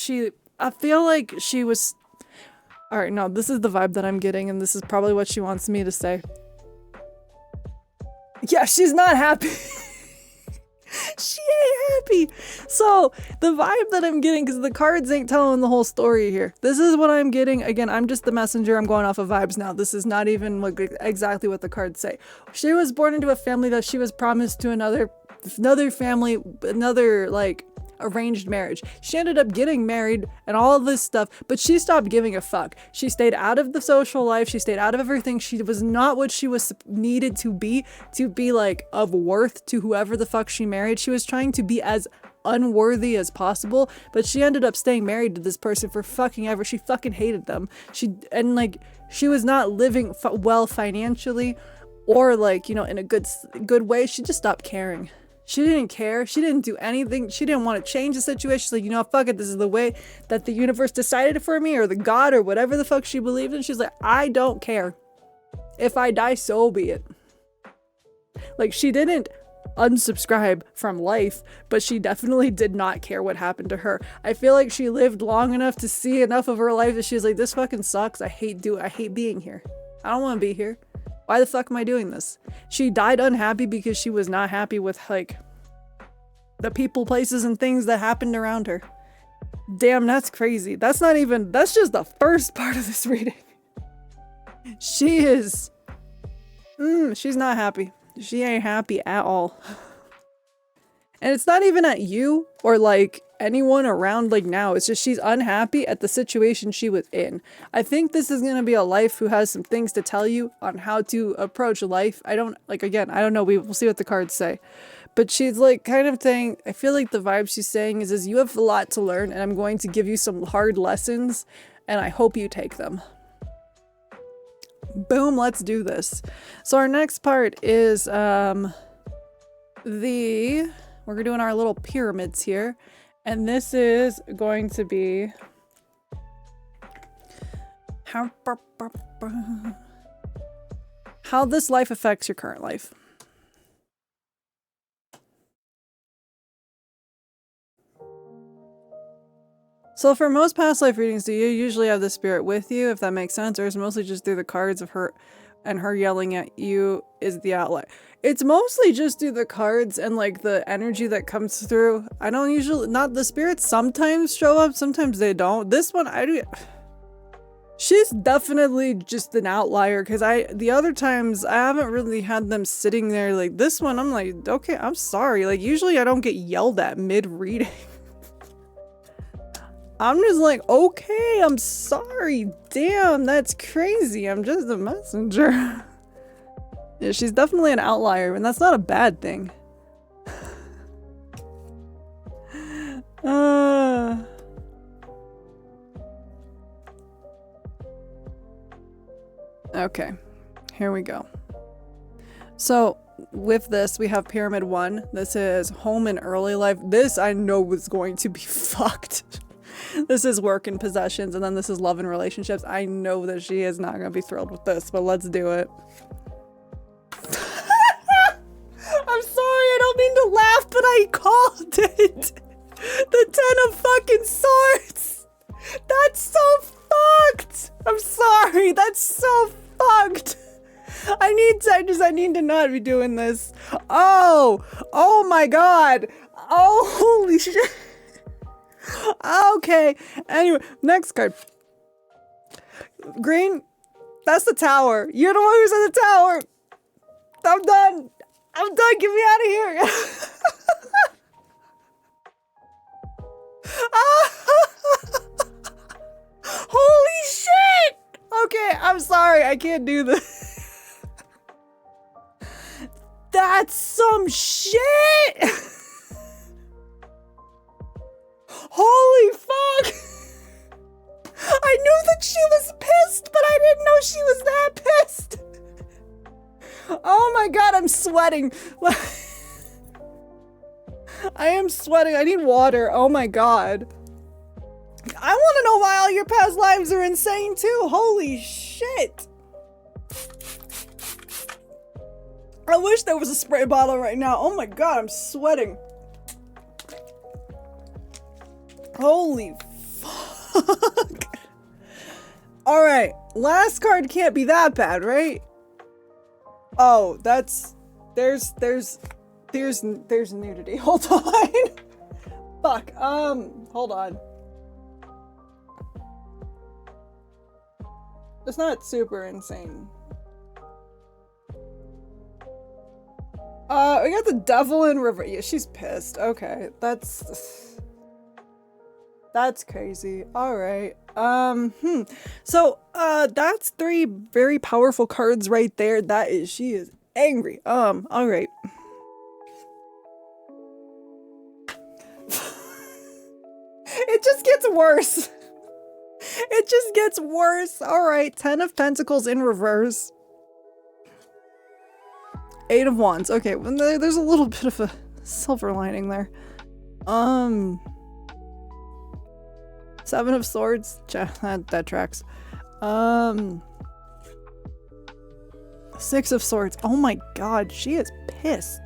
I feel like she was, all right, no, this is the vibe that I'm getting. And this is probably what she wants me to say. Yeah, she's not happy. She ain't happy. So the vibe that I'm getting, because the cards ain't telling the whole story here. This is what I'm getting. Again, I'm just the messenger. I'm going off of vibes now. This is not even like exactly what the cards say. She was born into a family that she was promised to another family, another like arranged marriage. She ended up getting married and all of this stuff, but she stopped giving a fuck. She stayed out of the social life. She stayed out of everything. She was not what she was needed to be like of worth to whoever the fuck she married. She was trying to be as unworthy as possible, but she ended up staying married to this person for fucking ever. She fucking hated them. She was not living well financially or like, you know, in a good way. She just stopped caring. She didn't care. She didn't do anything. She didn't want to change the situation. She's like, you know, fuck it. This is the way that the universe decided for me, or the God, or whatever the fuck she believed in. She's like, I don't care. If I die, so be it. Like, she didn't unsubscribe from life, but she definitely did not care what happened to her. I feel like she lived long enough to see enough of her life that she's like, this fucking sucks. I hate being here. I don't want to be here. Why the fuck am I doing this? She died unhappy because she was not happy with like the people, places, and things that happened around her. Damn, that's crazy. That's just the first part of this reading. She's not happy. She ain't happy at all. And it's not even at you or like anyone around like now. It's just she's unhappy at the situation she was in. I think this is going to be a life who has some things to tell you on how to approach life. I don't know. We'll see what the cards say. But she's like kind of saying, I feel like the vibe she's saying is you have a lot to learn and I'm going to give you some hard lessons and I hope you take them. Boom, let's do this. So our next part is we're doing our little pyramids here. And this is going to be how this life affects your current life. So for most past life readings, do you usually have the spirit with you, if that makes sense? Or is it mostly just through the cards of her and her yelling at you is the outlet? It's mostly just through the cards and like the energy that comes through. I don't usually, not the spirits sometimes show up, sometimes they don't. This one, she's definitely just an outlier because the other times I haven't really had them sitting there. Like this one, I'm like, okay, I'm sorry. Like usually I don't get yelled at mid-reading. I'm just like, okay, I'm sorry. Damn, that's crazy. I'm just a messenger. Yeah, she's definitely an outlier, and that's not a bad thing. Okay, here we go. So with this, we have Pyramid 1. This is home and early life. This I know was going to be fucked. This is work and possessions, and then this is love and relationships. I know that she is not going to be thrilled with this, but let's do it. I'm sorry, I don't mean to laugh, but I called it. The 10 of fucking swords. That's so fucked. I'm sorry, that's so fucked. I need to not be doing this. Oh my god. Oh, holy shit. Okay, anyway, next card. Green, that's the tower. You're the one who's in the tower. I'm done. Get me out of here. Holy shit. Okay, I'm sorry. I can't do this. That's some shit. Holy fuck. I knew that she was pissed, but I didn't know she was that pissed. Oh my god, I'm sweating. I am sweating. I need water. Oh my god. I want to know why all your past lives are insane too. Holy shit. I wish there was a spray bottle right now. Oh my god, I'm sweating. Holy fuck. Alright, last card can't be that bad, right? Oh, there's nudity. Hold on. Fuck, hold on. It's not super insane. We got the devil in river. Yeah, she's pissed. Okay, that's crazy. All right. So, that's 3 very powerful cards right there. She is angry. All right. It just gets worse. It just gets worse. All right. 10 of Pentacles in reverse. 8 of Wands. Okay, well, there's a little bit of a silver lining there. 7 of Swords. That tracks. 6 of Swords. Oh my god, she is pissed.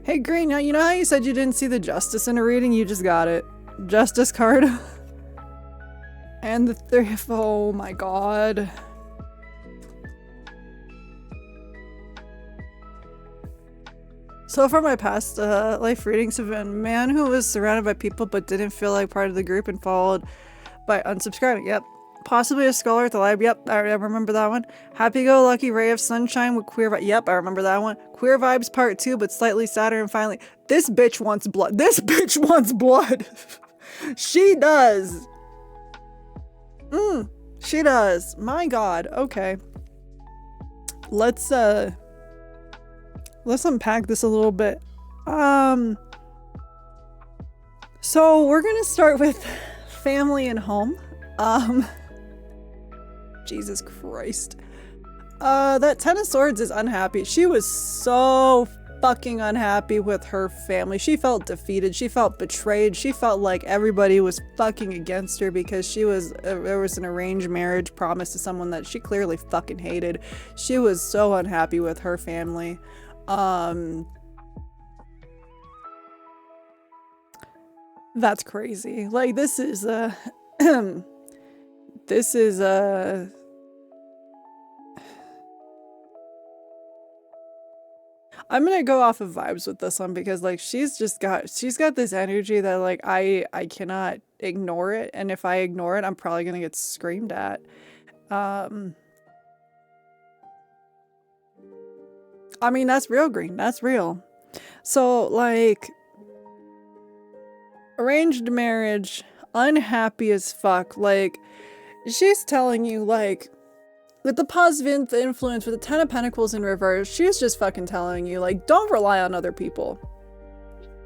Hey Green, now you know how you said you didn't see the Justice in a reading? You just got it. Justice card. And the 3 of... Oh my god. So far my past life readings have been man who was surrounded by people but didn't feel like part of the group and followed by unsubscribing. Yep. Possibly a scholar at the lab. Yep, I remember that one. Happy-go-lucky ray of sunshine with queer vibes. Yep, I remember that one. Queer vibes part 2, but slightly sadder. And finally, this bitch wants blood. This bitch wants blood. She does. She does. My god. Okay. Let's unpack this a little bit. So we're gonna start with family and home. Jesus Christ. That 10 of Swords is unhappy. She was so fucking unhappy with her family. She felt defeated. She felt betrayed. She felt like everybody was fucking against her because there was an arranged marriage promised to someone that she clearly fucking hated. She was so unhappy with her family. That's crazy. Like, this is I'm gonna go off of vibes with this one because like she's got this energy that like I cannot ignore it, and if I ignore it I'm probably gonna get screamed at. I mean, that's real, Green. That's real. So like arranged marriage, unhappy as fuck. Like she's telling you, like, with the positive influence, with the 10 of Pentacles in reverse, she's just fucking telling you, like, don't rely on other people.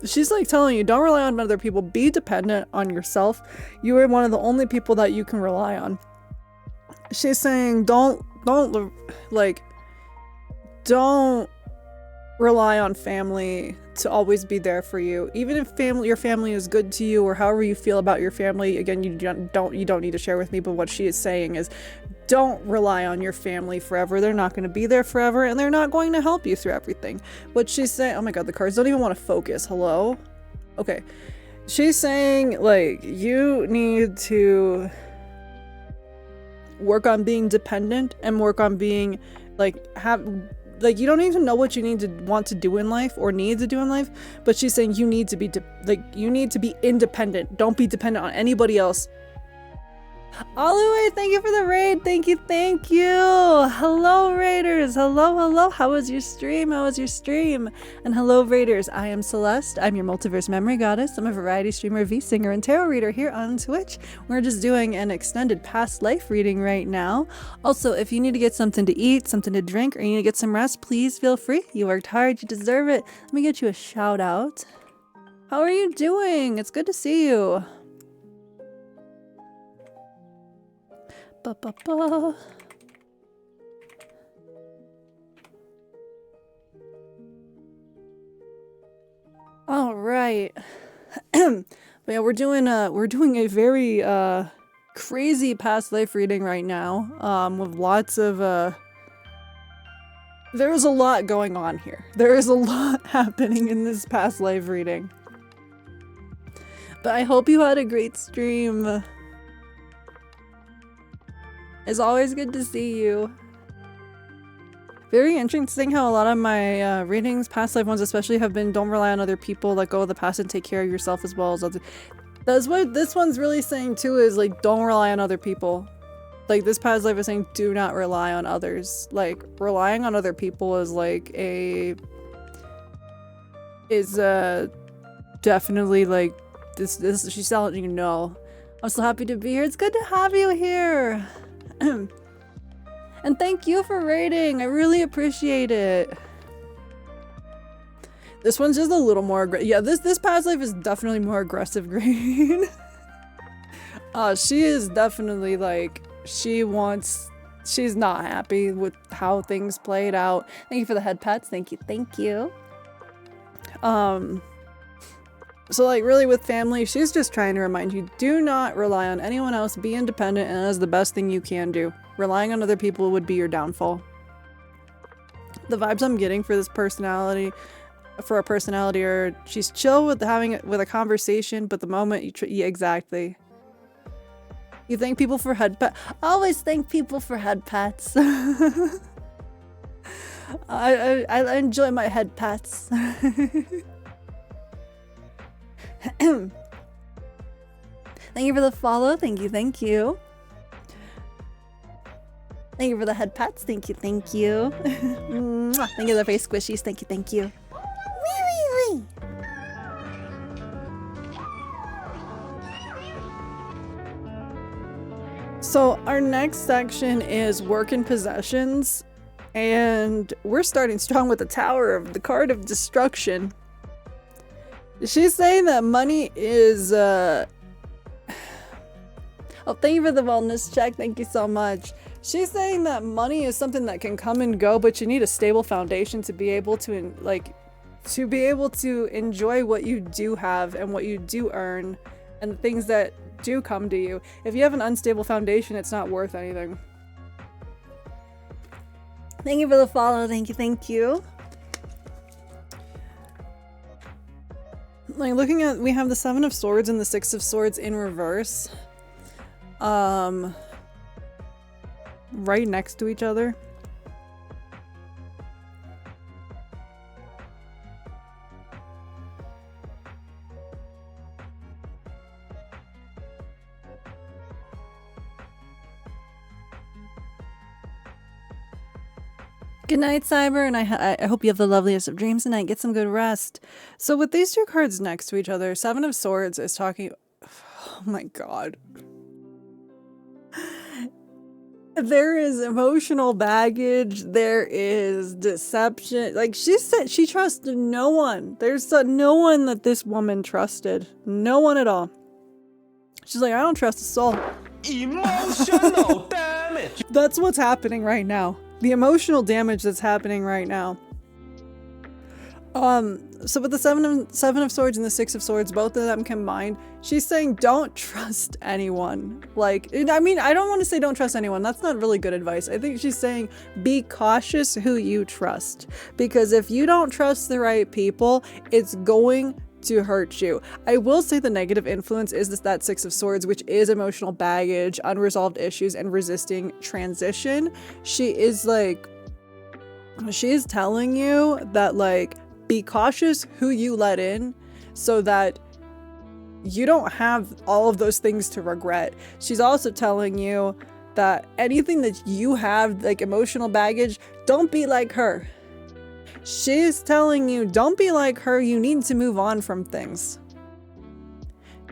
She's like telling you, don't rely on other people. Be dependent on yourself. You are one of the only people that you can rely on. she's saying don't rely on family to always be there for you. Even if your family is good to you, or however you feel about your family. Again, you don't need to share with me, but what she is saying is don't rely on your family forever. They're not going to be there forever, and they're not going to help you through everything. What she's saying, oh my god, the cards don't even want to focus. Hello? Okay. She's saying, like, you need to work on being dependent and work on being, like, you don't even know what you want to do in life or need to do in life, but she's saying you need to be you need to be independent. Don't be dependent on anybody else. Oluwe, thank you for the raid. Thank you. Hello, raiders. Hello. How was your stream? And hello, raiders. I am Celeste. I'm your multiverse memory goddess. I'm a variety streamer, V-singer, and tarot reader here on Twitch. We're just doing an extended past life reading right now. Also, if you need to get something to eat, something to drink, or you need to get some rest, please feel free. You worked hard. You deserve it. Let me get you a shout out. How are you doing? It's good to see you. All right. But yeah, we're doing a very crazy past life reading right now. With lots of there's a lot going on here. There is a lot happening in this past life reading. But I hope you had a great stream. It's always good to see you. Very interesting how a lot of my readings, past life ones especially, have been don't rely on other people, let go of the past and take care of yourself as well as others. That's what this one's really saying too, is like don't rely on other people. Like this past life is saying do not rely on others. Like relying on other people is like definitely like this she's letting you know. I'm so happy to be here. It's good to have you here. And thank you for raiding. I really appreciate it. This one's just a little more yeah, this past life is definitely more aggressive green. She is definitely like she's not happy with how things played out. Thank you for the head pats. Thank you. So like really with family, she's just trying to remind you, do not rely on anyone else, be independent, and that is the best thing you can do. Relying on other people would be your downfall. The vibes I'm getting for this personality, for a personality are she's chill with having it with a conversation, but the moment yeah, exactly. You thank people for head pat. Always thank people for head pats. I enjoy my head pats. Thank you for the follow. Thank you. Thank you for the head pats. Thank you. Thank you for the face squishies. Thank you. Wee. So our next section is work and possessions, and we're starting strong with the Tower of the Card of Destruction. She's saying that money is, oh, thank you for the wellness check. Thank you so much. She's saying that money is something that can come and go, but you need a stable foundation to be able to, enjoy what you do have and what you do earn and the things that do come to you. If you have an unstable foundation, it's not worth anything. Thank you for the follow. Thank you. Like looking at, we have the Seven of Swords and the Six of Swords in reverse. Right next to each other. Good night, Cyber, and I hope you have the loveliest of dreams tonight. Get some good rest. So with these two cards next to each other, Seven of Swords is talking... Oh my god. There is emotional baggage. There is deception. Like, she said she trusted no one. There's no one that this woman trusted. No one at all. She's like, I don't trust a soul. Emotional damage. bitch. That's what's happening right now. The emotional damage that's happening right now. So with the seven of swords and the 6 of swords, both of them combined, she's saying don't trust anyone. Like, I mean, I don't want to say don't trust anyone. That's not really good advice. I think she's saying be cautious who you trust, because if you don't trust the right people, it's going to hurt you. I will say the negative influence is that 6 of swords, which is emotional baggage, unresolved issues, and resisting transition. She is telling you that, like, be cautious who you let in so that you don't have all of those things to regret. She's also telling you that anything that you have, like emotional baggage, don't be like her. She's telling you, don't be like her. You need to move on from things.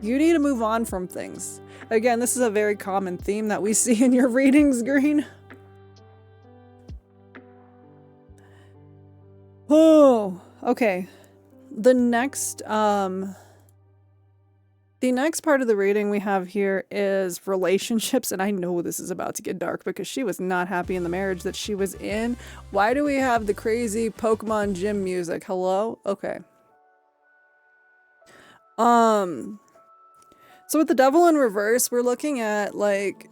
You need to move on from things. Again, this is a very common theme that we see in your readings, Green. Oh, okay. The next part of the reading we have here is relationships, and I know this is about to get dark because she was not happy in the marriage that she was in. Why do we have the crazy Pokemon gym music? Hello? Okay. So with the devil in reverse, we're looking at, like,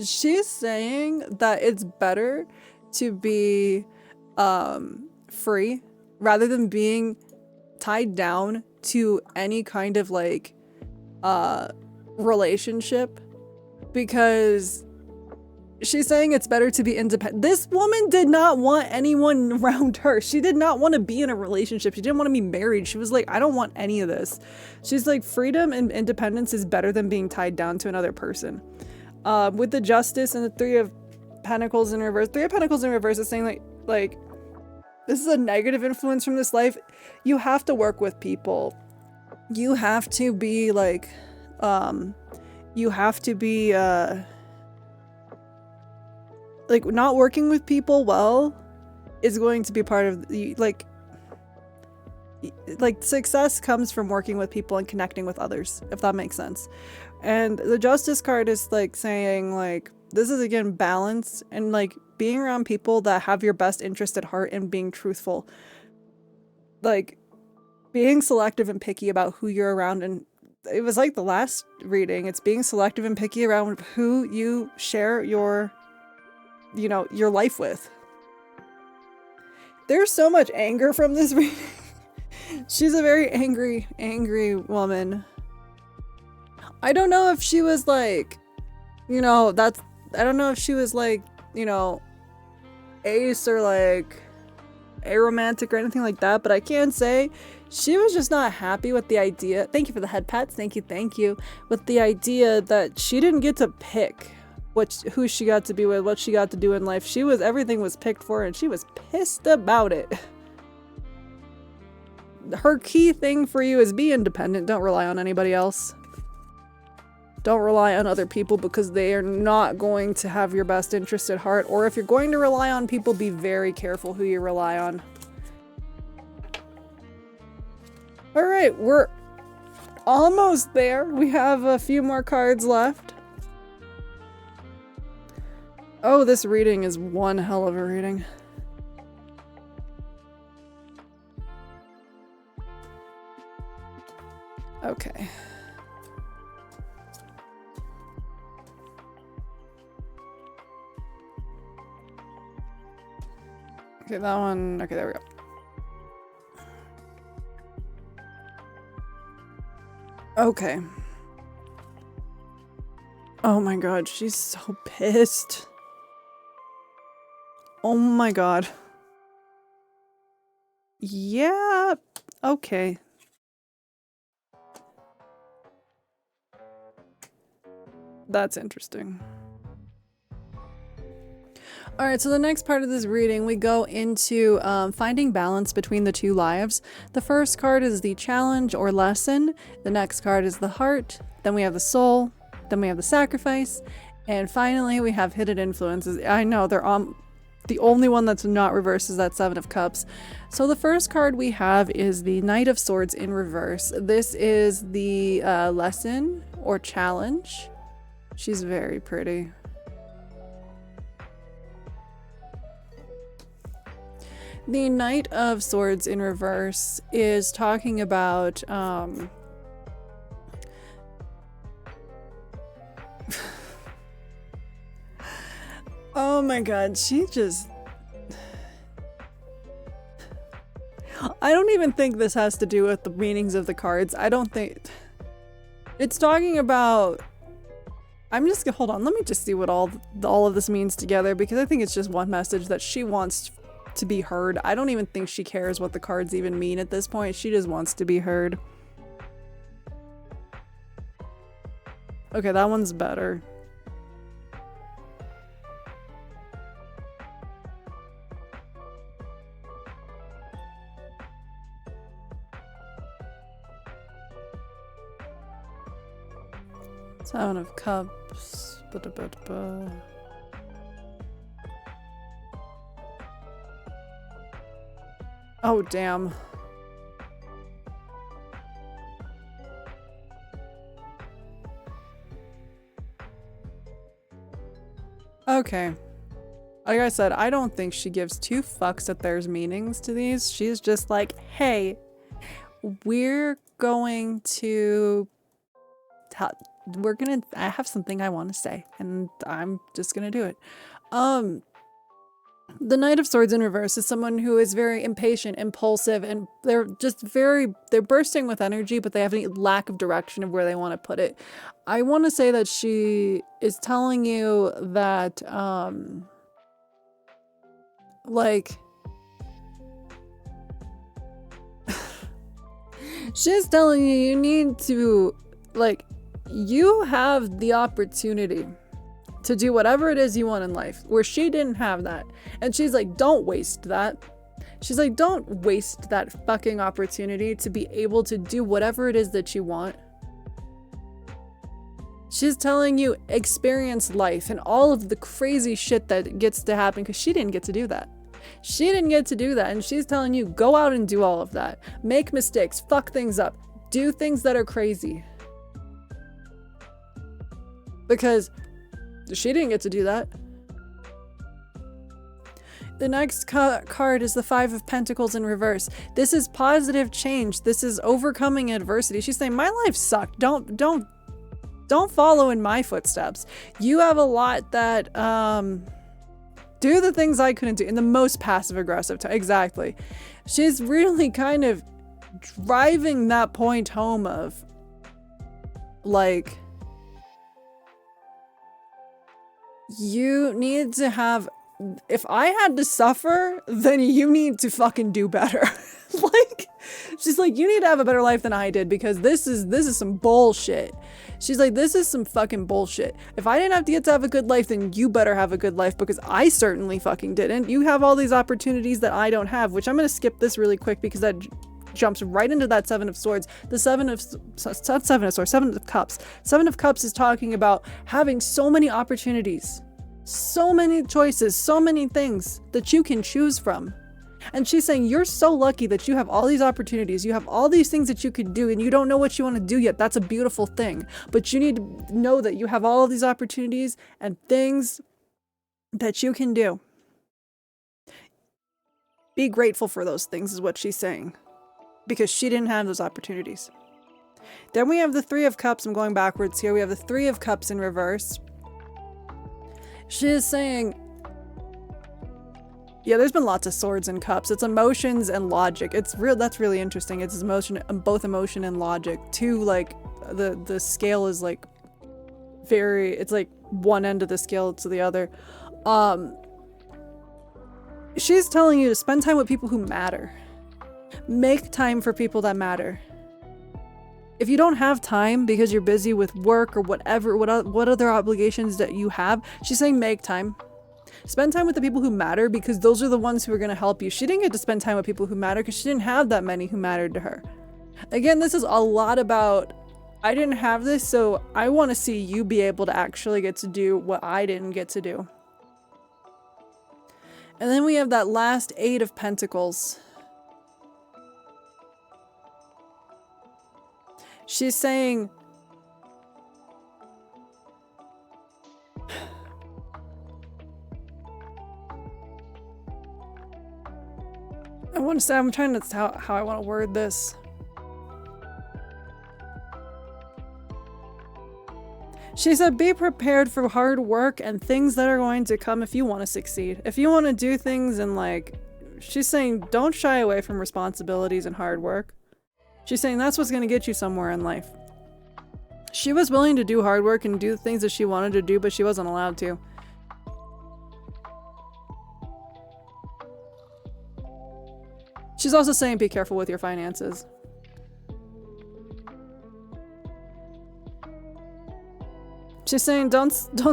she's saying that it's better to be free rather than being tied down to any kind of, like, relationship, because she's saying it's better to be independent. This woman did not want anyone around her. She did not want to be in a relationship. She didn't want to be married. She was like, I don't want any of this. She's like, freedom and independence is better than being tied down to another person. With the justice and the 3 of Pentacles in reverse. 3 of Pentacles in reverse is saying like this is a negative influence from this life. You have to work with people. You have to be like, you have to be, like, not working with people well is going to be part of the, like success comes from working with people and connecting with others, if that makes sense. And the Justice card is like saying, like, this is again balance and like being around people that have your best interest at heart and being truthful. Like, being selective and picky about who you're around. And it was like the last reading, it's being selective and picky around who you share your, you know, your life with. There's so much anger from this reading. She's a very angry woman. I don't know if she was like, you know, I don't know if she was like, you know, ace or like aromantic or anything like that, but I can say she was just not happy with the idea. Thank you for the head pats. Thank you. With the idea that she didn't get to pick who she got to be with, what she got to do in life. Everything was picked for her and she was pissed about it. Her key thing for you is be independent. Don't rely on anybody else. Don't rely on other people because they are not going to have your best interest at heart. Or if you're going to rely on people, be very careful who you rely on. All right, we're almost there. We have a few more cards left. Oh, this reading is one hell of a reading. Okay. Okay, that one. Okay, there we go. Okay. Oh my god, she's so pissed. Oh my god. Yeah, okay. That's interesting. Alright, so the next part of this reading, we go into finding balance between the two lives. The first card is the challenge or lesson. The next card is the heart. Then we have the soul. Then we have the sacrifice. And finally, we have hidden influences. I know, they're the only one that's not reversed is that 7 of Cups. So the first card we have is the Knight of Swords in reverse. This is the lesson or challenge. She's very pretty. The Knight of Swords in reverse is talking about, oh my god, she just... I don't even think this has to do with the meanings of the cards. I don't think... It's talking about... I'm just gonna... Hold on, let me just see what all of this means together, because I think it's just one message that she wants to be heard. I don't even think she cares what the cards even mean at this point. She just wants to be heard. Okay, that one's better. Seven of Cups. Oh, damn. Okay. Like I said, I don't think she gives two fucks that there's meanings to these. She's just like, hey, we're going to... I have something I want to say, and I'm just gonna do it. The Knight of Swords in reverse is someone who is very impatient, impulsive, and they're bursting with energy, but they have a lack of direction of where they want to put it. I want to say that she is telling you that, like, she's telling you need to, like, you have the opportunity to do whatever it is you want in life, where she didn't have that. And she's like, don't waste that. She's like, don't waste that fucking opportunity to be able to do whatever it is that you want. She's telling you, experience life and all of the crazy shit that gets to happen, because she didn't get to do that. She didn't get to do that, and she's telling you, go out and do all of that. Make mistakes, fuck things up, do things that are crazy. Because she didn't get to do that. The next card is the Five of Pentacles in reverse. This is positive change. This is overcoming adversity. She's saying, my life sucked. Don't follow in my footsteps. You have a lot that, do the things I couldn't do in the most passive aggressive time. Exactly. She's really kind of driving that point home of, like, you need to have, if I had to suffer, then you need to fucking do better. Like, she's like, you need to have a better life than I did, because this is some bullshit. She's like, this is some fucking bullshit. If I didn't have to get to have a good life, then you better have a good life, because I certainly fucking didn't. You have all these opportunities that I don't have, which I'm gonna skip this really quick because that jumps right into that Seven of Swords. The Seven of Cups. Seven of Cups is talking about having so many opportunities, so many choices, so many things that you can choose from. And she's saying, you're so lucky that you have all these opportunities. You have all these things that you could do, and you don't know what you want to do yet. That's a beautiful thing. But you need to know that you have all of these opportunities and things that you can do. Be grateful for those things is what she's saying, because she didn't have those opportunities. Then we have the Three of Cups. I'm going backwards here. We have the Three of Cups in reverse. She is saying, yeah, there's been lots of swords and cups. It's emotions and logic. It's real. That's really interesting. It's emotion, both emotion and logic. Two, like, the scale is like very, it's like one end of the scale to the other. She's telling you to spend time with people who matter. Make time for people that matter. If you don't have time because you're busy with work or whatever, what other obligations that you have, she's saying make time. Spend time with the people who matter, because those are the ones who are going to help you. She didn't get to spend time with people who matter because she didn't have that many who mattered to her. Again, this is a lot about, I didn't have this, so I want to see you be able to actually get to do what I didn't get to do. And then we have that last Eight of Pentacles. She's saying, want to say, I'm trying to how I want to word this. She said, be prepared for hard work and things that are going to come if you want to succeed. If you want to do things and like, she's saying, don't shy away from responsibilities and hard work. She's saying that's what's going to get you somewhere in life. She was willing to do hard work and do the things that she wanted to do, but she wasn't allowed to. She's also saying, be careful with your finances. She's saying don't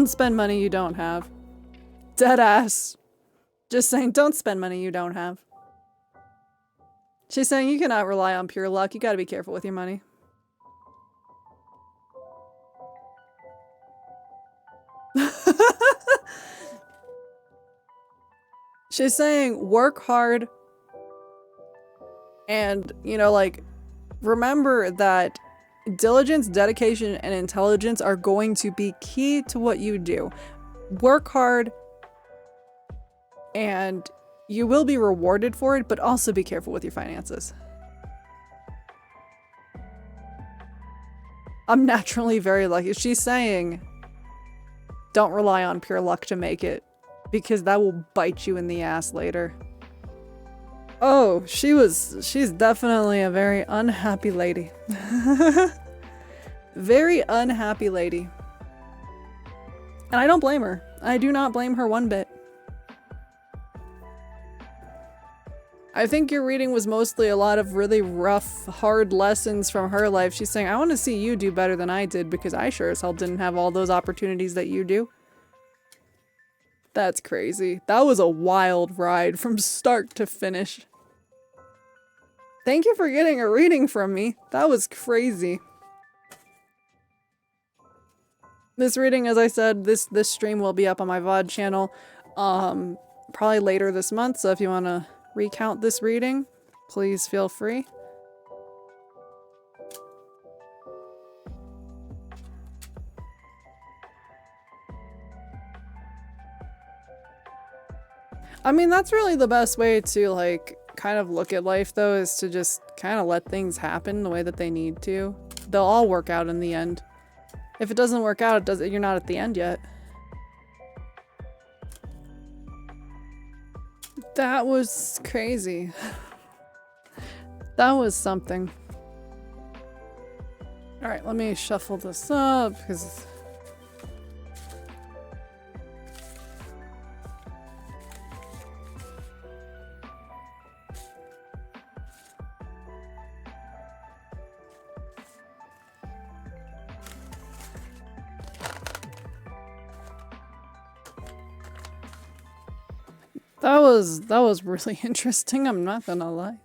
spend money you don't have. Dead ass. Just saying don't spend money you don't have. She's saying you cannot rely on pure luck. You gotta be careful with your money. She's saying work hard and, you know, like, remember that diligence, dedication, and intelligence are going to be key to what you do. Work hard and you will be rewarded for it, but also be careful with your finances. I'm naturally very lucky. She's saying don't rely on pure luck to make it, because that will bite you in the ass later. Oh, she's definitely a very unhappy lady. Very unhappy lady. And I don't blame her. I do not blame her one bit. I think your reading was mostly a lot of really rough, hard lessons from her life. She's saying, I want to see you do better than I did because I sure as hell didn't have all those opportunities that you do. That's crazy. That was a wild ride from start to finish. Thank you for getting a reading from me. That was crazy. This reading, as I said, this stream will be up on my VOD channel probably later this month, so if you want to recount this reading, please feel free. I mean, that's really the best way to, like, kind of look at life, though, is to just kind of let things happen the way that they need to. They'll all work out in the end. If it doesn't work out, you're not at the end yet. That was crazy. That was something. Alright, let me shuffle this up, because... That was really interesting, I'm not gonna lie.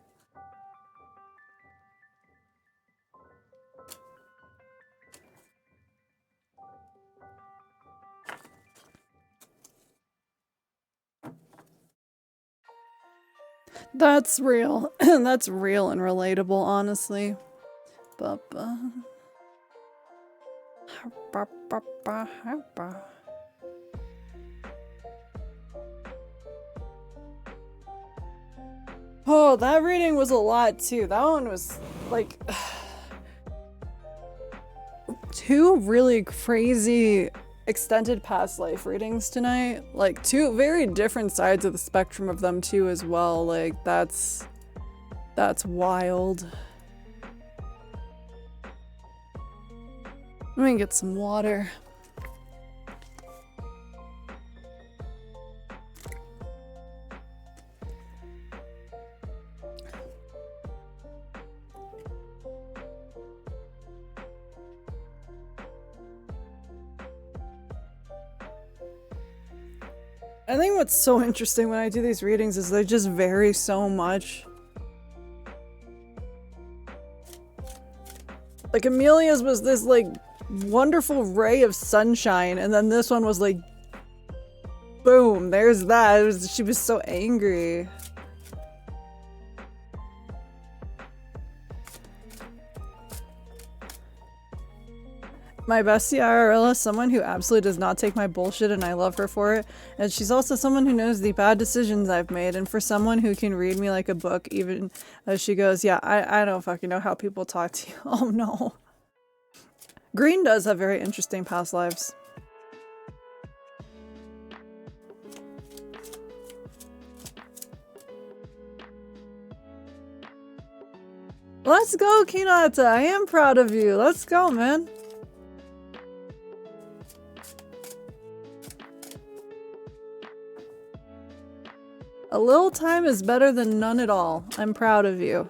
That's real. That's real and relatable, honestly. Oh, that reading was a lot too. That one was like two really crazy extended past life readings tonight. Like two very different sides of the spectrum of them too as well. Like that's wild. Let me get some water. I think what's so interesting when I do these readings is they just vary so much. Like Amelia's was this like wonderful ray of sunshine, and then this one was like, boom, there's that. She was so angry. My bestie IRL is someone who absolutely does not take my bullshit, and I love her for it. And she's also someone who knows the bad decisions I've made, and for someone who can read me like a book, even as she goes, yeah, I don't fucking know how people talk to you. Oh no. Green does have very interesting past lives. Let's go, Kinata! I am proud of you. Let's go, man. A little time is better than none at all. I'm proud of you.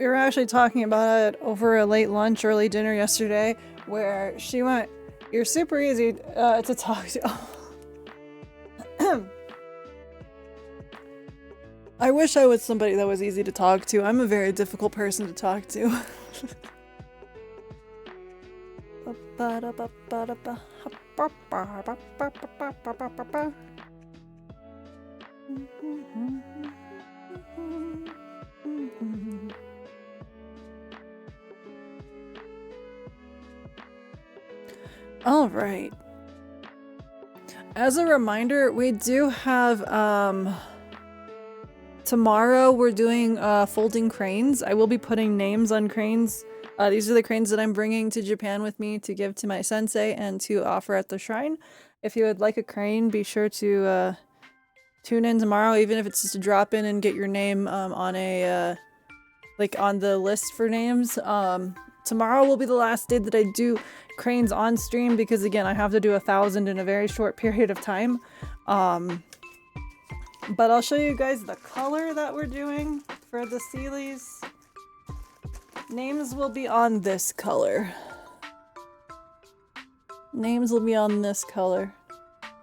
We were actually talking about it over a late lunch, early dinner yesterday, where she went, "You're super easy to talk to." I wish I was somebody that was easy to talk to. I'm a very difficult person to talk to. All right. As a reminder, we do have, tomorrow we're doing folding cranes. I will be putting names on cranes. These are the cranes that I'm bringing to Japan with me to give to my sensei and to offer at the shrine. If you would like a crane, be sure to tune in tomorrow, even if it's just to drop in and get your name on a like on the list for names. Tomorrow will be the last day that I do cranes on stream because again I have to do 1,000 in a very short period of time. But I'll show you guys the color that we're doing for the Sealies. Names will be on this color. Names will be on this color.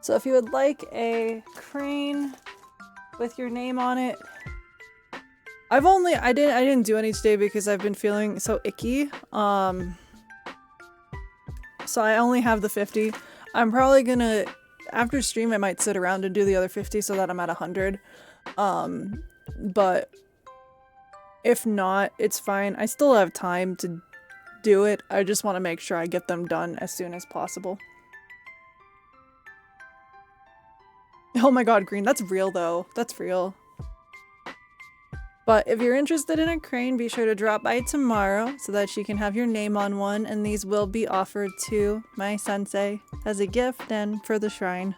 So if you would like a crane with your name on it, I didn't do any today because I've been feeling so icky. So I only have the 50. I'm probably gonna, after stream I might sit around and do the other 50 so that I'm at 100. But if not, it's fine. I still have time to do it. I just want to make sure I get them done as soon as possible. Oh my god, Green, that's real though. That's real. But if you're interested in a crane, be sure to drop by tomorrow so that she can have your name on one, and these will be offered to my sensei as a gift and for the shrine.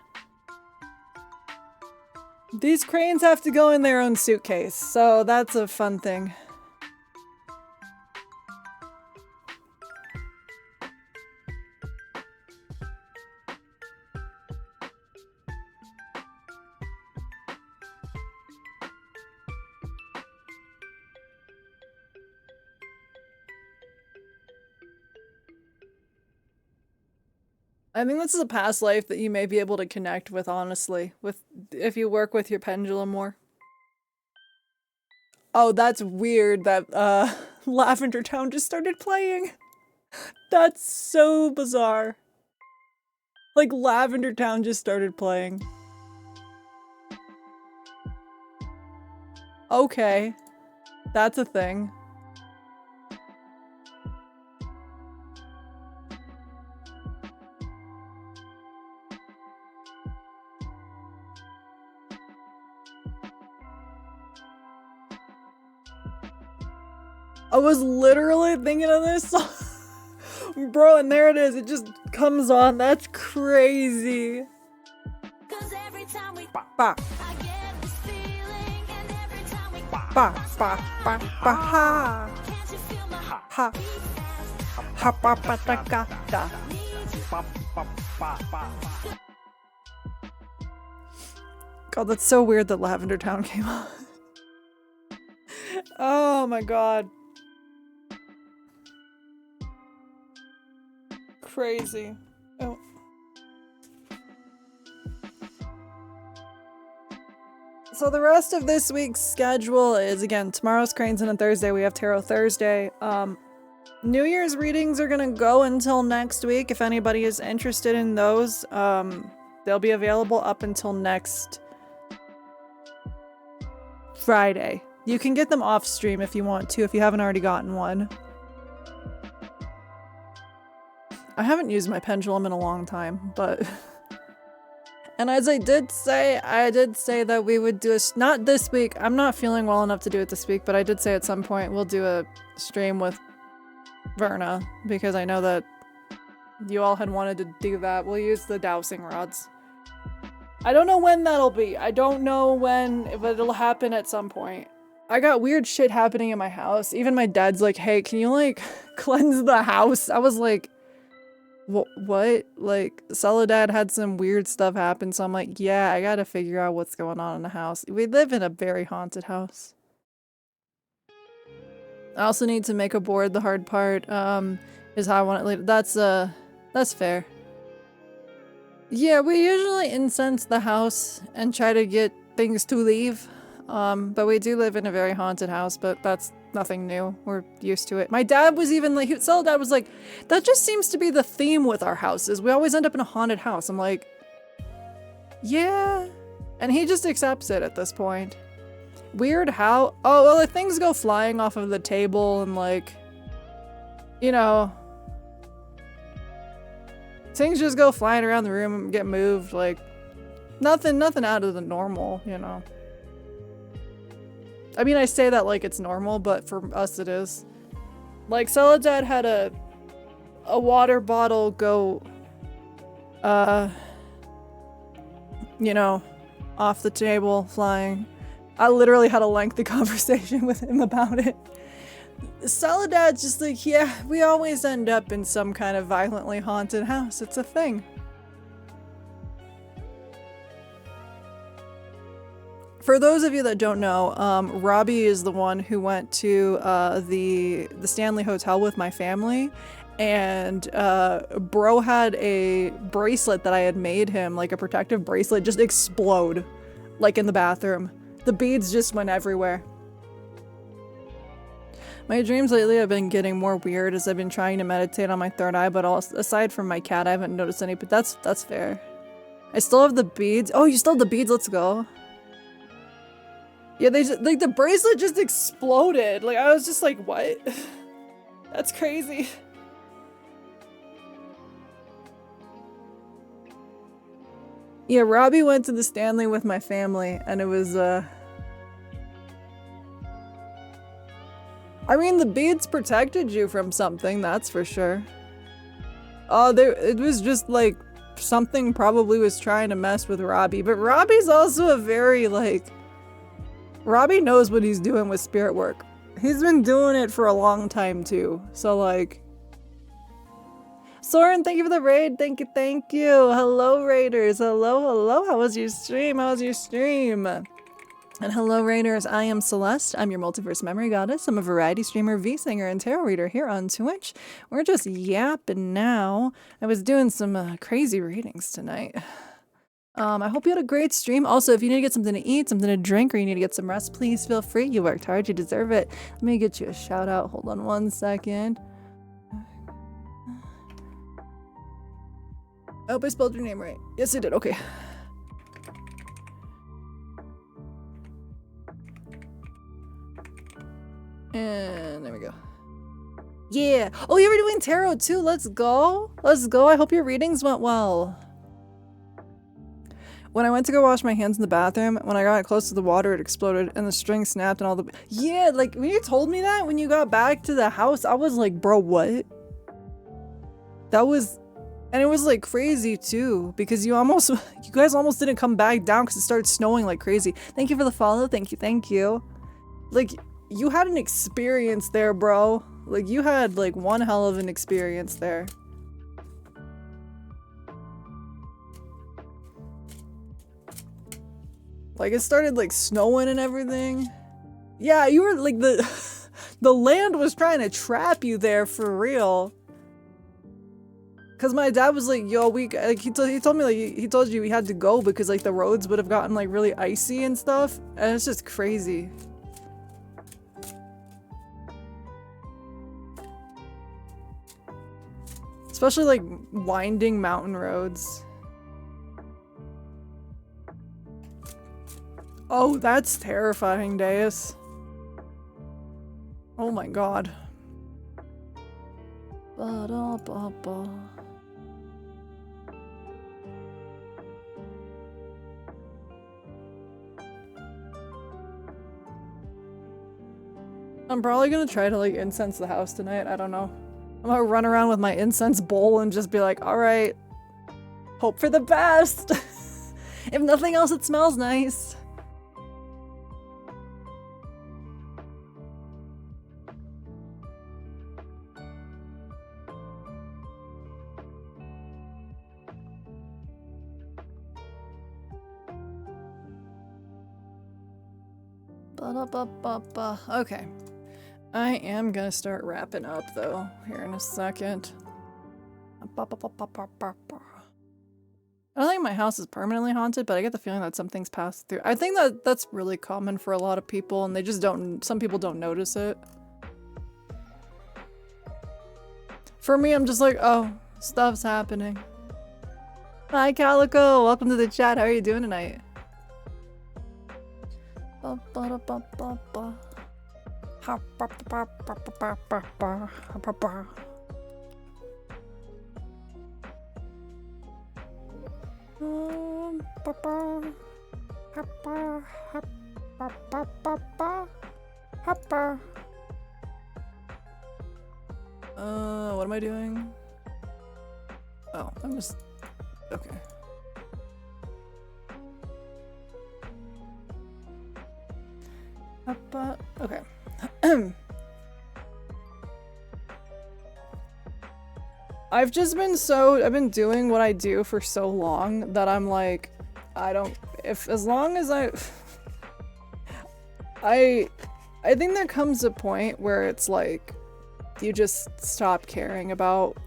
These cranes have to go in their own suitcase, so that's a fun thing. I think this is a past life that you may be able to connect with, honestly, if you work with your pendulum more. Oh, that's weird that Lavender Town just started playing. That's so bizarre. Like Lavender Town just started playing. Okay. That's a thing. I was literally thinking of this song. Bro, and there it is. It just comes on. That's crazy. Ba. Ba, ba, ba, ba, ha. Ha. Ha, ba, ba, da, ga, da. God, that's so weird that Lavender Town came on. Oh my god. Crazy. Oh. So the rest of this week's schedule is, again, tomorrow's Cranes and on Thursday we have Tarot Thursday. New Year's readings are gonna go until next week. If anybody is interested in those, they'll be available up until next Friday. You can get them off stream if you want to, if you haven't already gotten one. I haven't used my pendulum in a long time, but... And as I did say that we would do a... Not this week. I'm not feeling well enough to do it this week, but I did say at some point we'll do a stream with Verna, because I know that you all had wanted to do that. We'll use the dowsing rods. I don't know when that'll be. I don't know when, but it'll happen at some point. I got weird shit happening in my house. Even my dad's like, hey, can you like cleanse the house? I was like, what? Like, Soledad had some weird stuff happen, so I'm like, yeah, I gotta figure out what's going on in the house. We live in a very haunted house. I also need to make a board. The hard part, is how I want it later. That's fair. Yeah, we usually incense the house and try to get things to leave. But we do live in a very haunted house, but that's nothing new. We're used to it. My dad was even like, Soledad was like, that just seems to be the theme with our houses. We always end up in a haunted house. I'm like, yeah. And he just accepts it at this point. Weird how, oh, well, if things go flying off of the table and like, you know, things just go flying around the room and get moved, like, nothing out of the normal, you know. I mean, I say that like it's normal, but for us it is. Like, Soledad had a water bottle go, you know, off the table, flying. I literally had a lengthy conversation with him about it. Soledad's just like, yeah, we always end up in some kind of violently haunted house. It's a thing. For those of you that don't know, Robbie is the one who went to the Stanley Hotel with my family, and bro had a bracelet that I had made him, like a protective bracelet, just explode, like in the bathroom. The beads just went everywhere. My dreams lately have been getting more weird as I've been trying to meditate on my third eye, but also, aside from my cat, I haven't noticed any, but that's fair. I still have the beads. Oh, you still have the beads? Let's go. Yeah, they just, like, the bracelet just exploded. Like, I was just like, what? That's crazy. Yeah, Robbie went to the Stanley with my family, and it was, I mean, the beads protected you from something, that's for sure. Oh, it was just, like, something probably was trying to mess with Robbie, but Robbie's also a very, like... Robbie knows what he's doing with spirit work. He's been doing it for a long time too. So like... Soren, thank you for the raid. Thank you, thank you. Hello, raiders. Hello. How was your stream? And hello, raiders. I am Celeste. I'm your multiverse memory goddess. I'm a variety streamer, V-singer, and tarot reader here on Twitch. We're just yapping now. I was doing some crazy readings tonight. I hope you had a great stream. Also, if you need to get something to eat, something to drink, or you need to get some rest, please feel free. You worked hard, you deserve it. Let me get you a shout out. Hold on one second. I hope I spelled your name right. Yes, I did. Okay. And there we go. Yeah. Oh, you were doing tarot too. Let's go. Let's go. I hope your readings went well. When I went to go wash my hands in the bathroom, when I got close to the water, it exploded and the string snapped and all the... Yeah, like, when you told me that, when you got back to the house, I was like, bro, what? That was... And it was, like, crazy, too, because you guys almost didn't come back down because it started snowing like crazy. Thank you for the follow. Thank you. Like, you had an experience there, bro. Like, you had, like, one hell of an experience there. Like, it started, like, snowing and everything. Yeah, you were, like, the land was trying to trap you there for real. Cause my dad was like, yo, like, he told me, like, he told you we had to go because, like, the roads would have gotten, like, really icy and stuff. And it's just crazy. Especially like winding mountain roads. Oh, that's terrifying, Deus. Oh my god. Ba-da-ba-ba. I'm probably gonna try to like incense the house tonight. I don't know. I'm gonna run around with my incense bowl and just be like, alright, hope for the best. If nothing else, it smells nice. Ba-da-ba-ba-ba. Okay. I am gonna start wrapping up though, here in a second. Ba-ba-ba-ba-ba-ba. I don't think my house is permanently haunted, but I get the feeling that something's passed through. I think that that's really common for a lot of people, and they just don't, some people don't notice it. For me, I'm just like, oh, stuff's happening. Hi, Calico! Welcome to the chat. How are you doing tonight? Ba-ba-da-ba-ba-ba. Ha-ba-ba-ba-ba-ba-ba-ba-ba. What am I doing? Oh, I'm just... okay. Okay. I've been doing what I do for so long that I'm like, as long as I think there comes a point where it's like, you just stop caring about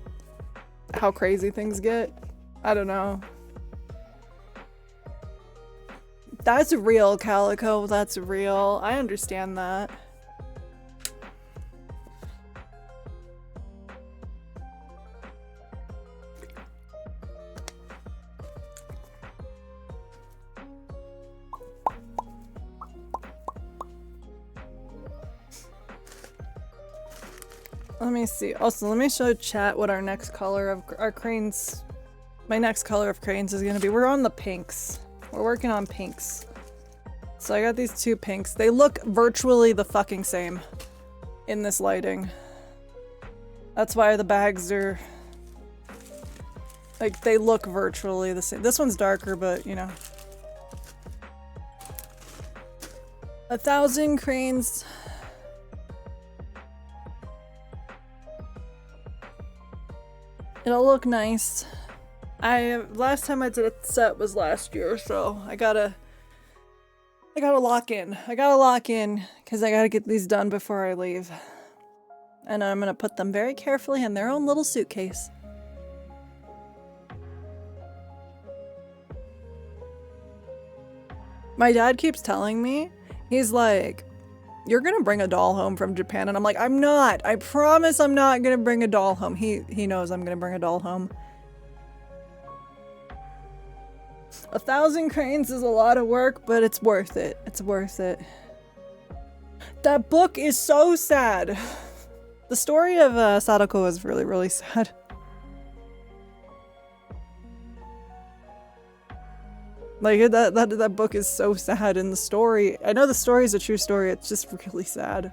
how crazy things get. I don't know. That's real, Calico. That's real. I understand that. Let me see. Also, let me show chat what our next color of our cranes. My next color of cranes is gonna be. We're on the pinks. We're working on pinks. So I got these two pinks. They look virtually the fucking same in this lighting. That's why the bags are like, they look virtually the same. This one's darker, but you know. 1,000 cranes. It'll look nice. Last time I did a set was last year, so I gotta lock in. I gotta lock in because I gotta get these done before I leave. And I'm gonna put them very carefully in their own little suitcase. My dad keeps telling me, he's like, you're gonna bring a doll home from Japan, and I'm like, I'm not. I promise I'm not gonna bring a doll home. He knows I'm gonna bring a doll home. 1,000 cranes is a lot of work, but it's worth it. It's worth it. That book is so sad. The story of Sadako is really, really sad. Like, that book is so sad, and the story, I know the story is a true story, it's just really sad.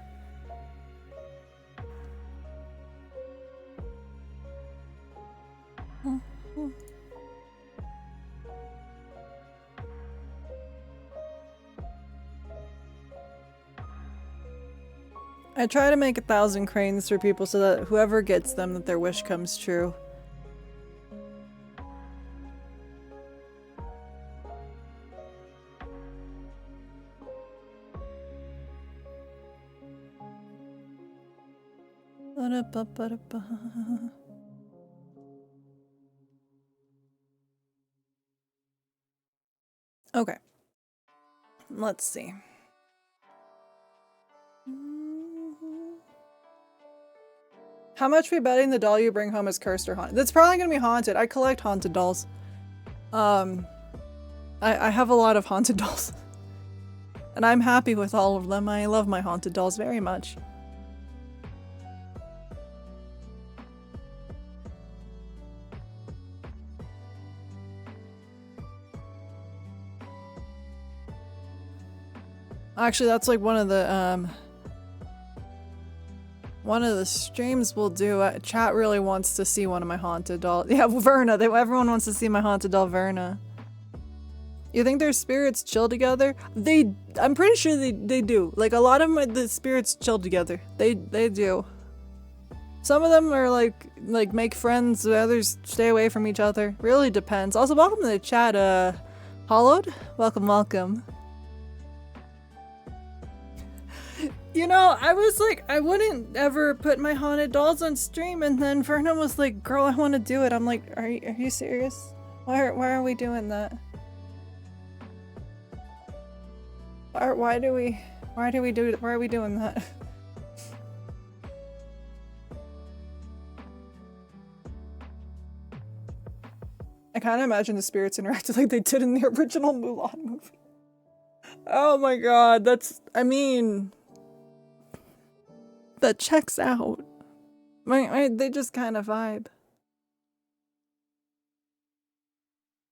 I try to make 1,000 cranes for people so that whoever gets them, that their wish comes true. Okay. Let's see. How much we betting the doll you bring home is cursed or haunted? That's probably gonna be haunted. I collect haunted dolls. I have a lot of haunted dolls. And I'm happy with all of them. I love my haunted dolls very much. Actually, that's like one of the streams we'll do. Chat really wants to see one of my haunted dolls. Yeah, Verna. Everyone wants to see my haunted doll, Verna. You think their spirits chill together? I'm pretty sure they do. Like, a lot of the spirits chill together. They do. Some of them are like make friends, others stay away from each other. Really depends. Also, welcome to the chat, Hollowed. Welcome. You know, I was like, I wouldn't ever put my haunted dolls on stream, and then Verna was like, girl, I want to do it. I'm like, are you serious? Why are we doing that? Why are we doing that? I kind of imagine the spirits interacted like they did in the original Mulan movie. Oh my god, I mean, that checks out. They just kind of vibe.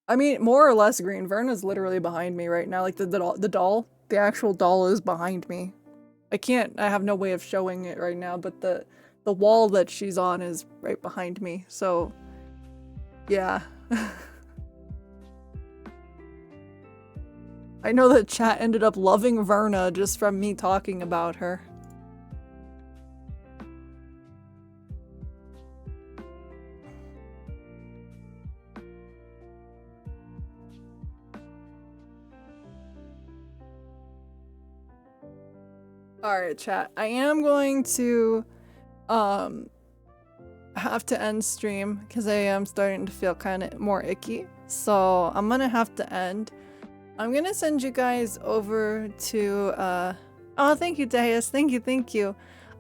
I mean, more or less green. Verna's literally behind me right now. Like the actual doll is behind me. I have no way of showing it right now, but the wall that she's on is right behind me. So, yeah. I know that chat ended up loving Verna just from me talking about her. Alright, chat. I am going to have to end stream because I am starting to feel kind of more icky. So I'm gonna have to end. I'm gonna send you guys over to oh, thank you, Deus. Thank you.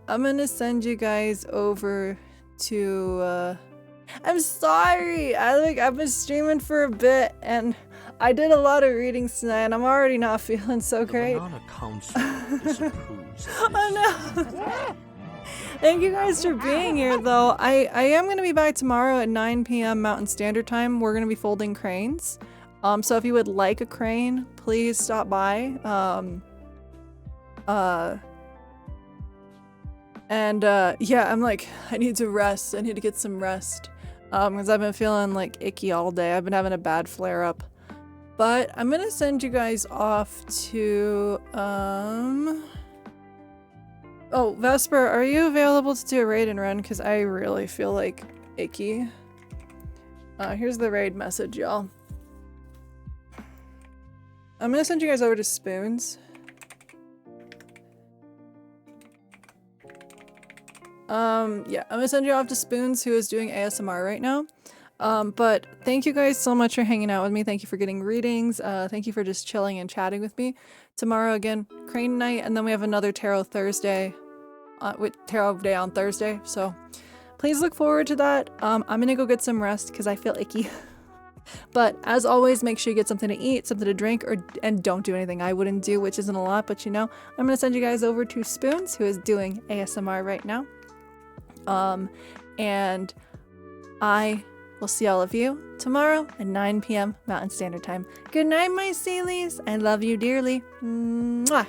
I'm gonna send you guys over to I'm sorry. I've been streaming for a bit and I did a lot of readings tonight and I'm already not feeling so great. The Banana Council disapproves. Oh no. Thank you guys for being here though. I am going to be back tomorrow at 9 p.m. Mountain Standard Time. We're going to be folding cranes. So if you would like a crane, please stop by. Yeah, I'm like, I need to rest. I need to get some rest. Because I've been feeling like icky all day. I've been having a bad flare up. But I'm gonna send you guys off to, oh, Vesper, are you available to do a raid and run? Because I really feel like icky. Here's the raid message, y'all. I'm gonna send you guys over to Spoons. Yeah, I'm gonna send you off to Spoons, who is doing ASMR right now. But thank you guys so much for hanging out with me. Thank you for getting readings. Thank you for just chilling and chatting with me. Tomorrow again, Crane Night, and then we have another Tarot Thursday, with Tarot Day on Thursday. So please look forward to that. I'm gonna go get some rest because I feel icky. But as always, make sure you get something to eat, something to drink, and don't do anything I wouldn't do, which isn't a lot, but you know. I'm gonna send you guys over to Spoons, who is doing ASMR right now. And I will see all of you tomorrow at 9 p.m. Mountain Standard Time. Good night, my Sealies. I love you dearly. Mwah.